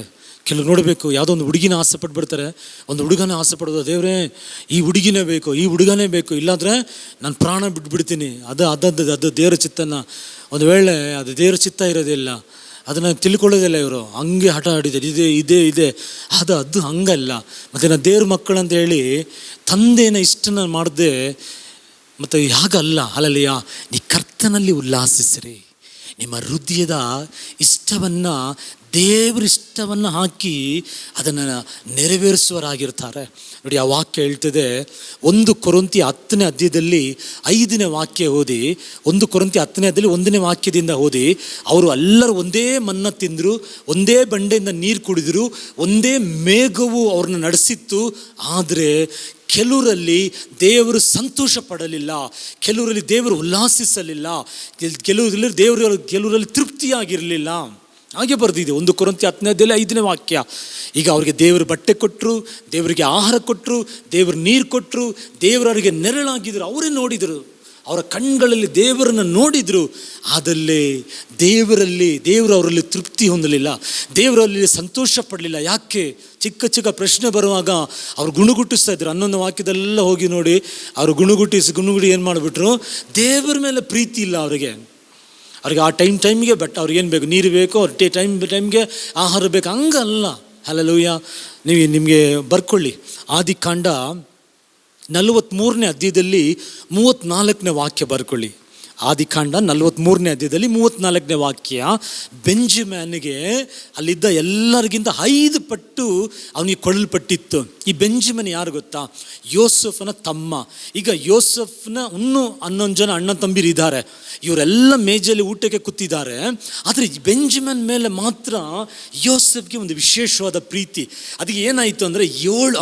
ಕೆಲವು ನೋಡಬೇಕು, ಯಾವುದೋ ಒಂದು ಹುಡುಗಿನ ಆಸೆ ಪಟ್ಬಿಡ್ತಾರೆ, ಒಂದು ಹುಡುಗನ ಆಸೆ ಪಡೋದು, ದೇವರೇ ಈ ಹುಡುಗಿನೇ ಬೇಕು, ಈ ಹುಡುಗನೇ ಬೇಕು, ಇಲ್ಲಾಂದರೆ ನಾನು ಪ್ರಾಣ ಬಿಟ್ಬಿಡ್ತೀನಿ. ಅದು ದೇವರ ಚಿತ್ತನ, ಒಂದು ವೇಳೆ ಅದು ದೇವರ ಚಿತ್ತ ಇರೋದಿಲ್ಲ, ಅದನ್ನು ತಿಳ್ಕೊಳ್ಳೋದಿಲ್ಲ. ಇವರು ಹಂಗೆ ಹಠ ಹಿಡಿತಾರೆ, ಇದೆ ಅದು ಹಂಗಲ್ಲ. ಮತ್ತು ನಾನು ದೇವ್ರ ಮಕ್ಕಳು ಅಂತ ಹೇಳಿ ತಂದೆನ ಇಷ್ಟನ ಮಾಡದೆ ಮತ್ತು ಹಾಗಲ್ಲ. ಅಲ್ಲಲ್ಲಿಯ ನೀ ಕರ್ತನಲ್ಲಿ ಉಲ್ಲಾಸಿಸಿರಿ, ನಿಮ್ಮ ಹೃದಯದ ಇಷ್ಟವನ್ನು ದೇವರ ಇಷ್ಟವನ್ನು ಹಾಕಿ ಅದನ್ನು ನೆರವೇರಿಸುವರಾಗಿರ್ತಾರೆ. ನೋಡಿ, ಆ ವಾಕ್ಯ ಹೇಳ್ತದೆ, 1 ಕೊರಿಂಥಿ 10ನೇ ಅಧ್ಯಾಯದಲ್ಲಿ 5ನೇ ವಾಕ್ಯ ಓದಿ, 1 ಕೊರಿಂಥಿ 10ನೇ ಅಧ್ಯಾಯದಲ್ಲಿ 1ನೇ ವಾಕ್ಯದಿಂದ ಓದಿ, ಅವರು ಎಲ್ಲರೂ ಒಂದೇ ಮನ್ನ ತಿಂದರು, ಒಂದೇ ಬಂಡೆಯಿಂದ ನೀರು ಕುಡಿದರು, ಒಂದೇ ಮೇಘವು ಅವ್ರನ್ನ ನಡೆಸಿತ್ತು. ಆದರೆ ಕೆಲವರಲ್ಲಿ ದೇವರು ಸಂತೋಷ ಪಡಲಿಲ್ಲ, ಕೆಲವರಲ್ಲಿ ದೇವರು ಉಲ್ಲಾಸಿಸಲಿಲ್ಲ, ಕೆಲವರಲ್ಲಿ ತೃಪ್ತಿಯಾಗಿರಲಿಲ್ಲ. ಹಾಗೆ ಬರೆದಿದೆ 1 ಕೊರಿಂಥಿ 10ನೇ ಅಧ್ಯಾಯದಲ್ಲಿ 5ನೇ ವಾಕ್ಯ. ಈಗ ಅವರಿಗೆ ದೇವರು ಬಟ್ಟೆ ಕೊಟ್ಟರು, ದೇವರಿಗೆ ಆಹಾರ ಕೊಟ್ಟರು, ದೇವರು ನೀರು ಕೊಟ್ಟರು, ದೇವರವರಿಗೆ ನೆರಳಾಗಿದ್ದರು. ಅವರೇ ನೋಡಿದರು, ಅವರ ಕಣ್ಗಳಲ್ಲಿ ದೇವರನ್ನು ನೋಡಿದರು. ಆದಲ್ಲಿ ದೇವರು ಅವರಲ್ಲಿ ತೃಪ್ತಿ ಹೊಂದಲಿಲ್ಲ, ದೇವರಲ್ಲಿ ಸಂತೋಷ ಪಡಲಿಲ್ಲ. ಯಾಕೆ? ಚಿಕ್ಕ ಚಿಕ್ಕ ಪ್ರಶ್ನೆ ಬರುವಾಗ ಅವ್ರು ಗುಣಗುಟ್ಟಿಸ್ತಾ ಇದ್ರು. 11 ವಾಕ್ಯದೆಲ್ಲ ಹೋಗಿ ನೋಡಿ, ಅವರು ಗುಣಗುಟ್ಟಿ ಏನು ಮಾಡಿಬಿಟ್ರು, ದೇವರ ಮೇಲೆ ಪ್ರೀತಿ ಇಲ್ಲ ಅವ್ರಿಗೆ ಆ ಟೈಮ್ಗೆ ಬಟ್ ಅವ್ರಿಗೆ ಏನು ಬೇಕು, ನೀರು ಬೇಕು, ಅವ್ರ ಟೈಮ್ಗೆ ಆಹಾರ ಬೇಕು, ಹಂಗಲ್ಲ. ಹಲ್ಲೆಲೂಯಾ. ನಿಮಗೆ ಬರ್ಕೊಳ್ಳಿ, ಆದಿಕಾಂಡ 43ನೇ ಅಧ್ಯಾಯದಲ್ಲಿ 34ನೇ ವಾಕ್ಯ ಬರ್ಕೊಳ್ಳಿ. ಆದಿಕಾಂಡ 43ನೇ ಅಧ್ಯಾಯದಲ್ಲಿ 34ನೇ ವಾಕ್ಯ. ಬೆಂಜಮಿನ್ನಿಗೆ ಅಲ್ಲಿದ್ದ ಎಲ್ಲರಿಗಿಂತ 5 ಪಟ್ಟು ಅವನಿಗೆ ಕೊಡಲ್ಪಟ್ಟಿತ್ತು. ಈ ಬೆಂಜಮಿನ್ ಯಾರು ಗೊತ್ತಾ? ಯೋಸೆಫನ ತಮ್ಮ. ಈಗ ಯೋಸೆಫ್ನ ಇನ್ನೂ 11 ಜನ ಅಣ್ಣ ತಂಬಿರಿದ್ದಾರೆ, ಇವರೆಲ್ಲ ಮೇಜಲ್ಲಿ ಊಟಕ್ಕೆ ಕೂತಿದ್ದಾರೆ. ಆದರೆ ಬೆಂಜಮಿನ್ ಮೇಲೆ ಮಾತ್ರ ಯೋಸೆಫ್ಗೆ ಒಂದು ವಿಶೇಷವಾದ ಪ್ರೀತಿ. ಅದಕ್ಕೆ ಏನಾಯಿತು ಅಂದರೆ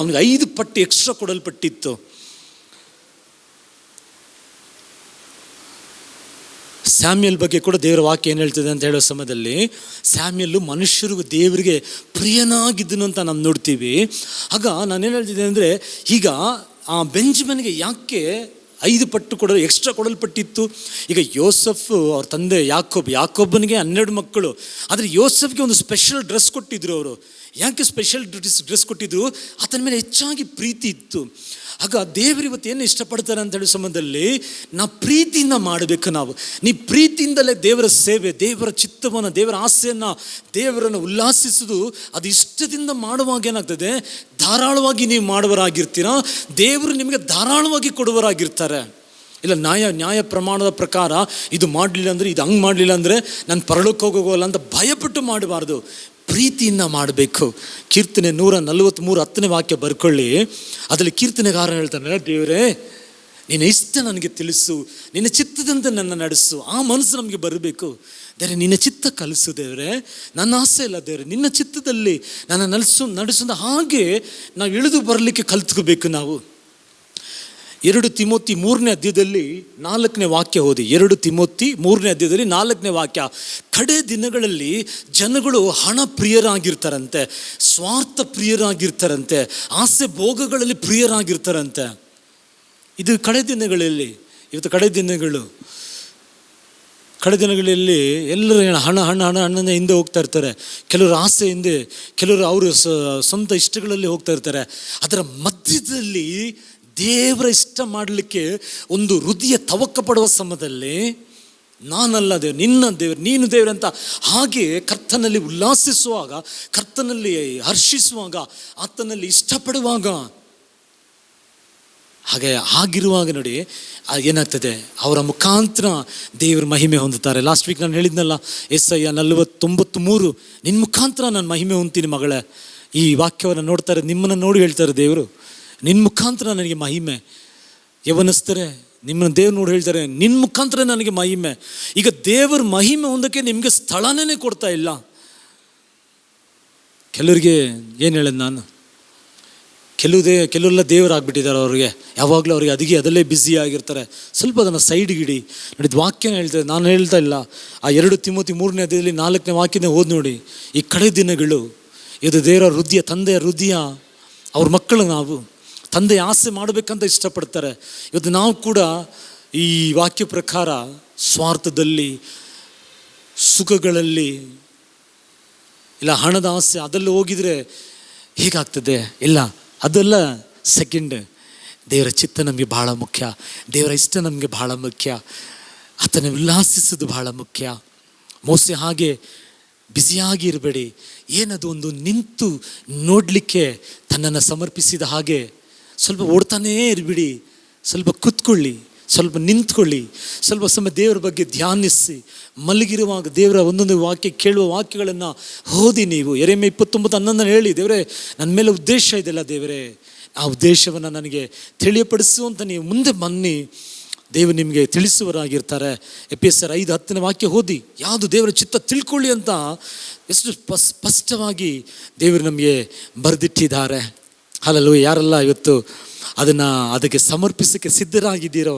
ಅವನಿಗೆ 5 ಪಟ್ಟು ಎಕ್ಸ್ಟ್ರಾ ಕೊಡಲ್ಪಟ್ಟಿತ್ತು. ಸ್ಯಾಮ್ಯಲ್ ಬಗ್ಗೆ ಕೂಡ ದೇವರ ವಾಕ್ಯ ಏನು ಹೇಳ್ತದೆ ಅಂತ ಹೇಳೋ ಸಮಯದಲ್ಲಿ, ಸ್ಯಾಮ್ಯಲ್ಲು ಮನುಷ್ಯರಿಗೂ ದೇವರಿಗೆ ಪ್ರಿಯನಾಗಿದ್ದನು ಅಂತ ನಾವು ನೋಡ್ತೀವಿ. ಆಗ ನಾನೇನು ಹೇಳ್ತಿದ್ದೆ ಅಂದರೆ, ಈಗ ಆ ಬೆಂಜಮಿನ್ಗೆ ಯಾಕೆ 5 ಪಟ್ಟು ಎಕ್ಸ್ಟ್ರಾ ಕೊಡಲ್ಪಟ್ಟಿತ್ತು? ಈಗ ಯೋಸೆಫ್ ಅವ್ರ ತಂದೆ ಯಾಕೋಬನಿಗೆ 12 ಮಕ್ಕಳು. ಆದರೆ ಯೋಸೆಫ್ಗೆ ಒಂದು ಸ್ಪೆಷಲ್ ಡ್ರೆಸ್ ಕೊಟ್ಟಿದ್ರು ಅವರು. ಯಾಕೆ ಸ್ಪೆಷಲ್ ಡ್ರೆಸ್ ಕೊಟ್ಟಿದ್ರು? ಆತನ ಮೇಲೆ ಹೆಚ್ಚಾಗಿ ಪ್ರೀತಿ ಇತ್ತು. ಆಗ ದೇವರು ಇವತ್ತು ಏನು ಇಷ್ಟಪಡ್ತಾರೆ ಅಂತ ಹೇಳೋ ಸಂಬಂಧದಲ್ಲಿ, ನಾವು ಪ್ರೀತಿಯಿಂದ ಮಾಡಬೇಕು. ನೀವು ಪ್ರೀತಿಯಿಂದಲೇ ದೇವರ ಸೇವೆ, ದೇವರ ಚಿತ್ತವನ್ನು, ದೇವರ ಆಸೆಯನ್ನು, ದೇವರನ್ನು ಉಲ್ಲಾಸಿಸೋದು, ಅದು ಇಷ್ಟದಿಂದ ಮಾಡುವಾಗ ಏನಾಗ್ತದೆ, ಧಾರಾಳವಾಗಿ ನೀವು ಮಾಡುವರಾಗಿರ್ತೀರ, ದೇವರು ನಿಮಗೆ ಧಾರಾಳವಾಗಿ ಕೊಡುವರಾಗಿರ್ತಾರೆ. ಇಲ್ಲ ನ್ಯಾಯ ಪ್ರಮಾಣದ ಪ್ರಕಾರ ಇದು ಮಾಡಲಿಲ್ಲ ಅಂದರೆ, ಇದು ಹಂಗೆ ಮಾಡಲಿಲ್ಲ ಅಂದರೆ ನಾನು ಪರಲೋಕಕ್ಕೆ ಹೋಗೋಲ್ಲ ಅಂತ ಭಯಪಟ್ಟು ಮಾಡಬಾರ್ದು, ಪ್ರೀತಿಯಿಂದ ಮಾಡಬೇಕು. ಕೀರ್ತನೆ 143 10ನೇ ವಾಕ್ಯ ಬರ್ಕೊಳ್ಳಿ. ಅದರಲ್ಲಿ ಕೀರ್ತನೆಗಾರ ಹೇಳ್ತಾನೆ, ದೇವರೇ ನಿನ್ನ ಇಷ್ಟ ನನಗೆ ತಿಳಿಸು, ನಿನ್ನ ಚಿತ್ತದಂತೆ ನನ್ನ ನಡೆಸು. ಆ ಮನಸ್ಸು ನಮಗೆ ಬರಬೇಕು. ದೇವರೇ ನಿನ್ನ ಚಿತ್ತ ಕಲಿಸು ದೇವರೇ, ನನ್ನ ಆಸೆ ಇಲ್ಲ ದೇವರೇ, ನಿನ್ನ ಚಿತ್ತದಲ್ಲಿ ನನ್ನ ನಡೆಸೋದ ಹಾಗೆ ನಾವು ಇಳಿದು ಬರಲಿಕ್ಕೆ ಕಲ್ತ್ಕೋಬೇಕು. ನಾವು 2 ತಿಮೋತಿ 3ನೇ ಅಧ್ಯಾಯದಲ್ಲಿ 4ನೇ ವಾಕ್ಯ ಓದಿ. 2 ತಿಮೋತಿ 3ನೇ ಅಧ್ಯಾಯದಲ್ಲಿ 4ನೇ ವಾಕ್ಯ. ಕಡೆ ದಿನಗಳಲ್ಲಿ ಜನಗಳು ಹಣ ಪ್ರಿಯರಾಗಿರ್ತಾರಂತೆ, ಸ್ವಾರ್ಥ ಪ್ರಿಯರಾಗಿರ್ತಾರಂತೆ, ಆಸೆ ಭೋಗಗಳಲ್ಲಿ ಪ್ರಿಯರಾಗಿರ್ತಾರಂತೆ. ಇದು ಕಡೆ ದಿನಗಳಲ್ಲಿ. ಇವತ್ತು ಕಡೆ ದಿನಗಳಲ್ಲಿ ಎಲ್ಲರೂ ಹಣದ ಹಿಂದೆ ಹೋಗ್ತಾ ಇರ್ತಾರೆ. ಕೆಲವರು ಆಸೆ ಹಿಂದೆ, ಕೆಲವರು ಅವರು ಸ್ವಂತ ಇಷ್ಟಗಳಲ್ಲಿ ಹೋಗ್ತಾ ಇರ್ತಾರೆ. ಅದರ ಮಧ್ಯದಲ್ಲಿ ದೇವರ ಇಷ್ಟ ಮಾಡಲಿಕ್ಕೆ ಒಂದು ಹೃದಯ ತವಕ ಪಡುವ ಸಮಯದಲ್ಲಿ, ನಾನಲ್ಲ ದೇವರು, ನಿನ್ನ ದೇವರು, ನೀನು ದೇವರು ಅಂತ ಹಾಗೆ ಕರ್ತನಲ್ಲಿ ಉಲ್ಲಾಸಿಸುವಾಗ, ಕರ್ತನಲ್ಲಿ ಹರ್ಷಿಸುವಾಗ, ಆತನಲ್ಲಿ ಇಷ್ಟಪಡುವಾಗ, ಹಾಗಿರುವಾಗ ನೋಡಿ ಏನಾಗ್ತದೆ, ಅವರ ಮುಖಾಂತರ ದೇವರ ಮಹಿಮೆ ಹೊಂದುತ್ತಾರೆ. ಲಾಸ್ಟ್ ವೀಕ್ ನಾನು ಹೇಳಿದ್ನಲ್ಲ, ಯೆಶಾಯ 40:93, ನಿನ್ನ ಮುಖಾಂತರ ನಾನು ಮಹಿಮೆ ಹೊಂದ್ತೀನಿ ಮಗಳೇ. ಈ ವಾಕ್ಯವನ್ನು ನೋಡ್ತಾರೆ, ನಿಮ್ಮನ್ನು ನೋಡಿ ಹೇಳ್ತಾರೆ ದೇವರು, ನಿನ್ನ ಮುಖಾಂತರ ನನಗೆ ಮಹಿಮೆ. ಯವನಸ್ತರೆ, ನಿಮ್ಮನ್ನು ದೇವ್ರು ನೋಡಿ ಹೇಳ್ತಾರೆ, ನಿನ್ನ ಮುಖಾಂತರ ನನಗೆ ಮಹಿಮೆ. ಈಗ ದೇವರ ಮಹಿಮೆ ಹೊಂದಕ್ಕೆ ನಿಮಗೆ ಸ್ಥಳನೇ ಕೊಡ್ತಾ ಇಲ್ಲ. ಕೆಲವರಿಗೆ ಏನು ಹೇಳೋದು ನಾನು, ಕೆಲವೆಲ್ಲ ದೇವರಾಗ್ಬಿಟ್ಟಿದ್ದಾರೆ ಅವ್ರಿಗೆ. ಯಾವಾಗಲೂ ಅವ್ರಿಗೆ ಅದರಲ್ಲೇ ಬ್ಯುಸಿ ಆಗಿರ್ತಾರೆ. ಸ್ವಲ್ಪ ಅದನ್ನು ಸೈಡ್ಗಿಡಿ. ನೋಡಿದ ವಾಕ್ಯನ ಹೇಳ್ತಾರೆ, ನಾನು ಹೇಳ್ತಾ ಇಲ್ಲ. ಆ 2 ತಿಮೋತಿ 3ನೇ ಅಧ್ಯಾಯದಲ್ಲಿ 4ನೇ ವಾಕ್ಯನೇ ಓದಿ ನೋಡಿ. ಈ ಕಡೆ ದಿನಗಳು ಇದು ದೇವರ ಹೃದಯ, ತಂದೆಯ ಹೃದಯ, ಅವ್ರ ಮಕ್ಕಳು ನಾವು ತಂದೆಯ ಆಸೆ ಮಾಡಬೇಕಂತ ಇಷ್ಟಪಡ್ತಾರೆ. ಇವತ್ತು ನಾವು ಕೂಡ ಈ ವಾಕ್ಯ ಪ್ರಕಾರ ಸ್ವಾರ್ಥದಲ್ಲಿ, ಸುಖಗಳಲ್ಲಿ, ಇಲ್ಲ ಹಣದ ಆಸೆ ಅದೆಲ್ಲ ಹೋಗಿದರೆ ಹೇಗಾಗ್ತದೆ? ಇಲ್ಲ, ಅದೆಲ್ಲ ಸೆಕೆಂಡ್. ದೇವರ ಚಿತ್ತ ನಮಗೆ ಬಹಳ ಮುಖ್ಯ, ದೇವರ ಇಷ್ಟ ನಮಗೆ ಬಹಳ ಮುಖ್ಯ, ಆತನ ಉಲ್ಲಾಸಿಸೋದು ಬಹಳ ಮುಖ್ಯ. ಮೋಸೆ ಹಾಗೆ ಬ್ಯುಸಿಯಾಗಿ ಇರಬೇಡಿ. ಏನದು ಒಂದು ನಿಂತು ನೋಡಲಿಕ್ಕೆ ತನ್ನನ್ನು ಸಮರ್ಪಿಸಿದ ಹಾಗೆ ಸ್ವಲ್ಪ ಓಡ್ತಾನೇ ಇರಬೇಡಿ. ಸ್ವಲ್ಪ ಕೂತ್ಕೊಳ್ಳಿ, ಸ್ವಲ್ಪ ನಿಂತ್ಕೊಳ್ಳಿ, ಸ್ವಲ್ಪ ಸಮಯ ದೇವರ ಬಗ್ಗೆ ಧ್ಯಾನಿಸಿ. ಮಲಗಿರುವಾಗ ದೇವರ ಒಂದೊಂದು ವಾಕ್ಯ ಕೇಳುವ ವಾಕ್ಯಗಳನ್ನು ಓದಿ. ನೀವು ಯೆರೆಮೀಯ 29:11 ಹೇಳಿ, ದೇವರೇ ನನ್ನ ಮೇಲೆ ಉದ್ದೇಶ ಇದೆಯಲ್ಲ ದೇವರೇ, ಆ ಉದ್ದೇಶವನ್ನು ನನಗೆ ತಿಳಿಯಪಡಿಸುವಂತ ನೀವು ಮುಂದೆ ಬನ್ನಿ. ದೇವರು ನಿಮಗೆ ತಿಳಿಸುವರಾಗಿರ್ತಾರೆ. ಎಫೆಸರ್ 5:10 ವಾಕ್ಯ ಓದಿ, ಯಾವುದು ದೇವರ ಚಿತ್ತ ತಿಳ್ಕೊಳ್ಳಿ ಅಂತ ಎಷ್ಟು ಸ್ಪಷ್ಟವಾಗಿ ದೇವರು ನಮಗೆ ಬರೆದಿಟ್ಟಿದ್ದಾರೆ. ಹಲ್ಲೆಲೂಯಾ. ಯಾರೆಲ್ಲ ಇವತ್ತು ಅದಕ್ಕೆ ಸಮರ್ಪಿಸಕ್ಕೆ ಸಿದ್ಧರಾಗಿದ್ದೀರೋ,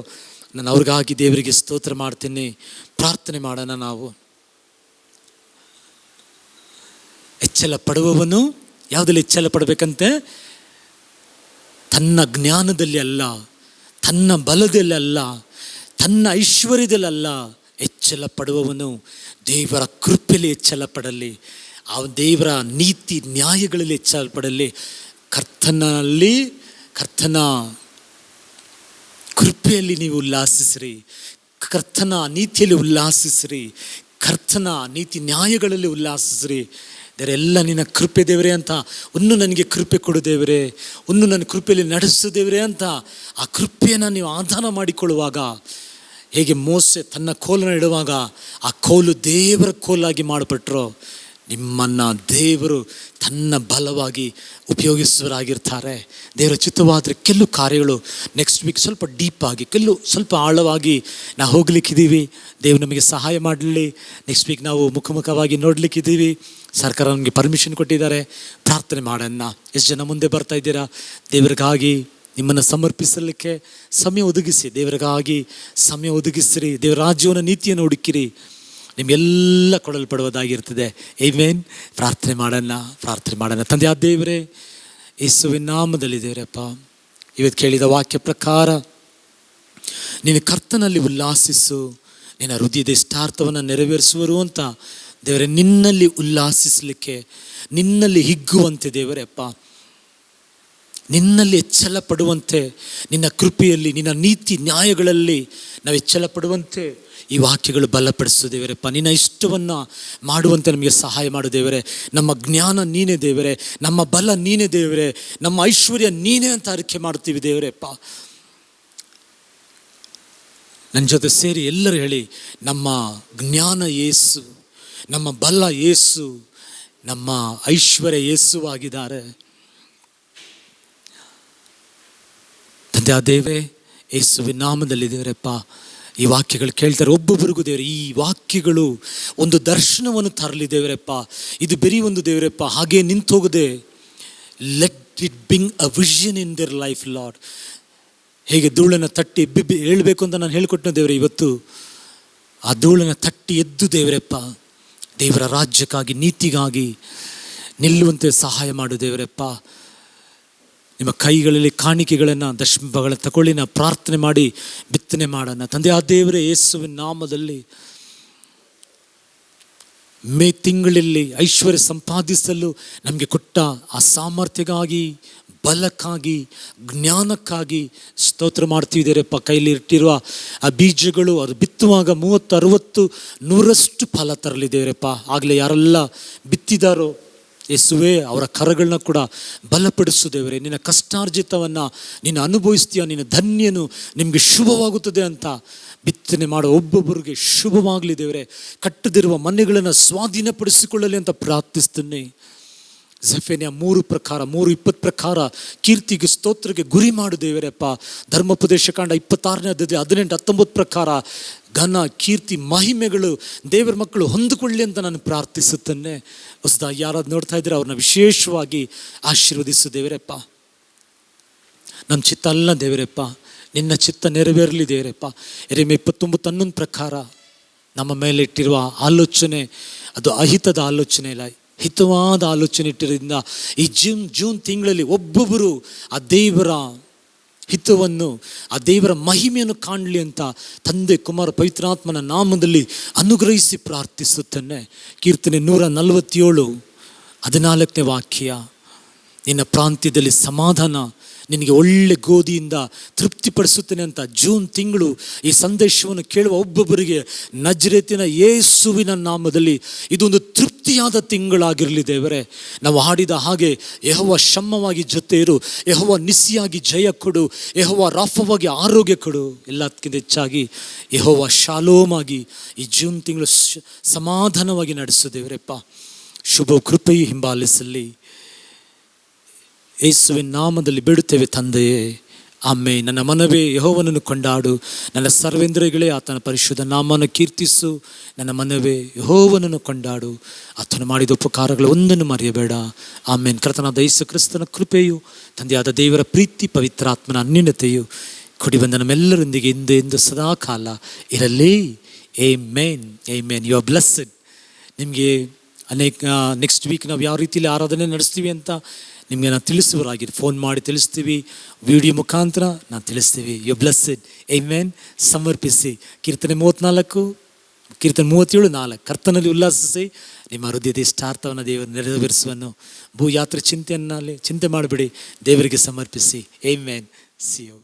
ನಾನು ಅವ್ರಿಗಾಗಿ ದೇವರಿಗೆ ಸ್ತೋತ್ರ ಮಾಡ್ತೀನಿ. ಪ್ರಾರ್ಥನೆ ಮಾಡೋಣ. ನಾವು ಎಚ್ಚರ ಪಡುವವನು ಯಾವುದಲ್ಲಿ ಎಚ್ಚರ ಪಡಬೇಕಂತೆ? ತನ್ನ ಜ್ಞಾನದಲ್ಲಿ ಅಲ್ಲ, ತನ್ನ ಬಲದಲ್ಲಿ ಅಲ್ಲ, ತನ್ನ ಐಶ್ವರ್ಯದಲ್ಲ ಎಚ್ಚರ ಪಡುವವನು ದೇವರ ಕೃಪೆಯಲ್ಲಿ ಎಚ್ಚರ ಪಡಲಿ. ಆ ದೇವರ ನೀತಿ ನ್ಯಾಯಗಳಲ್ಲಿ ಎಚ್ಚರ ಪಡಲಿ. ಕರ್ತನ ಕೃಪೆಯಲ್ಲಿ ನೀವು ಉಲ್ಲಾಸಿಸ್ರಿ, ಕರ್ತನ ನೀತಿಯಲ್ಲಿ ಉಲ್ಲಾಸಿಸ್ರಿ, ಕರ್ತನ ನೀತಿ ನ್ಯಾಯಗಳಲ್ಲಿ ಉಲ್ಲಾಸಿಸ್ರಿ. ದೇವರೆಲ್ಲ ನಿನ್ನ ಕೃಪೆ ದೇವರೇ ಅಂತ, ಒಂದು ನನಗೆ ಕೃಪೆ ಕೊಡು ದೇವರೇ, ಒಂದು ನನ್ನ ಕೃಪೆಯಲ್ಲಿ ನಡೆಸು ದೇವರೇ ಅಂತ ಆ ಕೃಪೆಯನ್ನು ನೀವು ಆಧಾರ ಮಾಡಿಕೊಳ್ಳುವಾಗ, ಹೇಗೆ ಮೋಸೆ ತನ್ನ ಕೋಲನ್ನು ಇಡುವಾಗ ಆ ಕೋಲು ದೇವರ ಕೋಲಾಗಿ ಮಾಡಿಬಿಟ್ರೋ, ನಿಮ್ಮನ್ನು ದೇವರು ತನ್ನ ಬಲವಾಗಿ ಉಪಯೋಗಿಸುವರಾಗಿರ್ತಾರೆ. ದೇವರ ಚಿತ್ತವಾದರೆ ಕೆಲವು ಕಾರ್ಯಗಳು ನೆಕ್ಸ್ಟ್ ವೀಕ್ ಸ್ವಲ್ಪ ಡೀಪಾಗಿ, ಸ್ವಲ್ಪ ಆಳವಾಗಿ ನಾವು ಹೋಗ್ಲಿಕ್ಕಿದ್ದೀವಿ. ದೇವರು ನಮಗೆ ಸಹಾಯ ಮಾಡಲಿ. ನೆಕ್ಸ್ಟ್ ವೀಕ್ ನಾವು ಮುಖಾಮುಖವಾಗಿ ನೋಡಲಿಕ್ಕಿದ್ದೀವಿ. ಸರ್ಕಾರ ನಮಗೆ ಪರ್ಮಿಷನ್ ಕೊಟ್ಟಿದ್ದಾರೆ. ಪ್ರಾರ್ಥನೆ ಮಾಡೋಣ. ಎಷ್ಟು ಜನ ಮುಂದೆ ಬರ್ತಾ ಇದ್ದೀರಾ? ದೇವರಿಗಾಗಿ ನಿಮ್ಮನ್ನು ಸಮರ್ಪಿಸಲಿಕ್ಕೆ ಸಮಯ ಒದಗಿಸಿ, ದೇವರಿಗಾಗಿ ಸಮಯ ಒದಗಿಸಿರಿ. ದೇವರ ರಾಜ್ಯವನ್ನು ನೀತಿಯನ್ನು ಹುಡುಕಿರಿ, ನಿಮಗೆಲ್ಲ ಕೊಡಲ್ಪಡುವುದಾಗಿರ್ತದೆ. ಆಮೆನ್. ಪ್ರಾರ್ಥನೆ ಮಾಡೋಣ. ತಂದೆಯಾದ ದೇವರೇ, ಯೇಸುವಿನ ನಾಮದಲ್ಲಿ ದೇವರಪ್ಪ, ಇವತ್ತು ಕೇಳಿದ ವಾಕ್ಯ ಪ್ರಕಾರ ನೀನು ಕರ್ತನಲ್ಲಿ ಉಲ್ಲಾಸಿಸು, ನಿನ್ನ ಹೃದಯದ ಇಷ್ಟಾರ್ಥವನ್ನು ನೆರವೇರಿಸುವರು ಅಂತ ದೇವರೇ, ನಿನ್ನಲ್ಲಿ ಉಲ್ಲಾಸಿಸಲಿಕ್ಕೆ, ನಿನ್ನಲ್ಲಿ ಹಿಗ್ಗುವಂತೆ ದೇವರಪ್ಪ, ನಿನ್ನಲ್ಲಿ ಎಚ್ಚರ ಪಡುವಂತೆ, ನಿನ್ನ ಕೃಪೆಯಲ್ಲಿ, ನಿನ್ನ ನೀತಿ ನ್ಯಾಯಗಳಲ್ಲಿ ನಾವು ಎಚ್ಚರ ಪಡುವಂತೆ ಈ ವಾಕ್ಯಗಳು ಬಲಪಡಿಸು ದೇವರಪ್ಪ. ನಿನ್ನ ಇಷ್ಟವನ್ನು ಮಾಡುವಂತೆ ನಮಗೆ ಸಹಾಯ ಮಾಡು ದೇವರೇ. ನಮ್ಮ ಜ್ಞಾನ ನೀನೇ ದೇವರೇ, ನಮ್ಮ ಬಲ ನೀನೇ ದೇವರೇ, ನಮ್ಮ ಐಶ್ವರ್ಯ ನೀನೇ ಅಂತ ಅರಿಕೆ ಮಾಡ್ತೀವಿ ದೇವರಪ್ಪ. ನನ್ನ ಜೊತೆ ಸೇರಿ ಎಲ್ಲರೂ ಹೇಳಿ, ನಮ್ಮ ಜ್ಞಾನ ಯೇಸು, ನಮ್ಮ ಬಲ ಯೇಸು, ನಮ್ಮ ಐಶ್ವರ್ಯ ಯೇಸುವಾಗಿದ್ದಾರೆ. ತಂದೆ ಆ ದೇವೇ, ಯೇಸುವಿನ ನಾಮದಲ್ಲಿ ದೇವರಪ್ಪ, ಈ ವಾಕ್ಯಗಳು ಕೇಳ್ತಾರೆ ಒಬ್ಬೊಬ್ಬರಿಗೂ ದೇವರೇ, ಈ ವಾಕ್ಯಗಳು ಒಂದು ದರ್ಶನವನ್ನು ತರಲಿ ದೇವರಪ್ಪ. ಇದು ಬರೀ ಒಂದು ದೇವರಪ್ಪ ಹಾಗೆ ನಿಂತೋಗದೆ, let it bring a vision in their life lord. ಹೇಗೆ ಧೂಳನ್ನು ತಟ್ಟಿ ಹೇಳಬೇಕು ಅಂತ ನಾನು ಹೇಳಿಕೊಟ್ಟೆ ದೇವರೇ, ಇವತ್ತು ಆ ಧೂಳನ್ನು ತಟ್ಟಿ ಎದ್ದು ದೇವರಪ್ಪ, ದೇವರ ರಾಜ್ಯಕ್ಕಾಗಿ, ನೀತಿಗಾಗಿ ನಿಲ್ಲುವಂತೆ ಸಹಾಯ ಮಾಡು ದೇವರಪ್ಪ. ನಿಮ್ಮ ಕೈಗಳಲ್ಲಿ ಕಾಣಿಕೆಗಳನ್ನು, ದಶಮಗಳನ್ನು ತಗೊಳ್ಳಿ. ನಾವು ಪ್ರಾರ್ಥನೆ ಮಾಡಿ ಬಿತ್ತನೆ ಮಾಡೋಣ. ತಂದೆ ಆ ದೇವರೇ, ಯೇಸುವಿನ ನಾಮದಲ್ಲಿ ಮೇ ತಿಂಗಳಲ್ಲಿ ಐಶ್ವರ್ಯ ಸಂಪಾದಿಸಲು ನಮಗೆ ಕೊಟ್ಟ ಆ ಸಾಮರ್ಥ್ಯಕ್ಕಾಗಿ, ಬಲಕ್ಕಾಗಿ, ಜ್ಞಾನಕ್ಕಾಗಿ ಸ್ತೋತ್ರ ಮಾಡ್ತಿದ್ದೀರಪ್ಪ. ಕೈಲಿ ಇಟ್ಟಿರುವ ಆ ಬೀಜಗಳು ಅದು ಬಿತ್ತುವಾಗ 30, 60, 100 ಫಲ ತರಲಿದ್ದೇವರಪ್ಪ. ಆಗಲೇ ಯಾರೆಲ್ಲ ಬಿತ್ತಿದಾರೋ ಯೇಸುವೆ, ಅವರ ಕರಗಳನ್ನ ಕೂಡ ಬಲಪಡಿಸು ದೇವರೇ. ನಿನ್ನ ಕಷ್ಟಾರ್ಜಿತವನ್ನು ನೀನು ಅನುಭವಿಸ್ತೀಯ, ನಿನ್ನ ಧನ್ಯನು, ನಿಮಗೆ ಶುಭವಾಗುತ್ತದೆ ಅಂತ ಬಿತ್ತನೆ ಮಾಡೋ ಒಬ್ಬೊಬ್ಬರಿಗೆ ಶುಭವಾಗಲಿ ದೇವರೇ. ಕಟ್ಟದಿರುವ ಮನೆಗಳನ್ನು ಸ್ವಾಧೀನಪಡಿಸಿಕೊಳ್ಳಲಿ ಅಂತ ಪ್ರಾರ್ಥಿಸ್ತೇನೆ. ಜೆಫನ್ಯ 3:20 ಪ್ರಕಾರ ಕೀರ್ತಿಗೆ, ಸ್ತೋತ್ರಕ್ಕೆ ಗುರಿ ಮಾಡು ದೇವರಪ್ಪ. ಧರ್ಮೋಪದೇಶ ಕಾಂಡ 26ನೇ ಅಧ್ಯಾಯ 18-19 ಪ್ರಕಾರ ಘನ, ಕೀರ್ತಿ, ಮಹಿಮೆಗಳು ದೇವರ ಮಕ್ಕಳು ಹೊಂದಿಕೊಳ್ಳಿ ಅಂತ ನಾನು ಪ್ರಾರ್ಥಿಸುತ್ತೇನೆ. ಹೊಸದಾಗಿ ಯಾರಾದ್ರು ನೋಡ್ತಾ ಇದ್ರೆ ಅವ್ರನ್ನ ವಿಶೇಷವಾಗಿ ಆಶೀರ್ವದಿಸು ದೇವರಪ್ಪ. ನಮ್ಮ ಚಿತ್ತ ಅಲ್ಲ ದೇವರಪ್ಪ, ನಿನ್ನ ಚಿತ್ತ ನೆರವೇರಲಿ ದೇವರಪ್ಪ. ಯೆರೆಮೀಯ 29:11 ಪ್ರಕಾರ ನಮ್ಮ ಮೇಲೆ ಇಟ್ಟಿರುವ ಆಲೋಚನೆ ಅದು ಅಹಿತದ ಆಲೋಚನೆ ಇಲ್ಲ, ಹಿತವಾದ ಆಲೋಚನೆ ಇಟ್ಟಿರೋದ್ರಿಂದ ಈ ಜೂನ್ ತಿಂಗಳಲ್ಲಿ ಒಬ್ಬೊಬ್ಬರು ಆ ದೇವರ ಹಿತವನ್ನು, ಆ ದೇವರ ಮಹಿಮೆಯನ್ನು ಕಾಣಲಿ ಅಂತ ತಂದೆ, ಕುಮಾರ, ಪವಿತ್ರಾತ್ಮನ ನಾಮದಲ್ಲಿ ಅನುಗ್ರಹಿಸಿ ಪ್ರಾರ್ಥಿಸುತ್ತೇನೆ. ಕೀರ್ತನೆ 147:14 ವಾಕ್ಯ, ನಿನ್ನ ಪ್ರಾಂತ್ಯದಲ್ಲಿ ಸಮಾಧಾನ, ನಿನಗೆ ಒಳ್ಳೆ ಗೋಧಿಯಿಂದ ತೃಪ್ತಿಪಡಿಸುತ್ತೇನೆ ಅಂತ ಜೂನ್ ತಿಂಗಳು ಈ ಸಂದೇಶವನ್ನು ಕೇಳುವ ಒಬ್ಬೊಬ್ಬರಿಗೆ ನಜರೇತಿನ ಯೇಸುವಿನ ನಾಮದಲ್ಲಿ ಇದೊಂದು ತೃಪ್ತಿಯಾದ ತಿಂಗಳಾಗಿರಲಿ ದೇವರೇ. ನಾವು ಹಾಡಿದ ಹಾಗೆ ಯೆಹೋವ ಶಮ್ಮವಾಗಿ ಜೊತೆ ಇರು, ಯೆಹೋವ ನಿಸ್ಸಿಯಾಗಿ ಜಯ ಕೊಡು, ಯೆಹೋವ ರಾಫವಾಗಿ ಆರೋಗ್ಯ ಕೊಡು, ಎಲ್ಲದಕ್ಕಿಂತ ಹೆಚ್ಚಾಗಿ ಯೆಹೋವ ಶಾಲೋಮಾಗಿ ಈ ಜೂನ್ ತಿಂಗಳು ಸಮಾಧಾನವಾಗಿ ನಡೆಸು ದೇವರಪ್ಪ. ಶುಭ ಕೃಪೆಯು ಹಿಂಬಾಲಿಸಲಿ. ಯೇಸುವಿನ ನಾಮದಲ್ಲಿ ಬೇಡುತ್ತೇವೆ ತಂದೆಯೇ, ಆಮೇನ್. ನನ್ನ ಮನವೇ ಯೆಹೋವನನ್ನು ಕೊಂಡಾಡು, ನನ್ನ ಸರ್ವೇಂದ್ರಿಯಗಳೇ ಆತನ ಪರಿಶುದ್ಧ ನಾಮವನ್ನು ಕೀರ್ತಿಸು. ನನ್ನ ಮನವೇ ಯೆಹೋವನನ್ನು ಕೊಂಡಾಡು, ಆತನು ಮಾಡಿದ ಉಪಕಾರಗಳು ಒಂದನ್ನು ಮರೆಯಬೇಡ. ಆಮೇನ್. ಕರ್ತನಾದ ಯೇಸು ಕ್ರಿಸ್ತನ ಕೃಪೆಯು, ತಂದೆಯಾದ ದೇವರ ಪ್ರೀತಿ, ಪವಿತ್ರಾತ್ಮನ ಅನ್ಯೋನ್ಯತೆಯು ಕೂಡಿ ಬಂದ ನಮ್ಮೆಲ್ಲರೊಂದಿಗೆ ಎಂದು ಸದಾ ಕಾಲ ಇರಲಿ. Amen, amen. You are blessed. ನಿಮಗೆ ನೆಕ್ಸ್ಟ್ ವೀಕ್ ನಾವು ಯಾವ ರೀತಿಯಲ್ಲಿ ಆರಾಧನೆ ನಡೆಸ್ತೀವಿ ಅಂತ ನಿಮಗೆ ನಾನು ತಿಳಿಸುವರಾಗಿರಿ. ಫೋನ್ ಮಾಡಿ ತಿಳಿಸ್ತೀವಿ, ವಿಡಿಯೋ ಮುಖಾಂತರ ನಾನು ತಿಳಿಸ್ತೀವಿ. You blessed. ಆಮೆನ್. ಸಮರ್ಪಿಸಿ ಕೀರ್ತನೆ 34, ಕೀರ್ತನೆ 37:4 ಕರ್ತನಲ್ಲಿ ಉಲ್ಲಾಸಿಸಿ, ನಿಮ್ಮ ಹೃದಯದ ಇಷ್ಟಾರ್ಥವನ್ನು ದೇವರು ನೆರವೇರಿಸುವನು. ಭೂಯಾತ್ರೆ ಚಿಂತೆ ಮಾಡಿಬಿಡಿ, ದೇವರಿಗೆ ಸಮರ್ಪಿಸಿ. ಆಮೆನ್. See you.